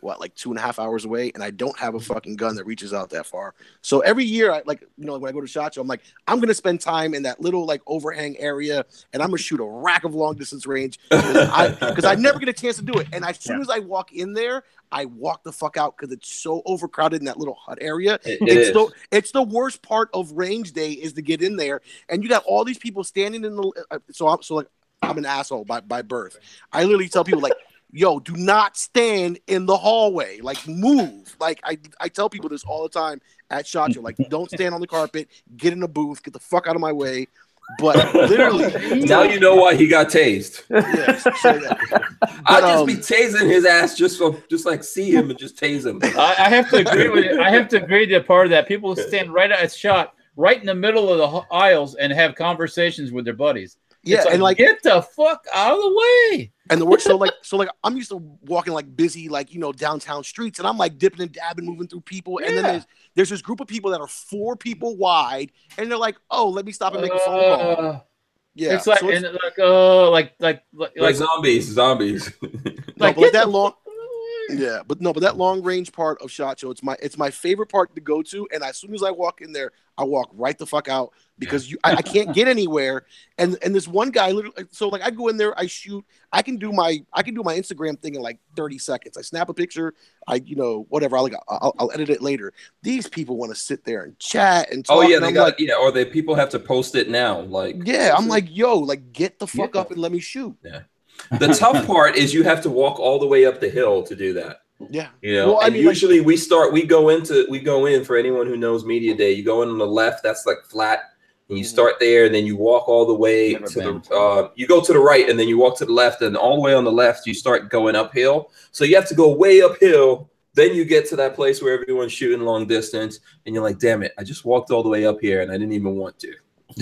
what, like 2.5 hours away, and I don't have a fucking gun that reaches out that far. So every year, I like, you know, when I go to SHOT Show, I'm like, I'm gonna spend time in that little like overhang area, and I'm gonna shoot a rack of long distance range because I never get a chance to do it. And as soon as I walk in there, I walk the fuck out because it's so overcrowded in that little hut area. It's the worst part of range day is to get in there, and you got all these people standing in the. So I'm an asshole by birth. I literally tell people like, yo, do not stand in the hallway. Like, move. Like, I tell people this all the time at SHOT Show. Like, don't stand on the carpet. Get in a booth. Get the fuck out of my way. But literally, now you know why he got tased. Yes, I'd just be tasing his ass just like see him and just tase him. I have to agree with you. I have to agree to part of that. People stand right at SHOT, right in the middle of the aisles, and have conversations with their buddies. Yeah, and like get the fuck out of the way. And the work, so like I'm used to walking like busy, like, you know, downtown streets, and I'm like dipping and dabbing, moving through people, and then there's this group of people that are 4 people wide, and they're like, oh, let me stop and make a phone call. Yeah, it's like so like zombies. Like, but that long. Yeah, but that long range part of SHOT Show, it's my favorite part to go to, and as soon as I walk in there, I walk right the fuck out because I can't get anywhere. And this one guy literally, so like I go in there, I shoot, I can do my Instagram thing in like 30 seconds. I snap a picture, whatever. I'll edit it later. These people want to sit there and chat and talk. Oh yeah, or people have to post it now. Like, yeah, I'm like, yo, like get the fuck up and let me shoot. Yeah. The tough part is you have to walk all the way up the hill to do that. Yeah. You know, well, usually we go in for anyone who knows media day, you go in on the left, that's like flat, and you start there, and then you walk all the way you go to the right, and then you walk to the left, and all the way on the left, you start going uphill. So you have to go way uphill. Then you get to that place where everyone's shooting long distance, and you're like, damn it, I just walked all the way up here, and I didn't even want to.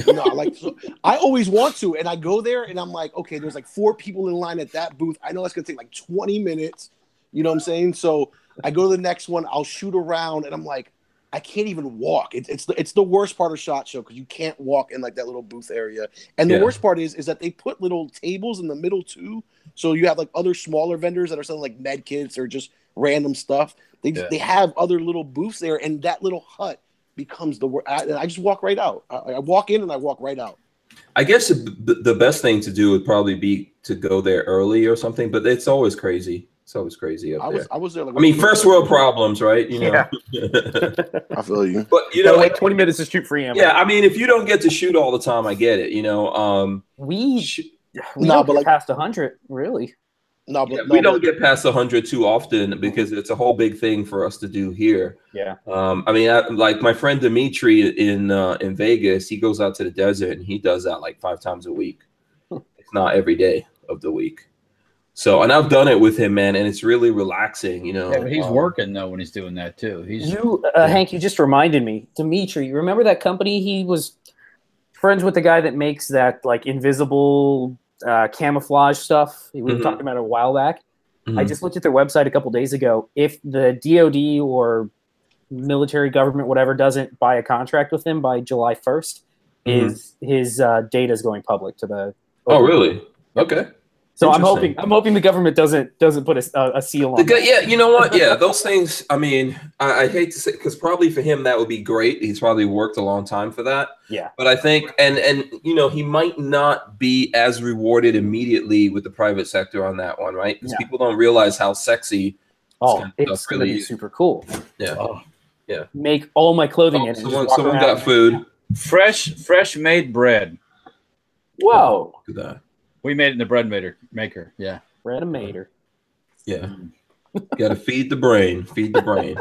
No, like so I always want to, and I go there and I'm like, okay, there's like 4 people in line at that booth. I know that's gonna take like 20 minutes. You know what I'm saying? So I go to the next one, I'll shoot around, and I'm like, I can't even walk. It's the worst part of SHOT Show because you can't walk in like that little booth area. And the worst part is that they put little tables in the middle too. So you have like other smaller vendors that are selling like med kits or just random stuff. They have other little booths there, and that little hut becomes the worst. I just walk right out. I walk in and I walk right out. I guess the best thing to do would probably be to go there early or something, but it's always crazy. It's always crazy up there. I was there. Like, I mean, first world problems, right? You know. I feel you. But you know, like 20 minutes to shoot free ammo. Yeah, I mean, if you don't get to shoot all the time, I get it. You know, we don't get past 100, really. We don't get past 100 too often because it's a whole big thing for us to do here. Yeah. I mean, like my friend Dimitri in Vegas, he goes out to the desert and he does that like 5 times a week. It's not every day of the week. So, and I've done it with him, man, and it's really relaxing, you know. Yeah, but he's working though when he's doing that too. Hank, you just reminded me, Dimitri. You remember that company? He was friends with the guy that makes that like invisible camouflage stuff. We were talking about it a while back. I just looked at their website a couple days ago. If the DoD or military government, whatever, doesn't buy a contract with him by July 1st, his data is going public to the. Oh, really? Okay. So I'm hoping the government doesn't put a seal on it. Yeah, you know what? Yeah, those things. I mean, I hate to say, because probably for him that would be great. He's probably worked a long time for that. Yeah. But I think, and you know, he might not be as rewarded immediately with the private sector on that one, right? Because people don't realize how sexy It's gonna be super cool. Yeah. Oh. Yeah. Make all my clothing in it. Someone got food. Fresh made bread. Whoa. Look at that. We made it in the bread maker. Yeah. Bread and mater. Yeah. Got to feed the brain. Feed the brain.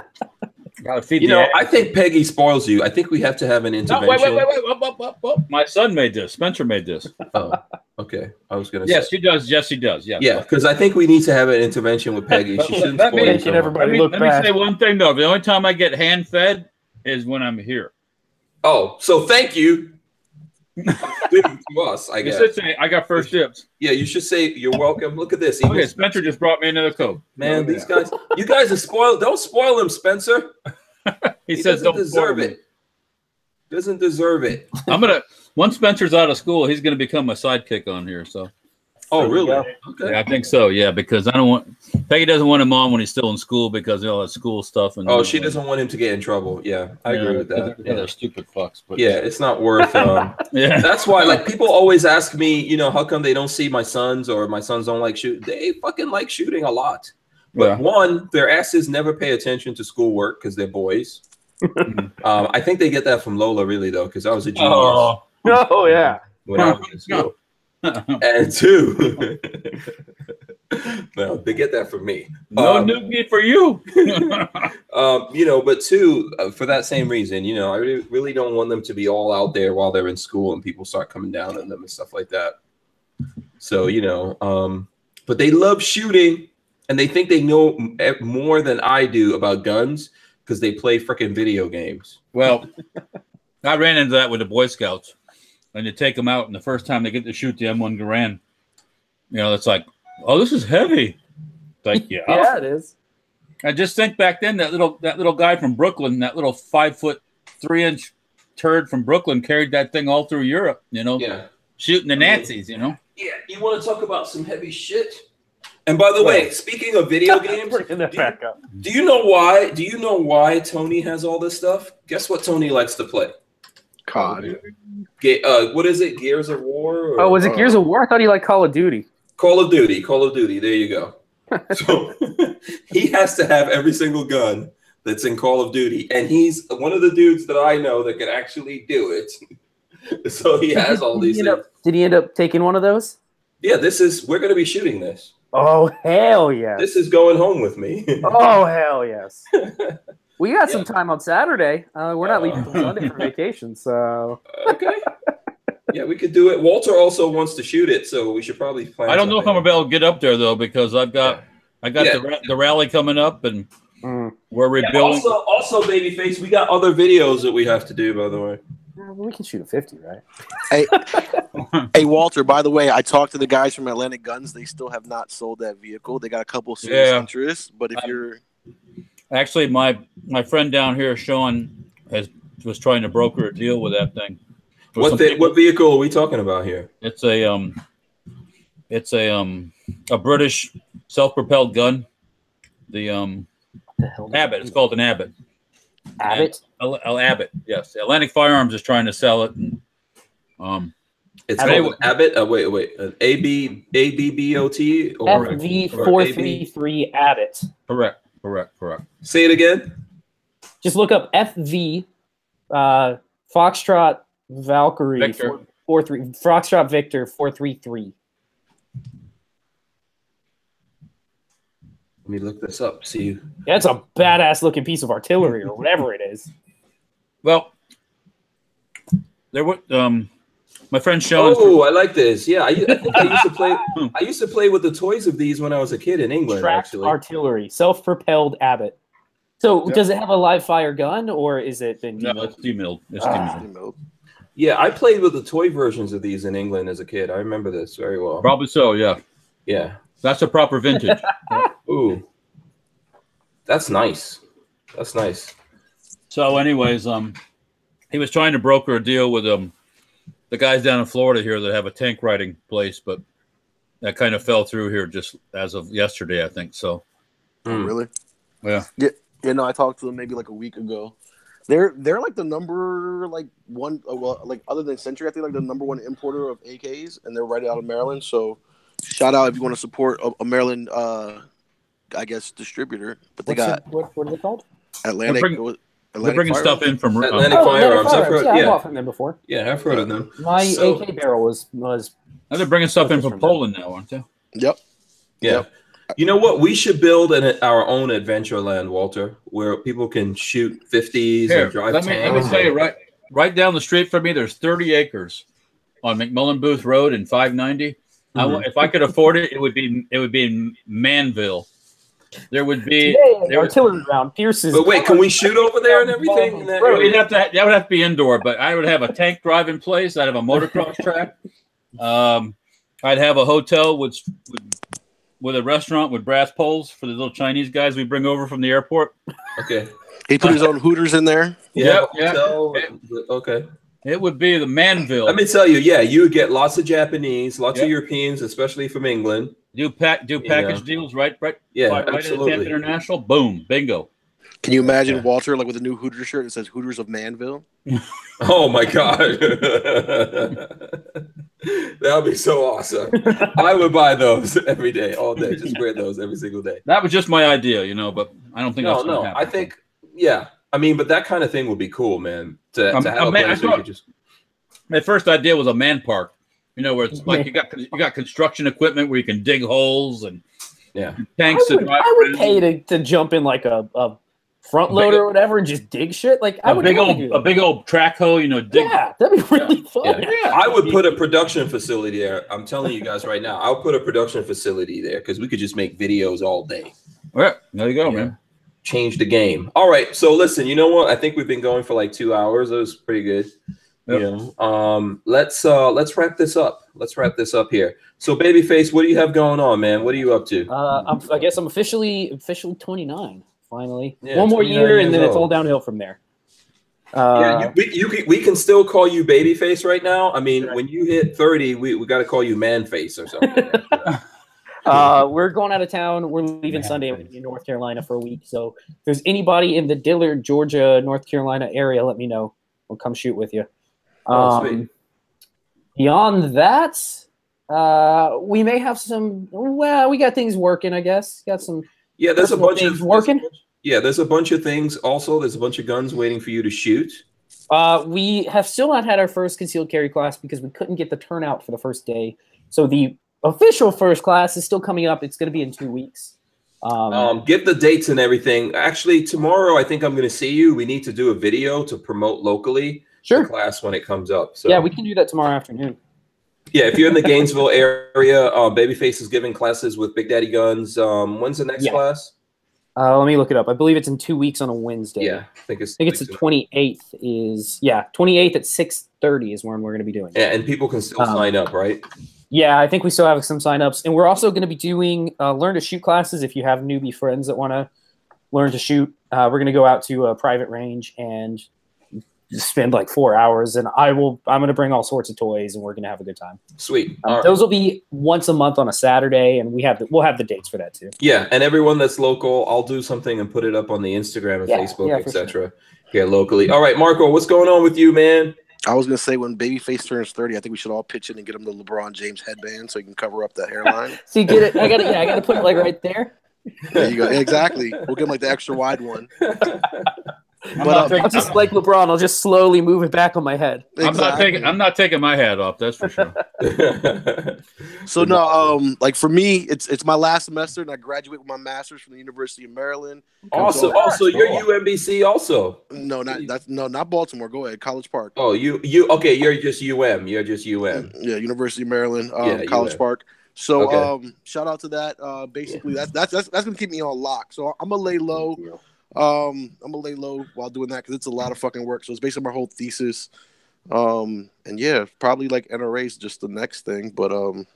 Gotta feed I think Peggy spoils you. I think we have to have an intervention. Wait. My son made this. Spencer made this. Oh, okay. I was going to Yes, say. he does. Yes, he does. Yeah. Yeah, because I think we need to have an intervention with Peggy. She shouldn't That spoil means you. everybody Let look me bad. say one thing, though. The only time I get hand-fed is when I'm here. Oh, so thank you. To us, I You guess. should say, I got first dibs. Yeah, you should say you're welcome. Look at this. Okay, Spencer just brought me another Coke. Man, these guys, you guys are spoiled. Don't spoil him, Spencer. He says doesn't don't deserve spoil me. it. Doesn't deserve it. Once Spencer's out of school, he's gonna become my sidekick on here. So. Oh, really? Okay. Yeah, I think so. Yeah, because Peggy doesn't want him on when he's still in school because of all that school stuff. And she doesn't want him to get in trouble. Yeah, I agree with that. They're stupid fucks. But yeah, it's not worth. Yeah, that's why. Like people always ask me, how come they don't see my sons or my sons don't like shooting? They fucking like shooting a lot. But one, their asses never pay attention to schoolwork because they're boys. I think they get that from Lola, really, though, because I was a genius. Oh yeah. When I was in school. And two, no, they get that from me. No noogie for you. But two, for that same reason, I really don't want them to be all out there while they're in school and people start coming down on them and stuff like that. So, but they love shooting and they think they know more than I do about guns because they play freaking video games. Well, I ran into that with the Boy Scouts. And you take them out, and the first time they get to shoot the M1 Garand, it's like, oh, this is heavy. It's like, yeah. Yeah, it is. I just think back then that little guy from Brooklyn, that little 5'3" turd from Brooklyn, carried that thing all through Europe. Shooting the Nazis. Yeah, you want to talk about some heavy shit? And by the way, speaking of video games, do you know why? Do you know why Tony has all this stuff? Guess what Tony likes to play? COD. What is it? Gears of War? Oh, was it Gears of War? I thought he liked Call of Duty. Call of Duty. There you go. So he has to have every single gun that's in Call of Duty, and he's one of the dudes that I know that can actually do it. So he has all these things. Did he end up taking one of those? Yeah, we're going to be shooting this. Oh, hell yes. This is going home with me. Oh, hell yes. We got some time on Saturday. We're not leaving till Sunday for vacation, so. Okay. Yeah, we could do it. Walter also wants to shoot it, so we should probably plan. I don't know if I'm gonna be able to get up there though because I got the rally coming up and we're rebuilding. Also, babyface, we got other videos that we have to do. By the way, we can shoot a 50, right? Hey, Walter. By the way, I talked to the guys from Atlantic Guns. They still have not sold that vehicle. They got a couple serious interests, but if you're actually my friend down here, Sean, was trying to broker a deal with that thing. What vehicle are we talking about here? It's a British self-propelled gun. The Abbott. It's called an Abbott. Abbott. Abbott. Yes. Atlantic Firearms is trying to sell it. And, it's called an Abbott. Wait. ABBOT or FV433 Abbott. Correct. Say it again. Just look up FV Foxtrot Valkyrie Victor. 43 Foxtrot Victor 433. Let me look this up. See. Yeah, it's a badass looking piece of artillery or whatever it is. Well, there were my friend Sean. Oh, I like this. Yeah, I think I used to play. I used to play with the toys of these when I was a kid in England. Tracked actually, artillery, self-propelled Abbott. So, does it have a live fire gun, or is it been demilled? No, it's demilled. It's demilled. Yeah, I played with the toy versions of these in England as a kid. I remember this very well. Probably so. Yeah. Yeah. That's a proper vintage. Ooh, that's nice. That's nice. So, anyways, he was trying to broker a deal with the guys down in Florida here that have a tank riding place, but that kind of fell through here just as of yesterday, I think. So, really? Yeah. Yeah. No, I talked to them maybe like a week ago. They're like the number one, other than Century, I think like the number one importer of AKs, and they're right out of Maryland. So, shout out if you want to support a Maryland I guess, distributor. But they What's got what are they called? Atlantic. They're bringing stuff in from Atlantic Firearms. I've heard, yeah, I bought from them before. Yeah, I've heard of them. My AK barrel was. They're bringing stuff in from Poland now, aren't they? Yep. Yeah. Yep. You know what? We should build our own adventure land, Walter, where people can shoot 50s and drive let tanks. me tell you, right down the street from me, there's 30 acres on McMullen Booth Road in 590. If I could afford it, it would be in Manville. There would be artillery round. Pierce's. But wait, can we shoot over there and everything? That would have to be indoor, but I would have a tank driving place. I'd have a motocross track. I'd have a hotel with a restaurant with brass poles for the little Chinese guys we bring over from the airport. Okay. He put his own Hooters in there. Yeah. Okay. It would be the Manville. Let me tell you, you would get lots of Japanese, lots of Europeans, especially from England. Do package deals, right? Yeah, right absolutely. At Tampa International. Boom, bingo. Can you imagine Walter like with a new Hooters shirt that says Hooters of Manville? Oh my God. That would be so awesome. I would buy those every day, all day. Just wear those every single day. That was just my idea, but I don't think that's no. happen. I think, I mean, but that kind of thing would be cool, man. To have a place where you could just. My first idea was a man park, where it's like you got construction equipment where you can dig holes and tanks. I would pay to jump in like a front loader or whatever and just dig shit. Like a big old track hoe, dig. Yeah, that'd be really fun. Yeah. I would put a production facility there. I'm telling you guys right now, I'll put a production facility there because we could just make videos all day. All right, there you go, man. Change the game. All right, so listen, you know what? I think we've been going for like 2 hours. That was pretty good. Yep. Let's wrap this up. Let's wrap this up here. So, Babyface, what do you have going on, man? What are you up to? I guess I'm officially 29. Finally, yeah, one more year, and then it's all downhill from there. We can still call you Babyface right now. I mean, when you hit 30, we got to call you Manface or something. We're going out of town. We're leaving Sunday in North Carolina for a week. So, if there's anybody in the Dillard, Georgia, North Carolina area, let me know. We'll come shoot with you. Beyond that, we may have some. Well, we got things working, I guess. Got some. Yeah, there's a bunch of working. There's a bunch of things. Also, there's a bunch of guns waiting for you to shoot. We have still not had our first concealed carry class because we couldn't get the turnout for the first day. So the official first class is still coming up. It's going to be in 2 weeks. Get the dates and everything. Actually, tomorrow I think I'm going to see you. We need to do a video to promote locally the class when it comes up. So we can do that tomorrow afternoon. Yeah, if you're in the Gainesville area, Babyface is giving classes with Big Daddy Guns. When's the next class? Let me look it up. I believe it's in 2 weeks on a Wednesday. Yeah, I think it's the 28th. 28th at 6:30 is when we're going to be doing it. Yeah, and people can still sign up, right? Yeah, I think we still have some signups, and we're also going to be doing learn to shoot classes. If you have newbie friends that want to learn to shoot, we're going to go out to a private range and spend like 4 hours, and I'm going to bring all sorts of toys, and we're going to have a good time. Sweet. Those will be once a month on a Saturday, and we'll have the dates for that too. Yeah, and everyone that's local, I'll do something and put it up on the Instagram and Facebook, etc. Sure. Yeah, locally. All right, Marco, what's going on with you, man? I was going to say when Babyface turns 30, I think we should all pitch in and get him the LeBron James headband so he can cover up that hairline. So you get it. I got to put it like right there. There you go. Exactly. We'll get him like the extra wide one. I'll just like LeBron. I'll just slowly move it back on my head. Exactly. I'm not taking my hat off. That's for sure. So no, like for me, it's my last semester, and I graduate with my master's from the University of Maryland. Also, you're UMBC also. No, not Baltimore. Go ahead, College Park. Oh, you okay? You're just UM. You're just UM. Yeah, University of Maryland, College Park. So shout out to that. Basically, that's gonna keep me on lock. So I'm gonna lay low. I'm gonna lay low while doing that because it's a lot of fucking work. So it's basically my whole thesis. And yeah, probably like NRA is just the next thing, but I'm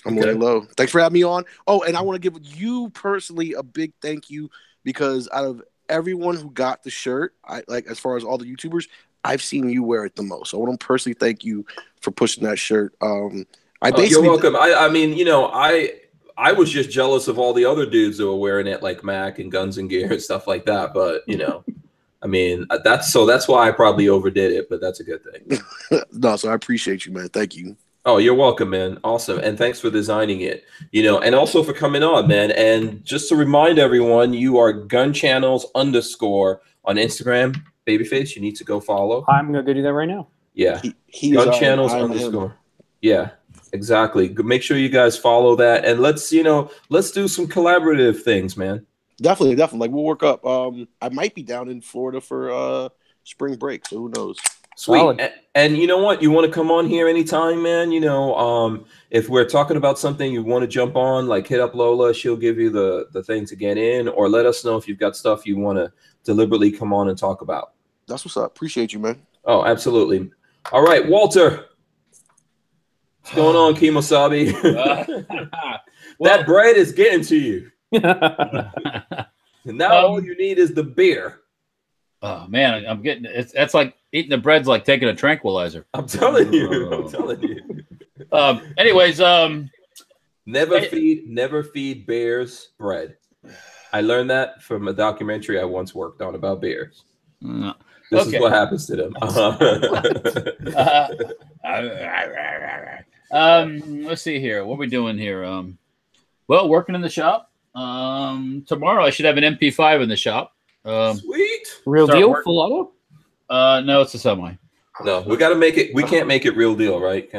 laying low. Thanks for having me on. Oh, and I want to give you personally a big thank you because out of everyone who got the shirt, as far as all the YouTubers, I've seen you wear it the most. So I want to personally thank you for pushing that shirt. You're welcome. I mean, I was just jealous of all the other dudes that were wearing it, like Mac and Guns and Gear and stuff like that. But I mean, that's why I probably overdid it. But that's a good thing. No, so I appreciate you, man. Thank you. Oh, you're welcome, man. Awesome. And thanks for designing it, and also for coming on, man. And just to remind everyone, you are gunchannels_ on Instagram. Babyface, you need to go follow. I'm going to go do that right now. Yeah. He gunchannels _ Yeah, exactly. Make sure you guys follow that. And let's do some collaborative things, man. Definitely. Like, we'll work up. I might be down in Florida for spring break, so who knows? Sweet. And you know what? You want to come on here anytime, man. If we're talking about something you want to jump on, like hit up Lola. She'll give you the thing to get in, or let us know if you've got stuff you want to deliberately come on and talk about. That's what's up. Appreciate you, man. Oh, absolutely. All right, Walter. What's going on, Kimosabi? That bread is getting to you. And now all you need is the beer. Oh man, I'm getting it. That's like eating the bread's like taking a tranquilizer. I'm telling you. Anyways, never feed bears bread. I learned that from a documentary I once worked on about bears. This is what happens to them. Let's see here. What are we doing here? Well, working in the shop. Tomorrow I should have an MP5 in the shop. Sweet. Real deal? Full auto? No, it's a semi. No, we got to make it. We can't make it real deal, right?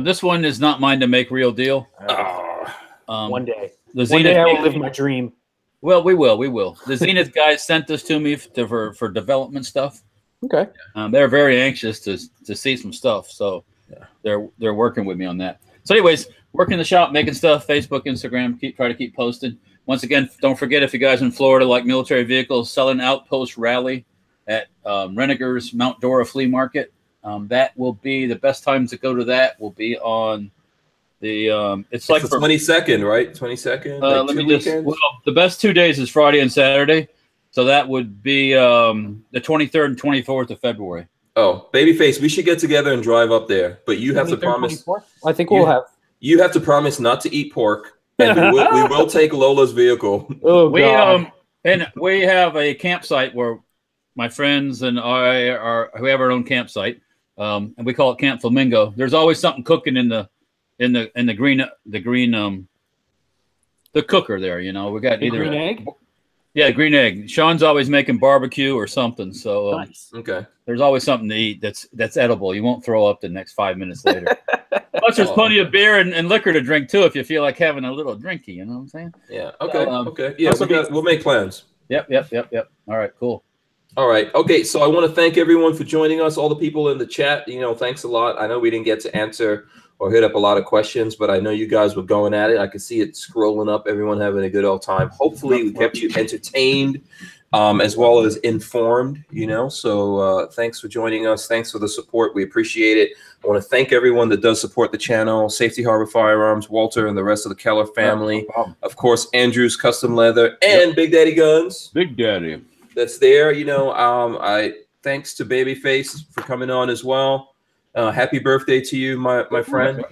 This one is not mine to make real deal. One day. One day I will live my dream. Well, we will. The Zenith guys sent this to me for development stuff. Okay. They're very anxious to see some stuff, so they're working with me on that. So, anyways, working in the shop, making stuff, Facebook, Instagram. Try to keep posting. Once again, don't forget, if you guys in Florida like military vehicles, Selling Outpost Rally at Renegers Mount Dora Flea Market. That will be the best times to go to. That will be on the it's like the 22nd, right? 22nd. Let me just. Well, the best 2 days is Friday and Saturday, so that would be the 23rd and 24th of February. Oh, Babyface, we should get together and drive up there, but you have to promise. 24th? I think we'll have. You have to promise not to eat pork. And we will take Lola's vehicle. Oh, God. We have a campsite where my friends and we have our own campsite, and we call it Camp Flamingo. There's always something cooking in the green the cooker there. We got either green egg. Yeah, green egg. Sean's always making barbecue or something. So nice. Okay. There's always something to eat that's edible. You won't throw up the next 5 minutes later. Plus, there's plenty of beer and liquor to drink too if you feel like having a little drinky. You know what I'm saying? Yeah. Okay. Okay. Yeah. We'll make plans. Yep. All right. Cool. All right. Okay. So I want to thank everyone for joining us. All the people in the chat. Thanks a lot. I know we didn't get to answer or hit up a lot of questions, but I know you guys were going at it. I could see it scrolling up. Everyone having a good old time. Hopefully, we kept you entertained. As well as informed, So thanks for joining us. Thanks for the support. We appreciate it. I want to thank everyone that does support the channel, Safety Harbor Firearms, Walter, and the rest of the Keller family. Of course, Andrew's Custom Leather and Big Daddy Guns. Big Daddy. That's there. I thanks to Babyface for coming on as well. Happy birthday to you, my friend.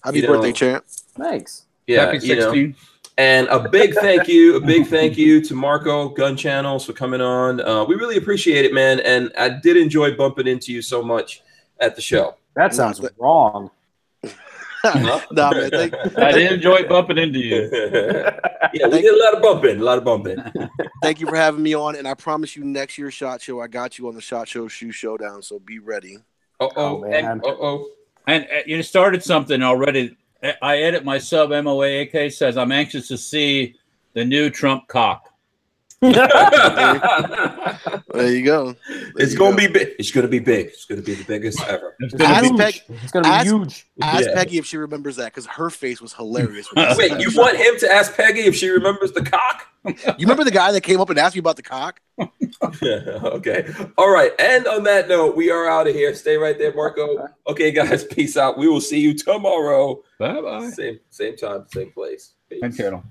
Happy birthday, champ. Thanks. Yeah, happy 16. And a big thank you to Marco Gun Channels for coming on. We really appreciate it, man. And I did enjoy bumping into you so much at the show. That sounds wrong. Nah, man, I did enjoy bumping into you. Yeah, we did a lot of bumping. Thank you for having me on. And I promise you, next year's SHOT Show, I got you on the SHOT Show Shoe Showdown. So be ready. Man. And you started something already. I edit my sub MOAAK says I'm anxious to see the new Trump cock. There you go. It's going to be big. It's going to be big. It's going to be the biggest ever. It's going to be huge. Ask Peggy if she remembers that, because her face was hilarious. Wait, you want him to ask Peggy if she remembers the cock? You remember the guy that came up and asked me about the cock? Okay. All right. And on that note, we are out of here. Stay right there, Marco. Okay, guys. Peace out. We will see you tomorrow. Bye-bye. Same time, same place. Peace. Thanks, Colonel.